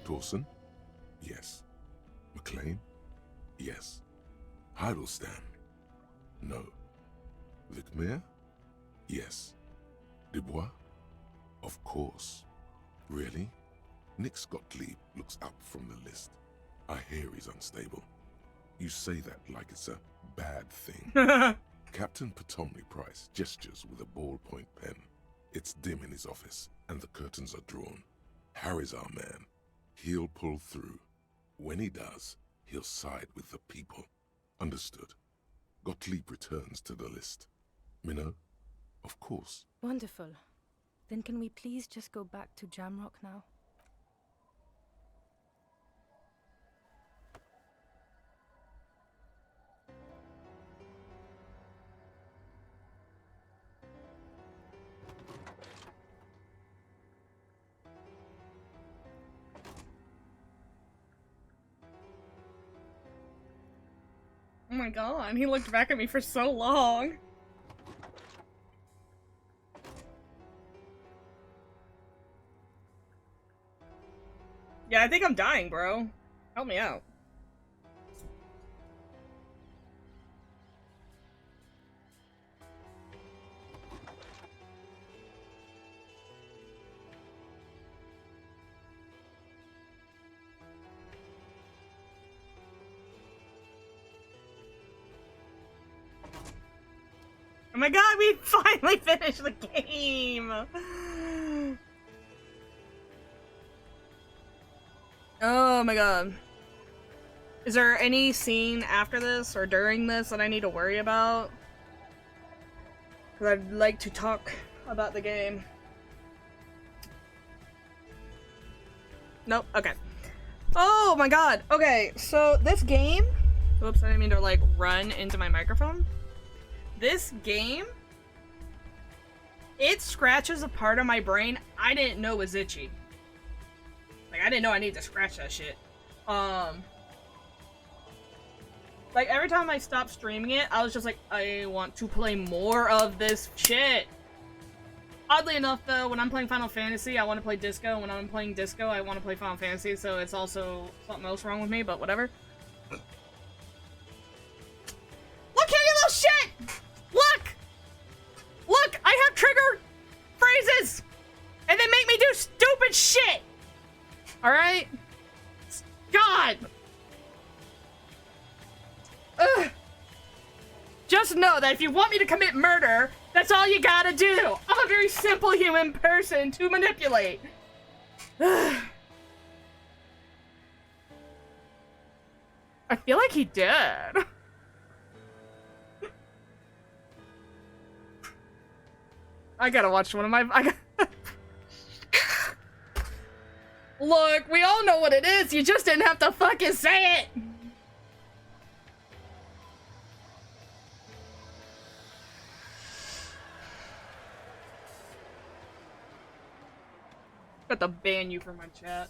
Dawson? Yes. McLean? Yes. Heidelstein? No. Vicmere? Yes. Dubois? Of course. Really? Nick Gottlieb looks up from the list. I hear he's unstable. You say that like it's a bad thing. Captain Potomny Price gestures with a ballpoint pen. It's dim in his office, and the curtains are drawn. Harry's our man. He'll pull through. When he does, he'll side with the people. Understood. Gottlieb returns to the list. Minnow? Of course. Wonderful. Then can we please just go back to Jamrock now? Oh my god, he looked back at me for so long. Yeah, I think I'm dying, bro. Help me out. Oh my god, we finally finished the game! Oh my god. Is there any scene after this or during this that I need to worry about? Because I'd like to talk about the game. Nope, okay. Oh my god, okay, so this game... Whoops, I didn't mean to like run into my microphone. This game, it scratches a part of my brain I didn't know was itchy. Like, I didn't know I needed to scratch that shit. Like, every time I stopped streaming it, I was just like, I want to play more of this shit. Oddly enough, though, when I'm playing Final Fantasy, I want to play Disco. When I'm playing Disco, I want to play Final Fantasy, so it's also something else wrong with me, but whatever. Look here, you little shit! Look! Look, I have trigger phrases! And they make me do stupid shit! Alright? God! Ugh. Just know that if you want me to commit murder, that's all you gotta do! I'm a very simple human person to manipulate. Ugh. I feel like he did. I gotta watch one of my... Look, we all know what it is. You just didn't have to fucking say it. Got to ban you from my chat.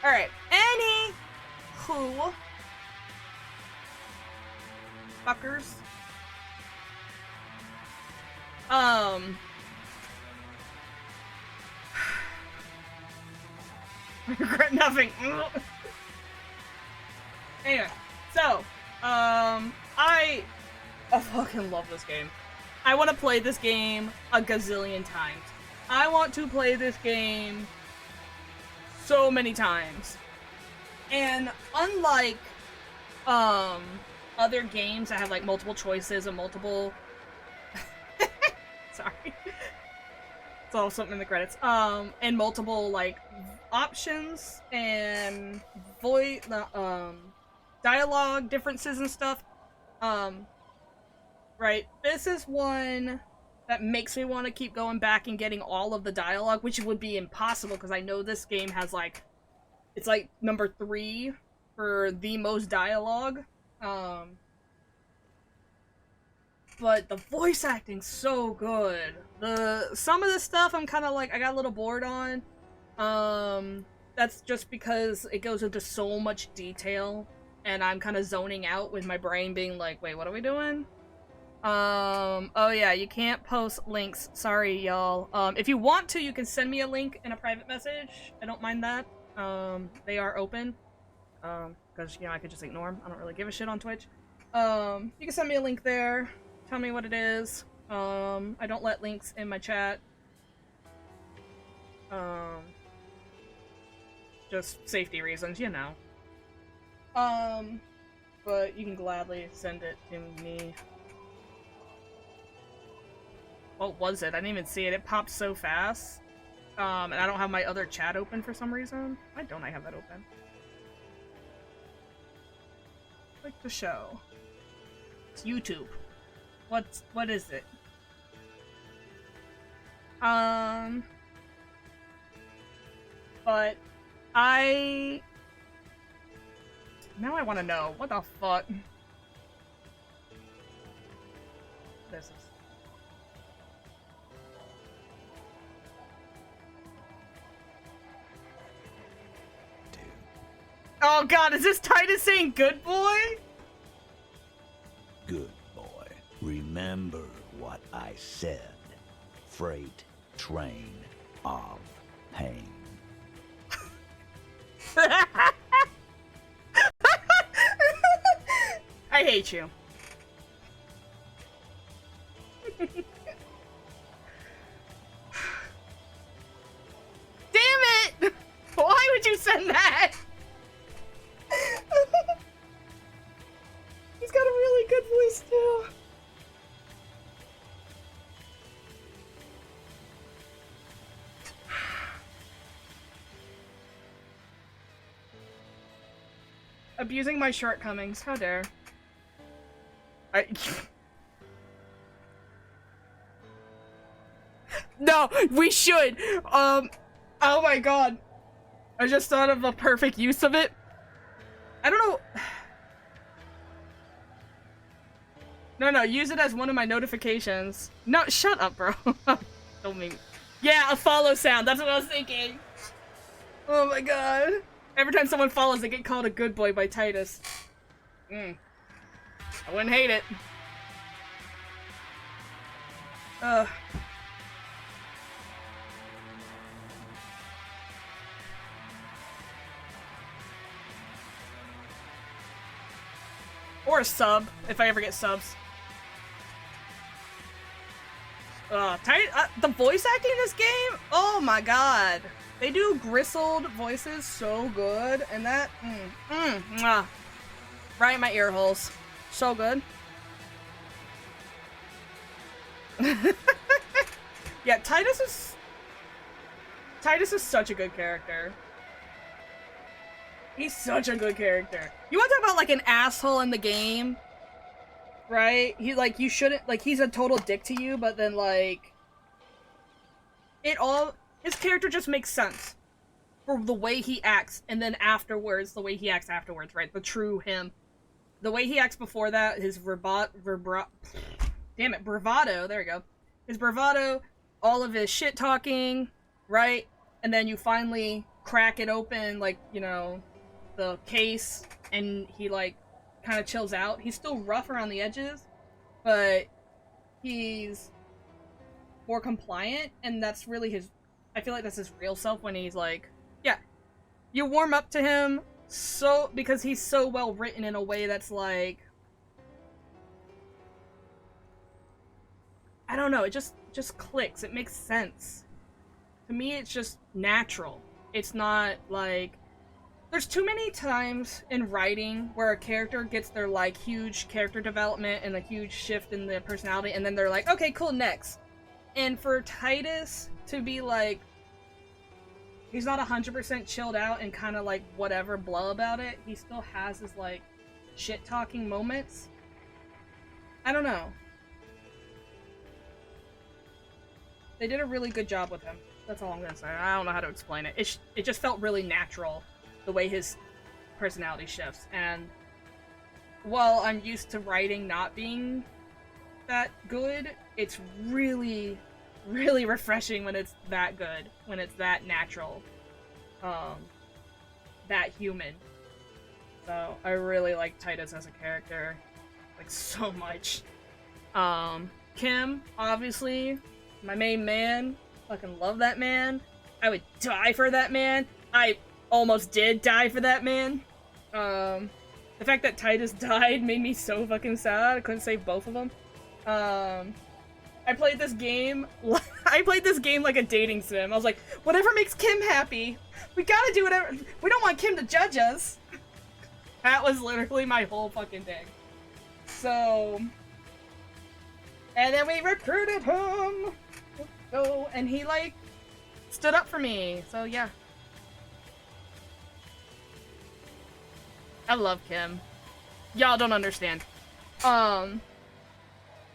Alright, anywho. Fuckers. I regret nothing. Anyway, So, I fucking love this game. I want to play this game a gazillion times. I want to play this game so many times. And unlike, other games that have, like, multiple choices and multiple... Sorry. It's all something in the credits. And multiple, like, options and dialogue differences and stuff. Right. This is one that makes me want to keep going back and getting all of the dialogue, which would be impossible because I know this game has, like, it's like number 3 for the most dialogue. But the voice acting's so good. Some of the stuff I'm kind of like, I got a little bored on. That's just because it goes into so much detail and I'm kind of zoning out with my brain being like, wait, what are we doing? Oh yeah, you can't post links. Sorry, y'all. If you want to, you can send me a link in a private message. I don't mind that. They are open. Because, you know, I could just ignore them. I don't really give a shit on Twitch. You can send me a link there. Tell me what it is. I don't let links in my chat. Just safety reasons, you know. But you can gladly send it to me. What was it? I didn't even see it. It popped so fast. And I don't have my other chat open for some reason. Why don't I have that open? Click the show. It's YouTube. What is it? But now I want to know. What the fuck? This is... Oh god, is this Titus saying good boy? Good boy. Remember what I said. Freight train of pain. I hate you. Damn it! Why would you send that? He's got a really good voice too. Abusing my shortcomings. How dare. No, we should. Oh my god. I just thought of a perfect use of it. I don't know. No, use it as one of my notifications. No, shut up, bro. Don't mean. Yeah, a follow sound. That's what I was thinking. Oh my god. Every time someone follows, they get called a good boy by Titus. I wouldn't hate it. Or a sub, if I ever get subs. The voice acting in this game? Oh my god. They do gristled voices so good, and that, right in my ear holes. So good. Yeah, Titus is such a good character. He's such a good character. You want to talk about, like, an asshole in the game? Right? He, like, you shouldn't, like, he's a total dick to you, but then, like, his character just makes sense. For the way he acts, and then afterwards, the way he acts afterwards, right? The true him. The way he acts before that, his bravado, there we go. His bravado, all of his shit-talking, right? And then you finally crack it open, like, you know, the case, and he, like, kind of chills out. He's still rough around the edges, but he's more compliant, and that's really his... I feel like that's his real self when he's like... Yeah, you warm up to him because he's so well written in a way that's like, I don't know, it just clicks. It makes sense. To me, it's just natural. It's not like, there's too many times in writing where a character gets their like huge character development and a huge shift in their personality, and then they're like, okay, cool, next. And for Titus to be like, he's not 100% chilled out and kind of like whatever, blah about it. He still has his like shit-talking moments. I don't know. They did a really good job with him. That's all I'm gonna say. I don't know how to explain it. It just felt really natural, the way his personality shifts. And while I'm used to writing not being that good, it's really, really refreshing when it's that good, when it's that natural, that human. So I really like Titus as a character, like, so much. Kim, obviously, my main man. Fucking love that man. I would die for that man. I almost did die for that man. The fact that Titus died made me so fucking sad. I couldn't save both of them. I played this game like a dating sim. I was like, whatever makes Kim happy. We gotta do whatever. We don't want Kim to judge us. That was literally my whole fucking thing. So, and then we recruited him. So, and he like stood up for me. So yeah. I love Kim. Y'all don't understand. I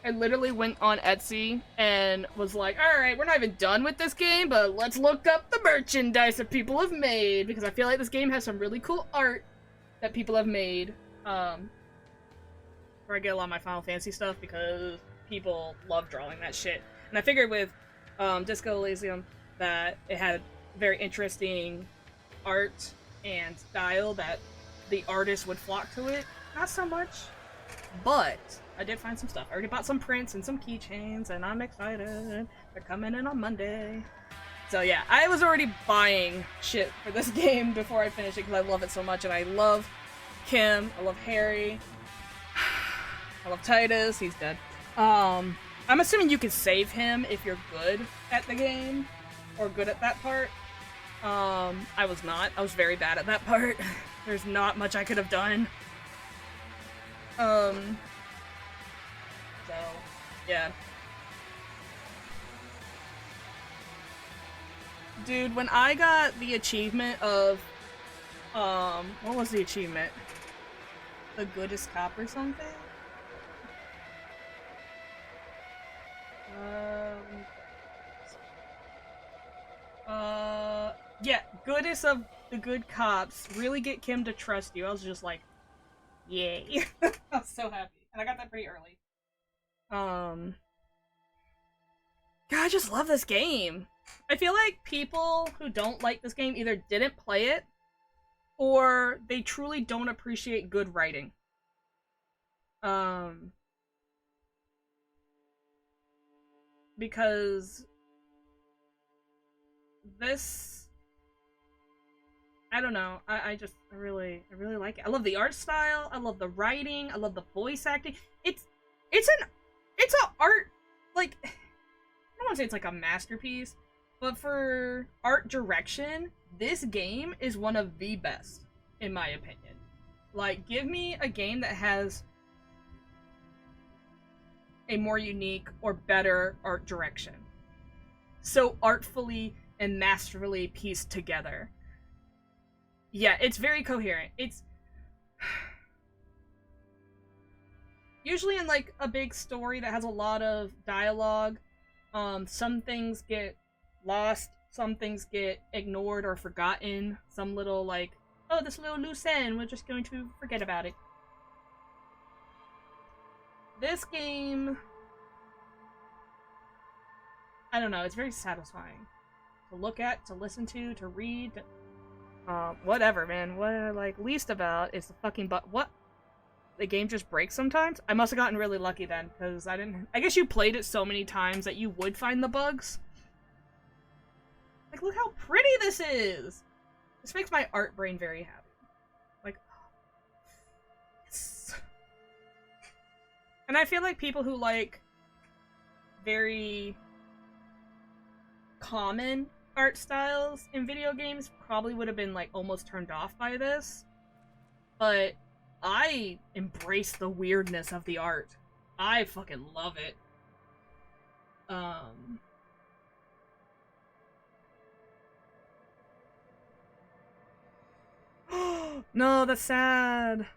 literally went on Etsy and was like, alright, we're not even done with this game, but let's look up the merchandise that people have made, because I feel like this game has some really cool art that people have made. Where I get a lot of my Final Fantasy stuff, because people love drawing that shit. And I figured with Disco Elysium that it had very interesting art and style that the artist would flock to it. Not so much, but I did find some stuff. I already bought some prints and some keychains, and I'm excited. They're coming in on Monday. So yeah, I was already buying shit for this game before I finished it because I love it so much, and I love Kim, I love Harry, I love Titus, he's dead. I'm assuming you can save him if you're good at the game, or good at that part. I was not. I was very bad at that part. There's not much I could have done. So, yeah. Dude, when I got the achievement of, what was the achievement? The goodest cop or something? Yeah, goodest of the good cops. Really get Kim to trust you. I was just like, yay. I was so happy. And I got that pretty early. God, I just love this game. I feel like people who don't like this game either didn't play it, or they truly don't appreciate good writing. Because this, I don't know, I really like it. I love the art style, I love the writing, I love the voice acting. It's a art, like, I don't want to say it's like a masterpiece, but for art direction, this game is one of the best, in my opinion. Like, give me a game that has a more unique or better art direction. So artfully and masterfully pieced together. Yeah, it's very coherent. It's usually in like a big story that has a lot of dialogue, some things get lost, some things get ignored or forgotten, some little like, oh, this little loose end, we're just going to forget about it. This game, I don't know, it's very satisfying to look at, to listen to read, whatever, man. What I like least about is the fucking what? The game just breaks sometimes? I must have gotten really lucky then, because I guess you played it so many times that you would find the bugs. Like, look how pretty this is! This makes my art brain very happy. And I feel like people who like very common art styles in video games probably would have been like almost turned off by this. But I embrace the weirdness of the art. I fucking love it. No, that's sad.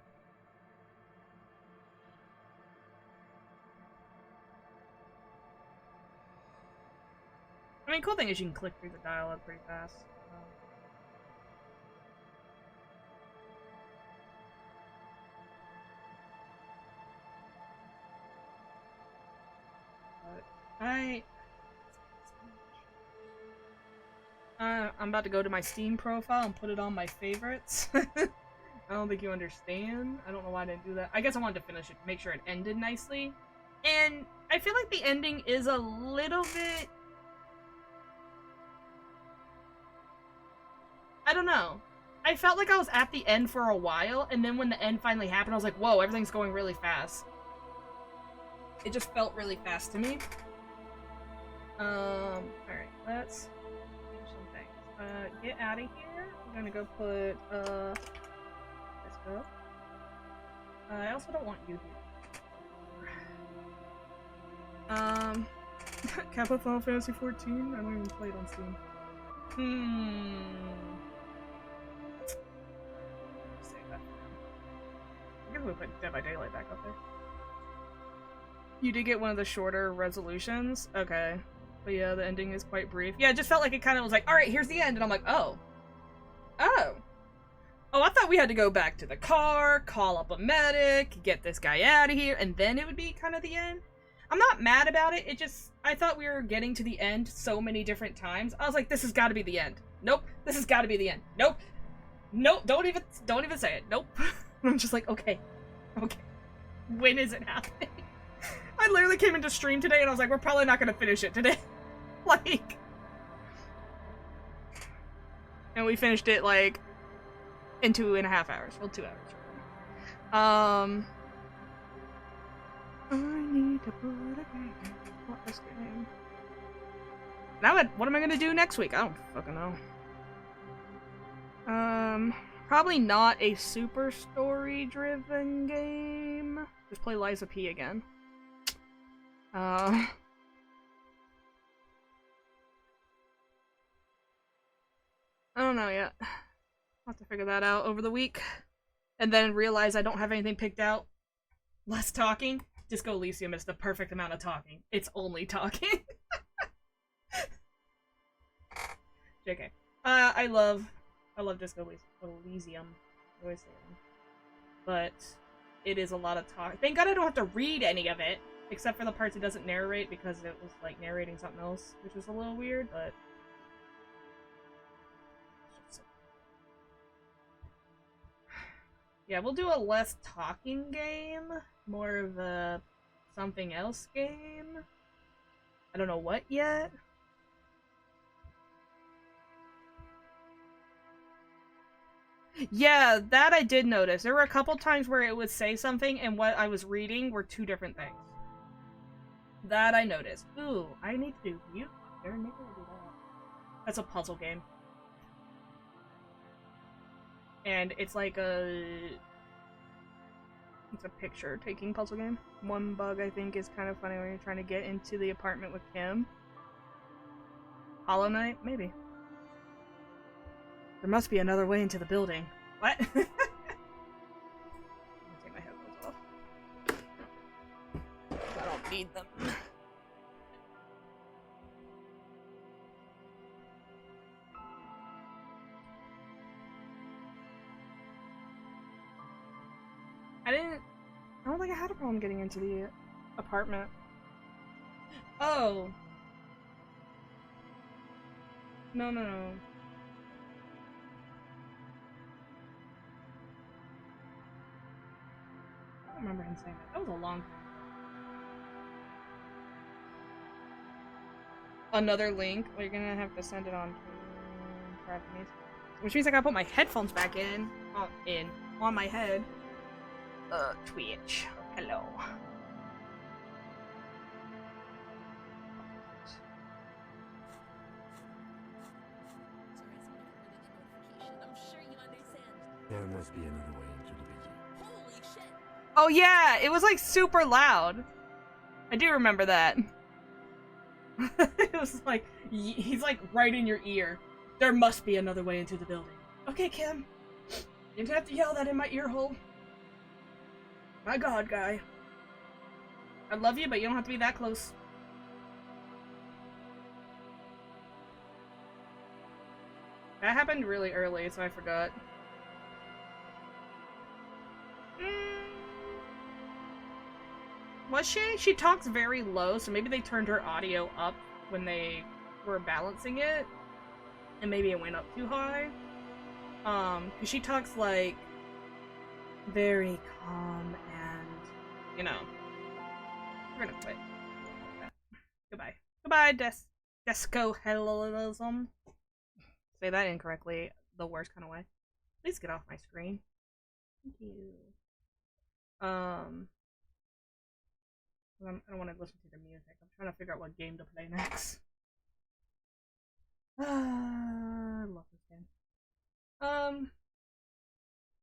I mean, cool thing is you can click through the dialogue pretty fast. I'm about to go to my Steam profile and put it on my favorites. I don't think you understand. I don't know why I didn't do that. I guess I wanted to finish it, make sure it ended nicely. And I feel like the ending is a little bit... I don't know. I felt like I was at the end for a while, and then when the end finally happened, I was like, whoa, everything's going really fast. It just felt really fast to me. Alright, let's do some things. Get out of here. I'm gonna go put, let's go. I also don't want you here. Kappa Final Fantasy 14? I don't even play it on Steam. Save that for now. I guess we'll put Dead by Daylight back up there. You did get one of the shorter resolutions? Okay. But yeah, the ending is quite brief. Yeah, it just felt like it kind of was like, alright, here's the end, and I'm like, oh. Oh. Oh, I thought we had to go back to the car, call up a medic, get this guy out of here, and then it would be kind of the end. I'm not mad about it, it just, I thought we were getting to the end so many different times. I was like, this has got to be the end. Nope, this has got to be the end. Nope. Nope, don't even say it. Nope. I'm just like, okay. Okay. When is it happening? I literally came into stream today and I was like, we're probably not gonna finish it today. Like... And we finished it, like, in 2.5 hours. Well, 2 hours. I need to put a game. What was the game? Now what am I gonna do next week? I don't fucking know. Probably not a super story-driven game. Just play Liza P again. I don't know yet. I'll have to figure that out over the week. And then realize I don't have anything picked out. Less talking. Disco Elysium is the perfect amount of talking. It's only talking. JK. I love Disco Elysium. I always say that. But it is a lot of talk. Thank God I don't have to read any of it. Except for the parts it doesn't narrate because it was like narrating something else, which was a little weird, but... Yeah, we'll do a less talking game, more of a something else game. I don't know what yet. Yeah, that I did notice. There were a couple times where it would say something and what I was reading were two different things. That I noticed. Ooh, I need to do mute. Maybe I'll do that. That's a puzzle game. And it's like it's a picture-taking puzzle game. One bug I think is kind of funny when you're trying to get into the apartment with Kim. Hollow Knight? Maybe. There must be another way into the building. What? I'm gonna take my headphones off. I don't need them. I don't think I had a problem getting into the apartment. Oh. No. I don't remember him saying that. That was a long time. Another link? Well, you're gonna have to send it on to private music. Which means I gotta put my headphones back on my head. Twitch. Hello. There must be another way into the busy. Oh yeah, it was like super loud. I do remember that. It was like, he's like right in your ear. There must be another way into the building. Okay, Kim. You didn't have to yell that in my ear hole. My god, guy. I love you, but you don't have to be that close. That happened really early, so I forgot. Was she? She talks very low, so maybe they turned her audio up when they were balancing it. And maybe it went up too high. Because she talks like very calm and, you know. We're gonna quit. Goodbye. Goodbye, Desco Hellism. Say that incorrectly, the worst kind of way. Please get off my screen. Thank you. I don't want to listen to the music. I'm trying to figure out what game to play next. I love this game.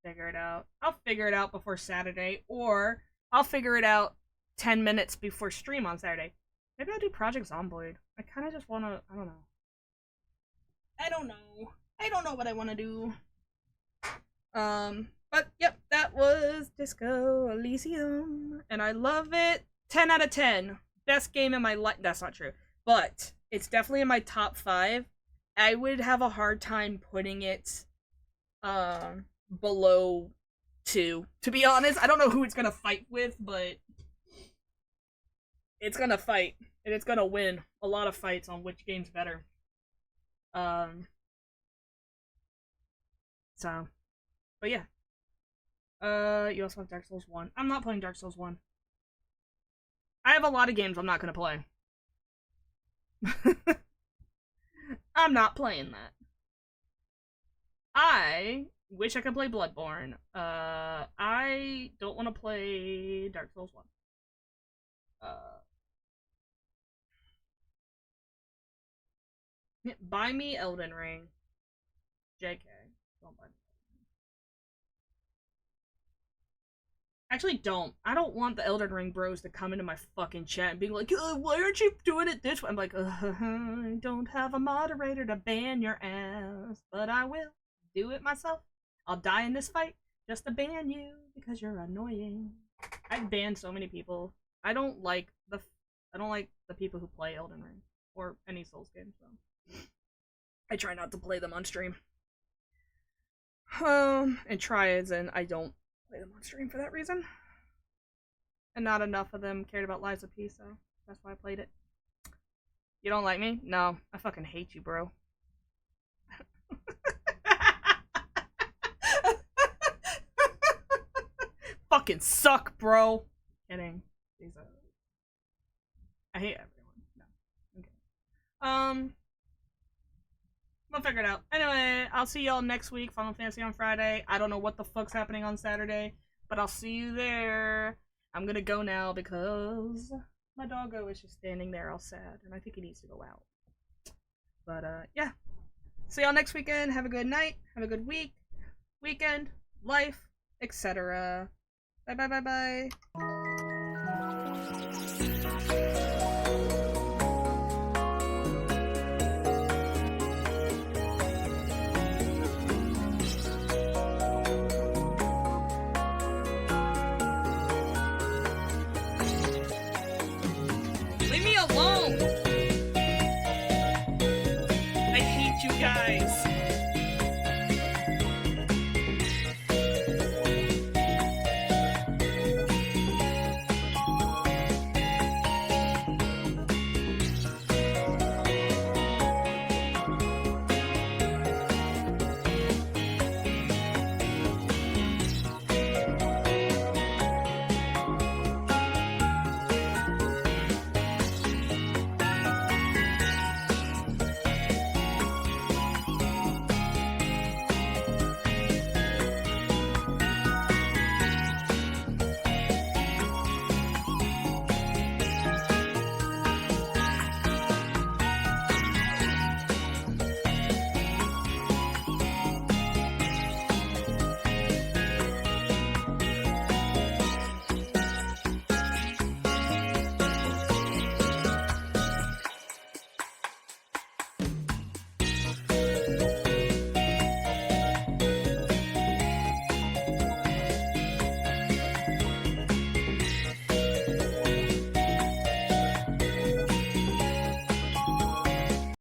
Figure it out. I'll figure it out before Saturday, or I'll figure it out 10 minutes before stream on Saturday. Maybe I'll do Project Zomboid. I kind of just want to, I don't know. I don't know what I want to do. But yep, that was Disco Elysium, and I love it. 10 out of 10. Best game in my life. That's not true, but it's definitely in my top 5. I would have a hard time putting it below 2. To be honest, I don't know who it's gonna fight with, but it's gonna fight, and it's gonna win a lot of fights on which game's better. So, but yeah. You also have Dark Souls 1. I'm not playing Dark Souls 1. I have a lot of games I'm not gonna play. I'm not playing that. I wish I could play Bloodborne. I don't want to play Dark Souls 1. Buy me Elden Ring. JK. Don't buy me. Actually, don't. I don't want the Elden Ring bros to come into my fucking chat and be like, why aren't you doing it this way? I'm like, I don't have a moderator to ban your ass, but I will do it myself. I'll die in this fight just to ban you because you're annoying. I've banned so many people. I don't like the people who play Elden Ring or any Souls game, so I try not to play them on stream. And try as in I don't play them on stream for that reason. And not enough of them cared about Lies of P, so that's why I played it. You don't like me? No, I fucking hate you, bro. Fucking suck, bro. Kidding. I hate everyone. No. Okay. We'll figure it out. Anyway, I'll see y'all next week. Final Fantasy on Friday. I don't know what the fuck's happening on Saturday, but I'll see you there. I'm gonna go now because my doggo is just standing there all sad, and I think he needs to go out. But, yeah. See y'all next weekend. Have a good night. Have a good week. Weekend. Life. Etc. Bye bye bye bye. Leave me alone! I hate you guys.